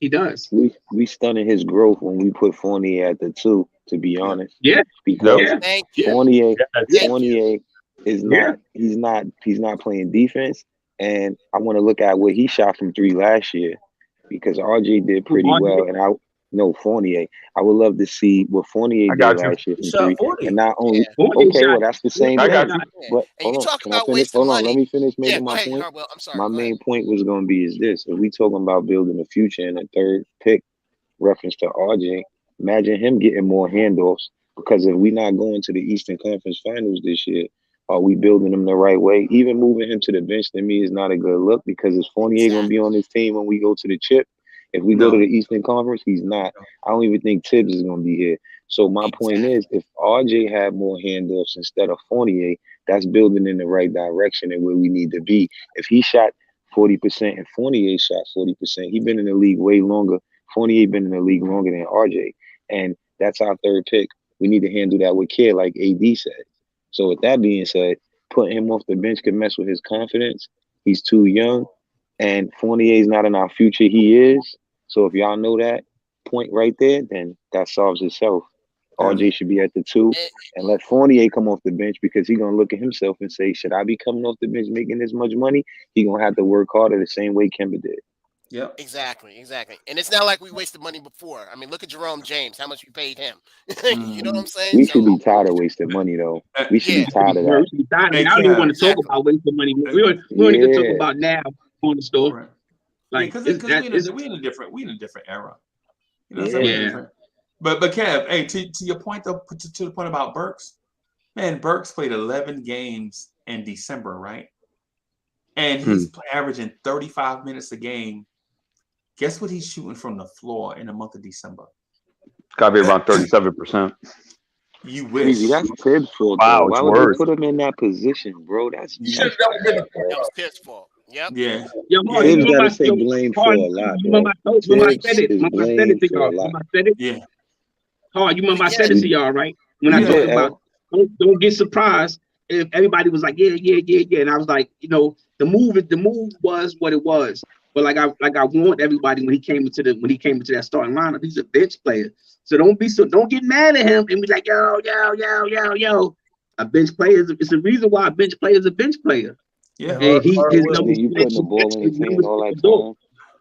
He does. We stunning his growth when we put Fournier at the 2. To be honest, because Fournier is not. He's not playing defense, and I want to look at what he shot from 3 last year, because RJ did pretty well, and Fournier. I would love to see what Fournier did last year from 3. And not only well, that's the same. But hold on, can I finish? Hold on, let me finish making my point. My main point was going to be is this: if we talking about building a future and a 3rd pick, reference to RJ, imagine him getting more handoffs. Because if we not going to the Eastern Conference Finals this year, are we building him the right way? Even moving him to the bench to me is not a good look, because is Fournier going to be on this team when we go to the chip? If we go to the Eastern Conference, he's not. I don't even think Tibbs is going to be here. So my point is, if RJ had more handoffs instead of Fournier, that's building in the right direction and where we need to be. If he shot 40% and Fournier shot 40%, he been in the league way longer. Fournier been in the league longer than RJ. And that's our 3rd pick. We need to handle that with care, like AD said. So with that being said, putting him off the bench could mess with his confidence. He's too young. And Fournier is not in our future. He is. So if y'all know that point right there, then that solves itself. RJ should be at the 2 and let Fournier come off the bench, because he's going to look at himself and say, should I be coming off the bench making this much money? He's going to have to work harder the same way Kemba did. Yeah, exactly. And it's not like we wasted money before. I mean, look at Jerome James, how much we paid him. You know what I'm saying? We should be tired of wasting money, though. We should be tired of that. I don't even want to talk about wasting money. We want to talk about now on the store. Like, because we in a different era. You know what I'm saying? But Kev, hey, to your point though, to the point about Burks, Man, Burks played 11 games in December, right? And he's averaging 35 minutes a game. Guess what he's shooting from the floor in the month of December? Got to be around 37%. You wish. That's Tibbs' fault. Wow, Why it's would worse. they put him in that position, bro? That's That was Pitt's fault. Yep. Yeah. Yo, Tibbs got to take blame for a lot, bro. Remember I said it. Tibbs is Remember I said it blamed to for a y'all. lot. Remember I said it. Yeah. You remember I said it to y'all, right? When I talked about don't get surprised if everybody was like, yeah, and I was like, you know, the move was what it was. But like I warned everybody when he came into that starting lineup, he's a bench player. So don't get mad at him and be like, yo. A bench player it's the reason why a bench player is a bench player. Yeah. And his number you putting the ball in his hand all that time.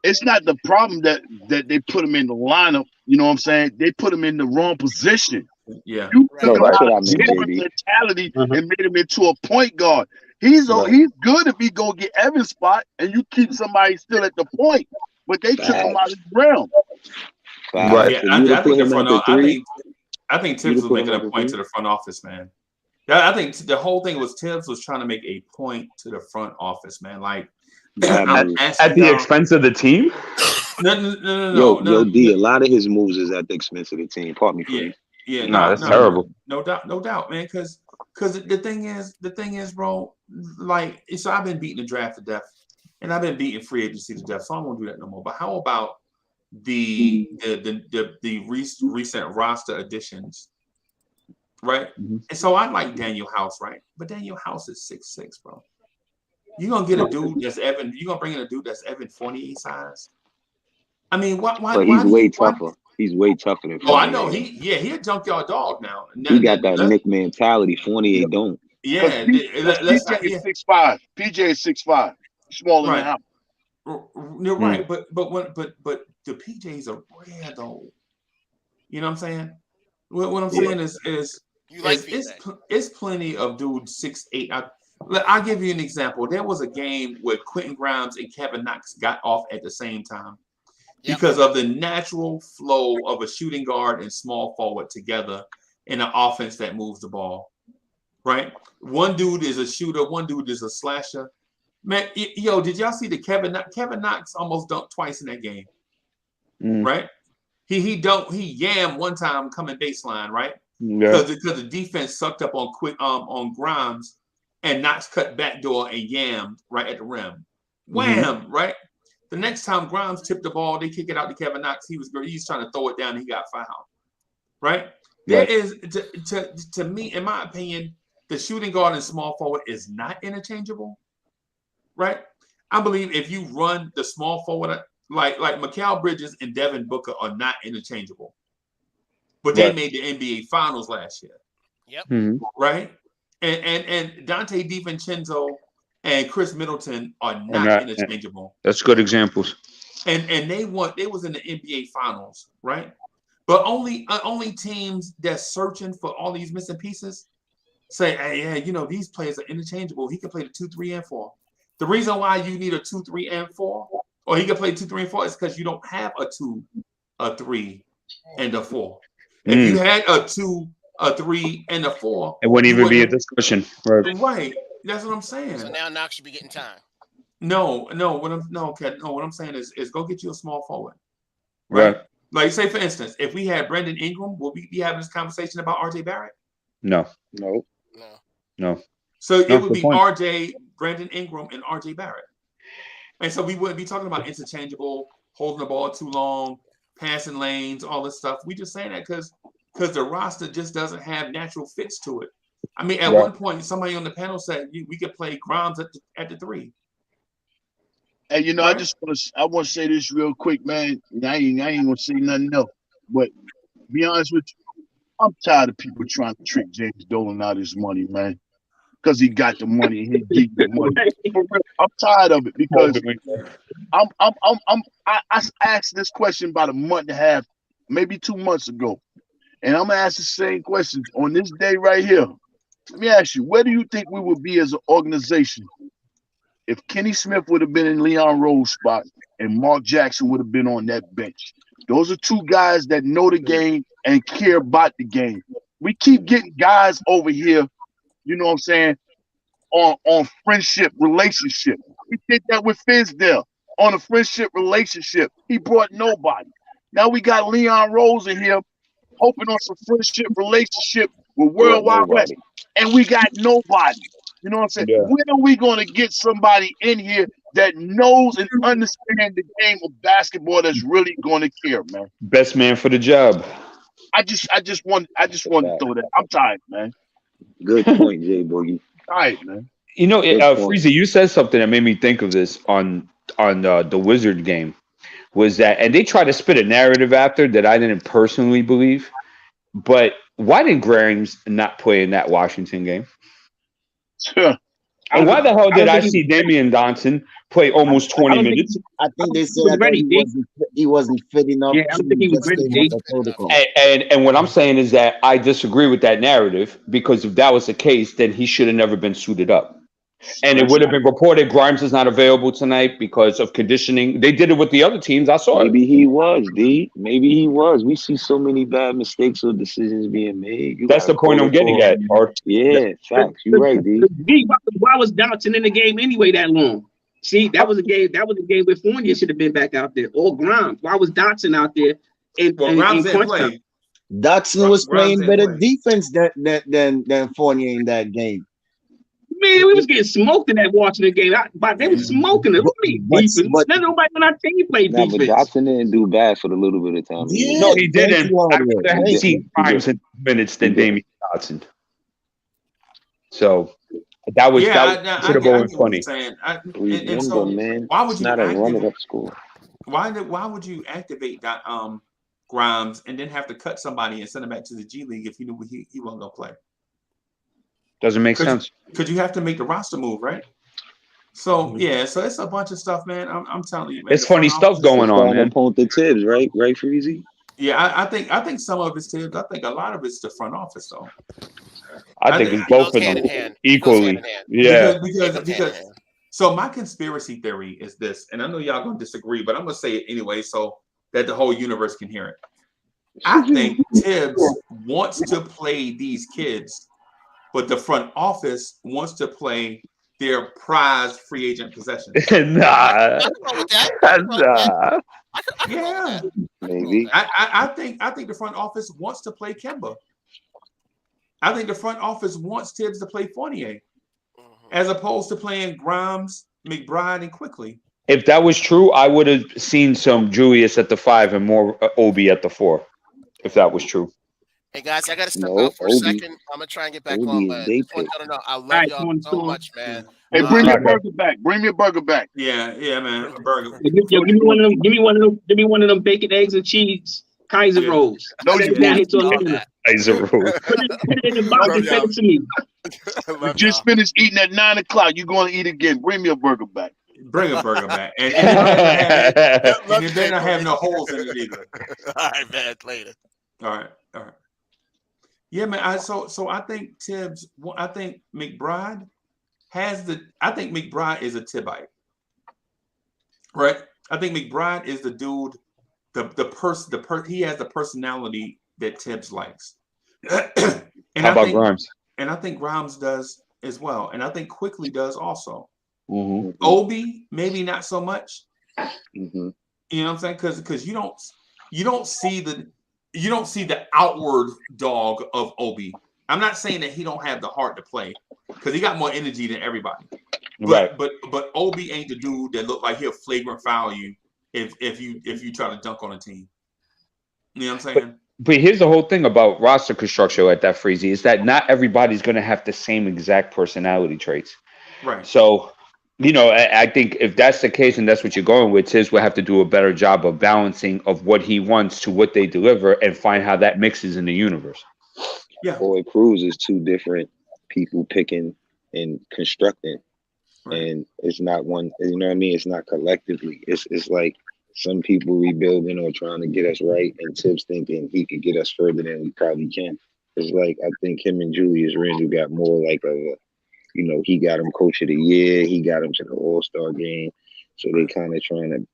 It's not the problem that they put him in the lineup. You know what I'm saying? They put him in the wrong position. Yeah. You took him that's out what I of meant, scoring JB. mentality and made him into a point guard. He's good if he go get Evan's spot and you keep somebody still at the point, but they took him out of the realm. Right. Yeah, I think the front office. I think Tibbs was making a point to the front office, man. Yeah, I think the whole thing was Tibbs was trying to make a point to the front office, man. Like at the expense of the team. No. Yo, D. A lot of his moves is at the expense of the team. Pardon me, please. Yeah, that's terrible. No doubt, man. Because the thing is, bro. Like, so I've been beating the draft to death, and I've been beating free agency to death. So I won't do that no more. But how about the recent roster additions, right? And so I like Daniel House, right? But Daniel House is 6'6", bro. You're gonna get a dude that's Evan. You're gonna bring in a dude that's Evan Fournier size. I mean, why? But he's way tougher. He's way tougher than Fournier. Oh, I know. He a junkyard dog now. He got that Nick mentality. Fournier don't. Yeah, PJ is 6'5". PJ is 6'5". Smaller than him. You're right, but the PJs are rare though. You know what I'm saying? What I'm saying is it's plenty of dudes 6'8". I'll give you an example. There was a game where Quentin Grimes and Kevin Knox got off at the same time because of the natural flow of a shooting guard and small forward together in an offense that moves the ball. Right? One dude is a shooter, one dude is a slasher. Man, yo, did y'all see the Kevin Knox almost dunked twice in that game? Right? He yammed one time coming baseline, right? Because the defense sucked up on Grimes, and Knox cut backdoor and yammed right at the rim. Wham! Right? The next time Grimes tipped the ball, they kick it out to Kevin Knox. He's trying to throw it down, and he got fouled. Right? There is to me, in my opinion, the shooting guard and small forward is not interchangeable. Right? I believe if you run the small forward, like Mikal Bridges and Devin Booker are not interchangeable. But they made the NBA Finals last year. Yep. Right? And Dante DiVincenzo and Chris Middleton are not interchangeable. That's good examples. And they was in the NBA Finals, right? But only teams that's searching for all these missing pieces say, hey, yeah, you know, these players are interchangeable. He can play the 2, 3, and 4. The reason why you need a 2, 3, and 4, or he can play 2, 3, and 4 is because you don't have a 2, a 3, and a 4. If you had a 2, a 3, and a 4, it wouldn't even be a discussion. Right. That's what I'm saying. So now Knox should be getting time. No. What I'm saying is go get you a small forward. Right. Like, say for instance, if we had Brandon Ingram, will we be having this conversation about RJ Barrett? No. So it would be RJ, Brandon Ingram, and RJ Barrett. And so we wouldn't be talking about interchangeable, holding the ball too long, passing lanes, all this stuff. We just saying that because the roster just doesn't have natural fits to it. I mean, at one point, somebody on the panel said we could play Grimes at the 3. And you know, I want to say this real quick, man. I ain't gonna say nothing else. But to be honest with you, I'm tired of people trying to trick James Dolan out of his money, man. Because he got the money and he gave the money. For real, I'm tired of it because I asked this question about a month and a half, maybe 2 months ago. And I'm gonna ask the same question on this day right here. Let me ask you, where do you think we would be as an organization if Kenny Smith would have been in Leon Rose's spot and Mark Jackson would have been on that bench? Those are two guys that know the game and care about the game. We keep getting guys over here you know what I'm saying, on friendship relationship. We did that with Fizdale on a friendship relationship. He brought nobody. Now we got Leon Rose in here hoping on some friendship relationship with World Wide West, and we got nobody. You know what I'm saying? Yeah. When are we going to get somebody in here that knows and understands the game of basketball that's really going to care, man? Best man for the job. I just want to throw that. I'm tired, man. Good point, Jay Boogie. Tired, man. You know, Good point. Freezy, you said something that made me think of this on the Wizard game. Was that, and they tried to spit a narrative after that I didn't personally believe. But why did Grimes not play in that Washington game? Sure. And why the hell did I see Damian Johnson play almost 20 minutes? I think they said that he wasn't fit enough. Yeah, I don't think he was ready. And what I'm saying is that I disagree with that narrative, because if that was the case, then he should have never been suited up. And it would have been reported Grimes is not available tonight because of conditioning. They did it with the other teams. I saw Maybe he was, D. Maybe he was. We see so many bad mistakes or decisions being made. That's the point I'm getting at, Art. Yeah, facts. You're right, D. Why was Johnson in the game anyway that long? See, that was a game. That was a game where Fournier should have been back out there, or Grimes. Why was Dotson out there? Grimes didn't play. Dotson was playing better defense than Fournier in that game. Man, we was getting smoked in that Washington game. They was smoking it. Look at me. None nobody on our team played defense. But Dotson didn't do bad for the little bit of time. Yeah, no, he didn't. I'd rather have seen Grimes in minutes than Damian Johnson. So that was should have been funny. Why would you not a run-it-up score? Why would you activate that Grimes and then have to cut somebody and send him back to the G League if you knew he wasn't gonna play? Doesn't make sense. Because you have to make the roster move, right? So so it's a bunch of stuff, man. I'm telling you, man. It's funny stuff going on, man. The Tibbs, right, Freezy? Yeah, I think some of it's Tibbs. I think a lot of it's the front office, though. I think it's both of them equally. Yeah, because so my conspiracy theory is this, and I know y'all gonna disagree, but I'm gonna say it anyway, so that the whole universe can hear it. I think Tibbs wants to play these kids, but the front office wants to play their prized free agent possessions. Nah. Yeah. Maybe. I think the front office wants to play Kemba. I think the front office wants Tibbs to play Fournier, as opposed to playing Grimes, McBride, and Quickly. If that was true, I would have seen some Julius at the 5 and more Obi at the 4. If that was true. Hey guys, I gotta step out for a second. I'm gonna try and get back on, but I just want y'all to know I love y'all so much, man. Hey, bring your burger back. Bring your burger back. Yeah, man. A burger. Give me one of them bacon, eggs, and cheese Kaiser rolls. No, you don't. Kaiser rolls. Put it in the box and send it to me. You just finished eating at 9 o'clock. You're going to eat again. Bring me a burger back. Bring a burger back. And it better not have no holes in it either. All right, man. Later. All right. Yeah, man. So I think Tibbs. I think McBride is a Tibbite, right? I think McBride is the dude, he has the personality that Tibbs likes. How about Grimes? And I think Grimes does as well, and I think Quickly does also. Mm-hmm. Obi maybe not so much. Mm-hmm. You know what I'm saying? Because you don't see the outward dog of Obi. I'm not saying that he don't have the heart to play, because he got more energy than everybody. But Obi ain't the dude that look like he'll flagrant foul you if you try to dunk on a team. You know what I'm saying? But here's the whole thing about roster construction at that Freezy is that not everybody's going to have the same exact personality traits. Right. So, I think if that's the case and that's what you're going with, Tibbs will have to do a better job of balancing of what he wants to what they deliver and find how that mixes in the universe. Yeah. Boy, Cruz is two different people picking and constructing. Right. And it's not one, you know what I mean? It's not collectively. It's like some people rebuilding or trying to get us right, and Tibbs thinking he could get us further than we probably can. It's like I think him and Julius Randle got more like he got him coach of the year, he got him to the All-Star game. So they kind of trying to,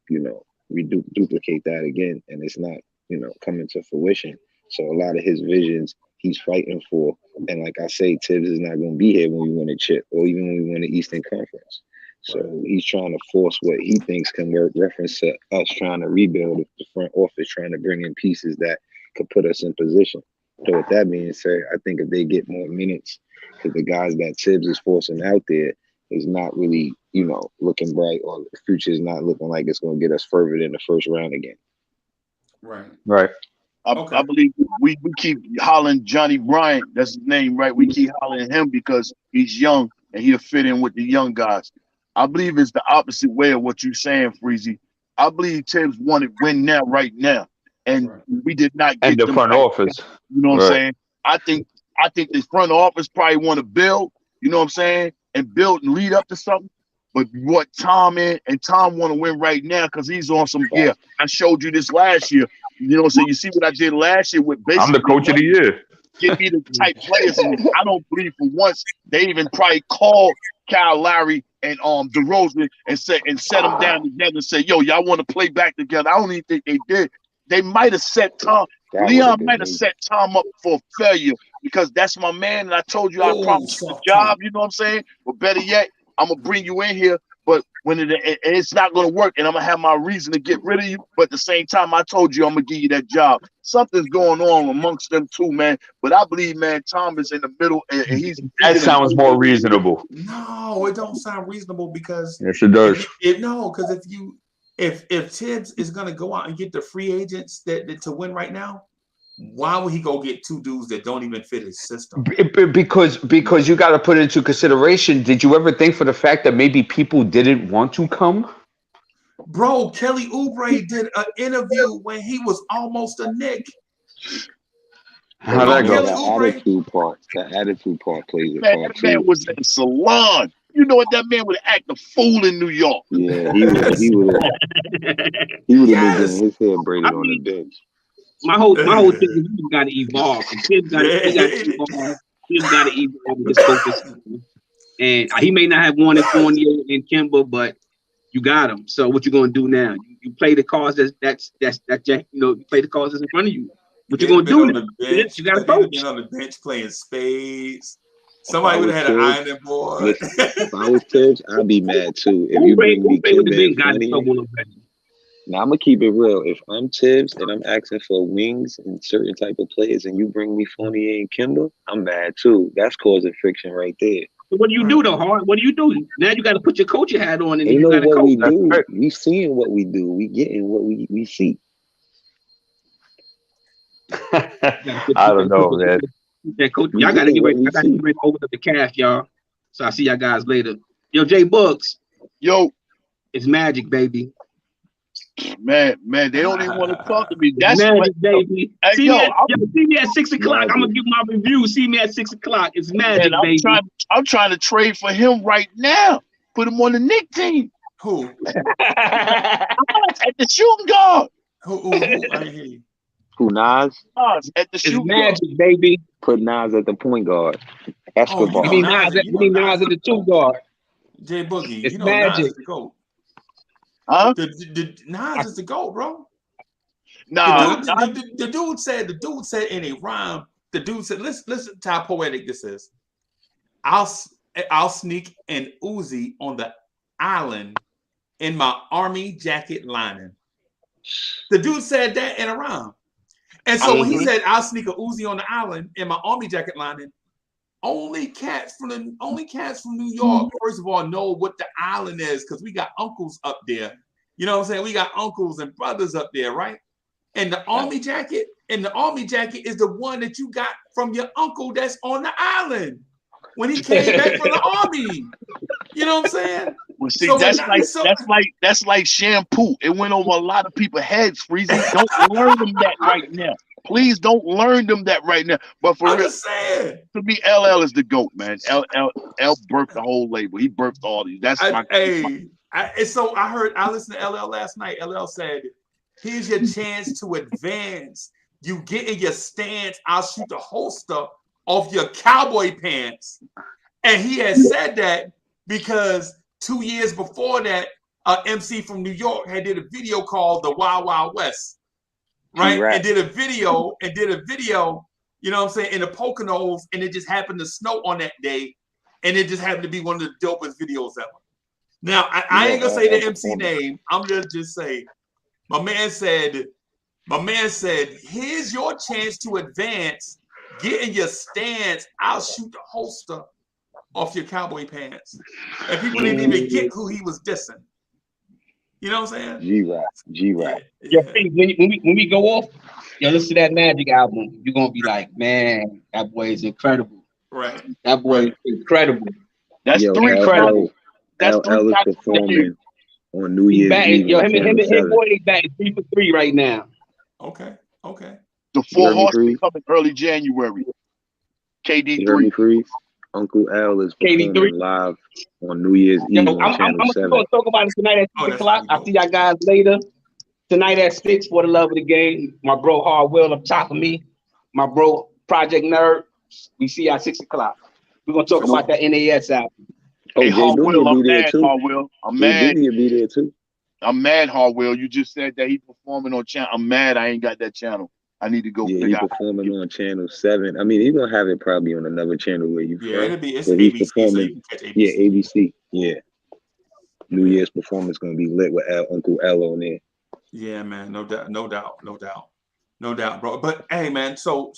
duplicate that again, and it's not, coming to fruition. So a lot of his visions, he's fighting for. And like I say, Tibbs is not going to be here when we win a chip or even when we win the Eastern Conference. So he's trying to force what he thinks can work, reference to us trying to rebuild the front office, trying to bring in pieces that could put us in position. So with that being said, I think if they get more minutes, because the guys that Tibbs is forcing out there is not really, looking bright, or the future is not looking like it's going to get us further than the first round again. Right. I believe we keep hollering Johnny Bryant. That's his name, right? We keep hollering him because he's young and he'll fit in with the young guys. I believe it's the opposite way of what you're saying, Freezy. I believe Tibbs wanted win now, right now, and we did not get And the them front right. office. You know what I'm saying? I think the front office probably want to build. You know what I'm saying? And build and lead up to something. But what Tom and Tom want to win right now because he's on some gear. I showed you this last year. You know what I'm saying? You see what I did last year with basically. I'm the coach of the year. Get me the type players, and I don't believe for once they even probably called Kyle Lowry and DeRozan and set them down together and say, "Yo, y'all want to play back together?" I don't even think they did. They might have set Tom. Leon might have set Tom up for failure because that's my man, and I told you I promised you the job. You know what I'm saying? But better yet, I'm gonna bring you in here, but when it's not gonna work, and I'm gonna have my reason to get rid of you. But at the same time, I told you I'm gonna give you that job. Something's going on amongst them two, man. But I believe, man, Tom is in the middle, and he's. That sounds more reasonable. No, it don't sound reasonable because yes, it does. Because if Tibbs is gonna go out and get the free agents that to win right now, why would he go get two dudes that don't even fit his system? Because you got to put it into consideration. Did you ever think for the fact that maybe people didn't want to come? Bro, Kelly Oubre did an interview when he was almost a Knick. How'd that go? The attitude part plays a part That too. man was in the salon. You know what? That man would act a fool in New York. Yeah, he would have been getting his hair braided on the bench. My whole thing is you got to evolve. And Tibbs got to evolve. Tibbs got to evolve with his focus. And he may not have wanted Fournier and Kemba, but you got him. So what you gonna do now? You play the cards you play the cards that's in front of you. What you gonna do? You got to coach. Been on the bench playing spades. Somebody would have had an ironing board. Listen, if I was Tibbs, I'd be mad too. If you bring me Kemba and Fournier. Now I'm gonna keep it real. If I'm Tibbs and I'm asking for wings and certain type of players, and you bring me Fournier and Kemba, I'm mad too. That's causing friction right there. So what do you do though, Hart? What do you do? Now you got to put your coaching hat on and you know got to what coach. we do. We seeing what we do. We getting what we see. I don't know, man. Y'all got to get ready. I got to get ready to open up the cash, y'all. So I'll see y'all guys later. Yo, Jay Books. Yo, it's magic, baby. Man, they don't even want to talk to me. That's magic, baby. Hey, see me at 6 o'clock. I'm gonna give my review. See me at 6 o'clock. It's magic, baby. I'm trying to trade for him right now. Put him on the Knicks team. Who? At the shooting guard. Who? I didn't hear you. Who, Nas? Nas at the shooting magic, guard. baby. Put Nas at the point guard. Escobar. You mean Nas at the two guard. Jay Boogie. It's Nas magic. is the GOAT. Huh? Nas is the GOAT, bro. Nah. The dude said in a rhyme. The dude said, listen to how poetic this is. I'll sneak an Uzi on the island in my army jacket lining. The dude said that in a rhyme. And so when he said, I'll sneak a Uzi on the island in my army jacket lining, only cats from New York, first of all, know what the island is because we got uncles up there. You know what I'm saying? We got uncles and brothers up there, right? And the army jacket, is the one that you got from your uncle that's on the island when he came back from the army. You know what I'm saying? Well, see, so that's like shampoo. It went over a lot of people's heads, Freezy. Don't learn them that right now. Please don't learn them that right now. But for real, to me, LL is the GOAT, man. L birthed the whole label. He birthed all these. That's I listened to LL last night. LL said, here's your chance to advance. You get in your stance, I'll shoot the holster off your cowboy pants. And he had said that because 2 years before that, MC from New York had did a video called The Wild Wild West. Right? And did a video you know what I'm saying, in the Poconos, and it just happened to snow on that day, and it just happened to be one of the dopest videos ever. Now, I ain't gonna say the MC name. I'm gonna just say, my man said, here's your chance to advance. Get in your stance. I'll shoot the holster off your cowboy pants. And people didn't even get who he was dissing. You know what I'm saying? G-Rap. Yeah. When we go off, listen to that Magic album. You're gonna be like, man, that boy is incredible. Right. That boy is incredible. That's three incredible. That's LL is performing on New Year's Eve. Him boy is batting 3 for 3 right now. Okay. The 4 Horsemen coming early January. KD3. Uncle L is performing live on New Year's Eve on Channel 7. I'm going to talk about it tonight at 6 o'clock. I'll see y'all guys later. Tonight at 6 for the love of the game. My bro Hardwell up top of me. My bro Project Nerd. We see y'all at 6 o'clock. We're going to talk about that NAS album. Hey, Hardwell, I'm mad, Hardwell. I'm mad. He'll be there too. I'm mad, Hardwell. You just said that he performing on channel. I'm mad I ain't got that channel. I need to go. Yeah, he's performing on Channel 7. I mean, he's gonna have it probably on another channel where you. Yeah, it's ABC. So you can catch ABC. Yeah, ABC. Yeah. New Year's performance gonna be lit with Uncle L on there. Yeah, man, no doubt, bro. But hey, man, so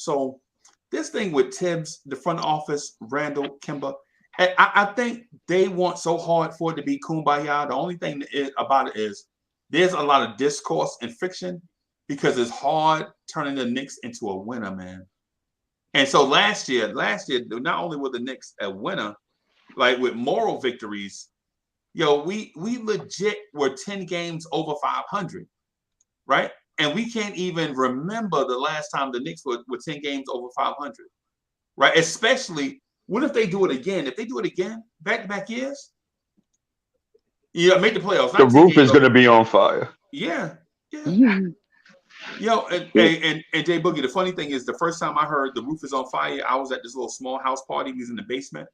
this thing with Tibbs, the front office, Randall, Kemba, I think they want so hard for it to be kumbaya. The only thing about it is there's a lot of discourse and friction because it's hard turning the Knicks into a winner, man. And so last year, not only were the Knicks a winner, like with moral victories, we legit were 10 games over 500, right? And we can't even remember the last time the Knicks were 10 games over 500, right? Especially, what if they do it again? If they do it again, back-to-back years, make the playoffs. The roof is going to be on fire. Yeah. And Jay Boogie, the funny thing is, the first time I heard the roof is on fire, I was at this little small house party. We was in the basement,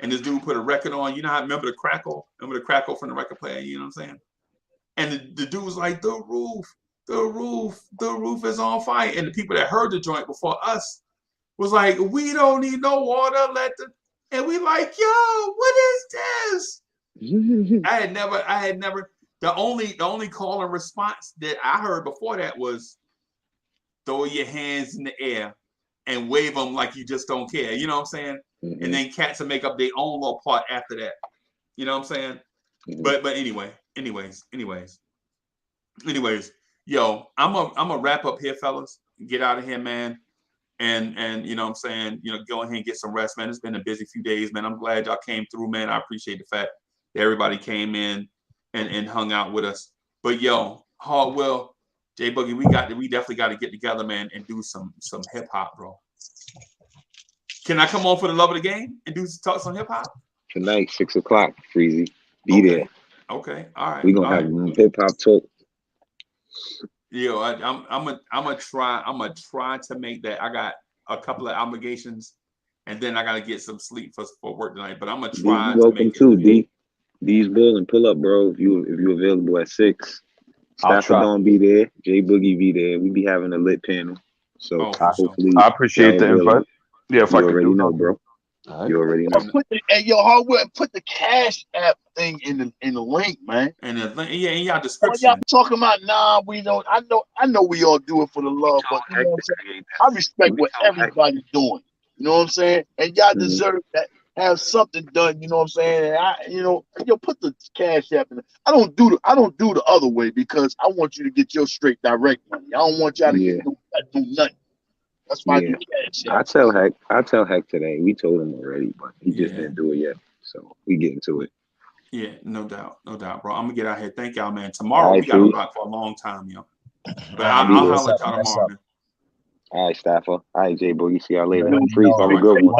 and this dude put a record on. You know how remember the crackle from the record player? You know what I'm saying? And the dude was like, the roof is on fire. And the people that heard the joint before us was like, we don't need no water. And we like, yo, what is this? I had never. The only call and response that I heard before that was throw your hands in the air and wave them like you just don't care. You know what I'm saying? Mm-hmm. And then cats will make up their own little part after that. You know what I'm saying? Mm-hmm. But anyways, yo, I'm a wrap up here, fellas. Get out of here, man. And you know what I'm saying, go ahead and get some rest, man. It's been a busy few days, man. I'm glad y'all came through, man. I appreciate the fact that everybody came in and hung out with us. But yo, Hardwell, Jay Boogie, we definitely got to get together, man, and do some hip hop, bro. Can I come on for the love of the game and talk some hip hop tonight, 6 o'clock? Freezy, be there. Okay, all right. We're gonna have hip hop talk. Yo, I'm gonna try to make that. I got a couple of obligations, and then I gotta get some sleep for work tonight. But I'm gonna try. Welcome to D. D's Bull and pull up, bro. If you available at 6, Stafford gonna be there. Jay Boogie be there. We be having a lit panel. So hopefully, I appreciate the invite. Yeah, if you I can already know, bro. Right. You already know. Hardwell, put the Cash App thing in the link, man. And the link, in y'all description. Y'all talking about? Nah, we don't. I know we all do it for the love, but you know what I'm saying? I respect what everybody's doing. You know what I'm saying? And y'all deserve that. Have something done, you know what I'm saying? And put the Cash App in. I don't do the other way because I want you to get your straight direct money. I don't want y'all to do nothing. That's why I do Cash App. I tell Heck today. We told him already, but he just didn't do it yet. So we get into it. Yeah, no doubt, bro. I'm gonna get out here. Thank y'all, man. Tomorrow we got to rock for a long time, yo. But I'll holler at y'all tomorrow, man. All right, Staffer. All right, Jay Boogie. See y'all later. Freeze. Have a good one.